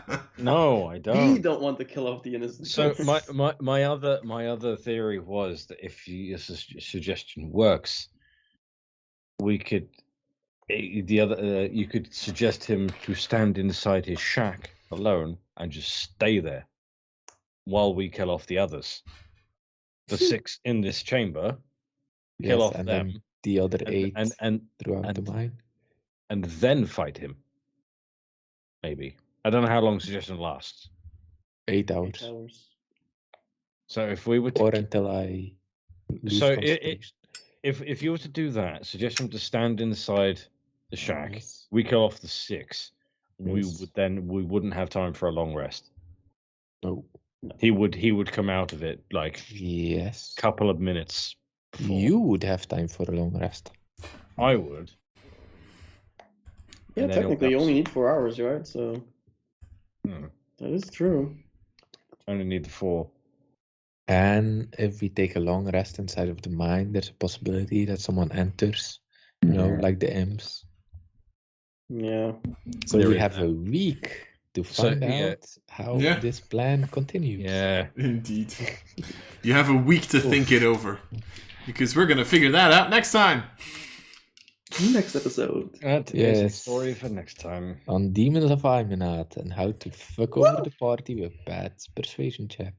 don't. No, I
We
don't.
don't want to kill off the innocent.
So my other theory was that if your suggestion works, we could you could suggest him to stand inside his shack alone and just stay there while we kill off the others. The 6 in this chamber, kill
Yes,
off
and
them,
then the other 8
and
throughout the mine.
and then fight him. Maybe. I don't know how long suggestion lasts.
8
8
hours.
hours.
So if we were to
Or until I lose
So
concentration.
if you were to do that, suggest him to stand inside the shack.
Yes.
We kill off the 6.
Yes.
We wouldn't have time for a long rest.
No.
He would come out of it like
Yes.
a couple of minutes. Before.
You would have time for a long rest.
I would.
Yeah,
And then
technically you
it'll-
only need 4 hours, right? So
Hmm.
That is true.
Only need the 4.
And if we take a long rest inside of the mine, there's a possibility that someone enters, like the imps.
Yeah.
So
There
we
is
have
that.
a week to
So,
find
yeah.
out how
Yeah.
this plan continues.
Yeah.
Indeed. You have a week to think it over. Because we're going to figure that out next time.
Next episode.
That is a
Yes.
story for next time.
On Demons of Aeminad and how to fuck over the party with bad persuasion check.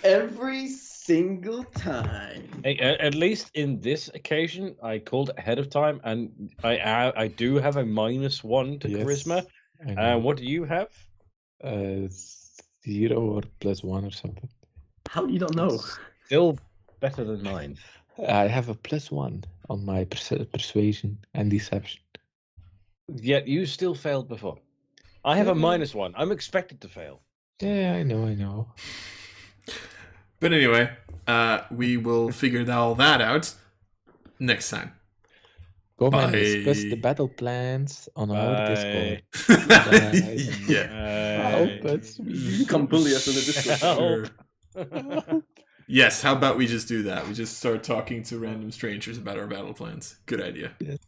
Every single time.
Hey, at least in this occasion, I called it ahead of time, and I do have a -1 to
Yes,
charisma.
I know.
What do you have?
0 or +1 or something.
How do you don't know?
Still better than mine.
I have a +1 on my persuasion and deception.
Yet you still failed before. I have a -1. I'm expected to fail.
Yeah, I know.
But anyway, we will figure all that out next time.
Come and
Bye.
discuss the battle plans on our Discord.
Yeah.
Help us.
You can bully us in the Discord.
Sure. Yes, how about we just do that? We just start talking to random strangers about our battle plans. Good idea.
Yes.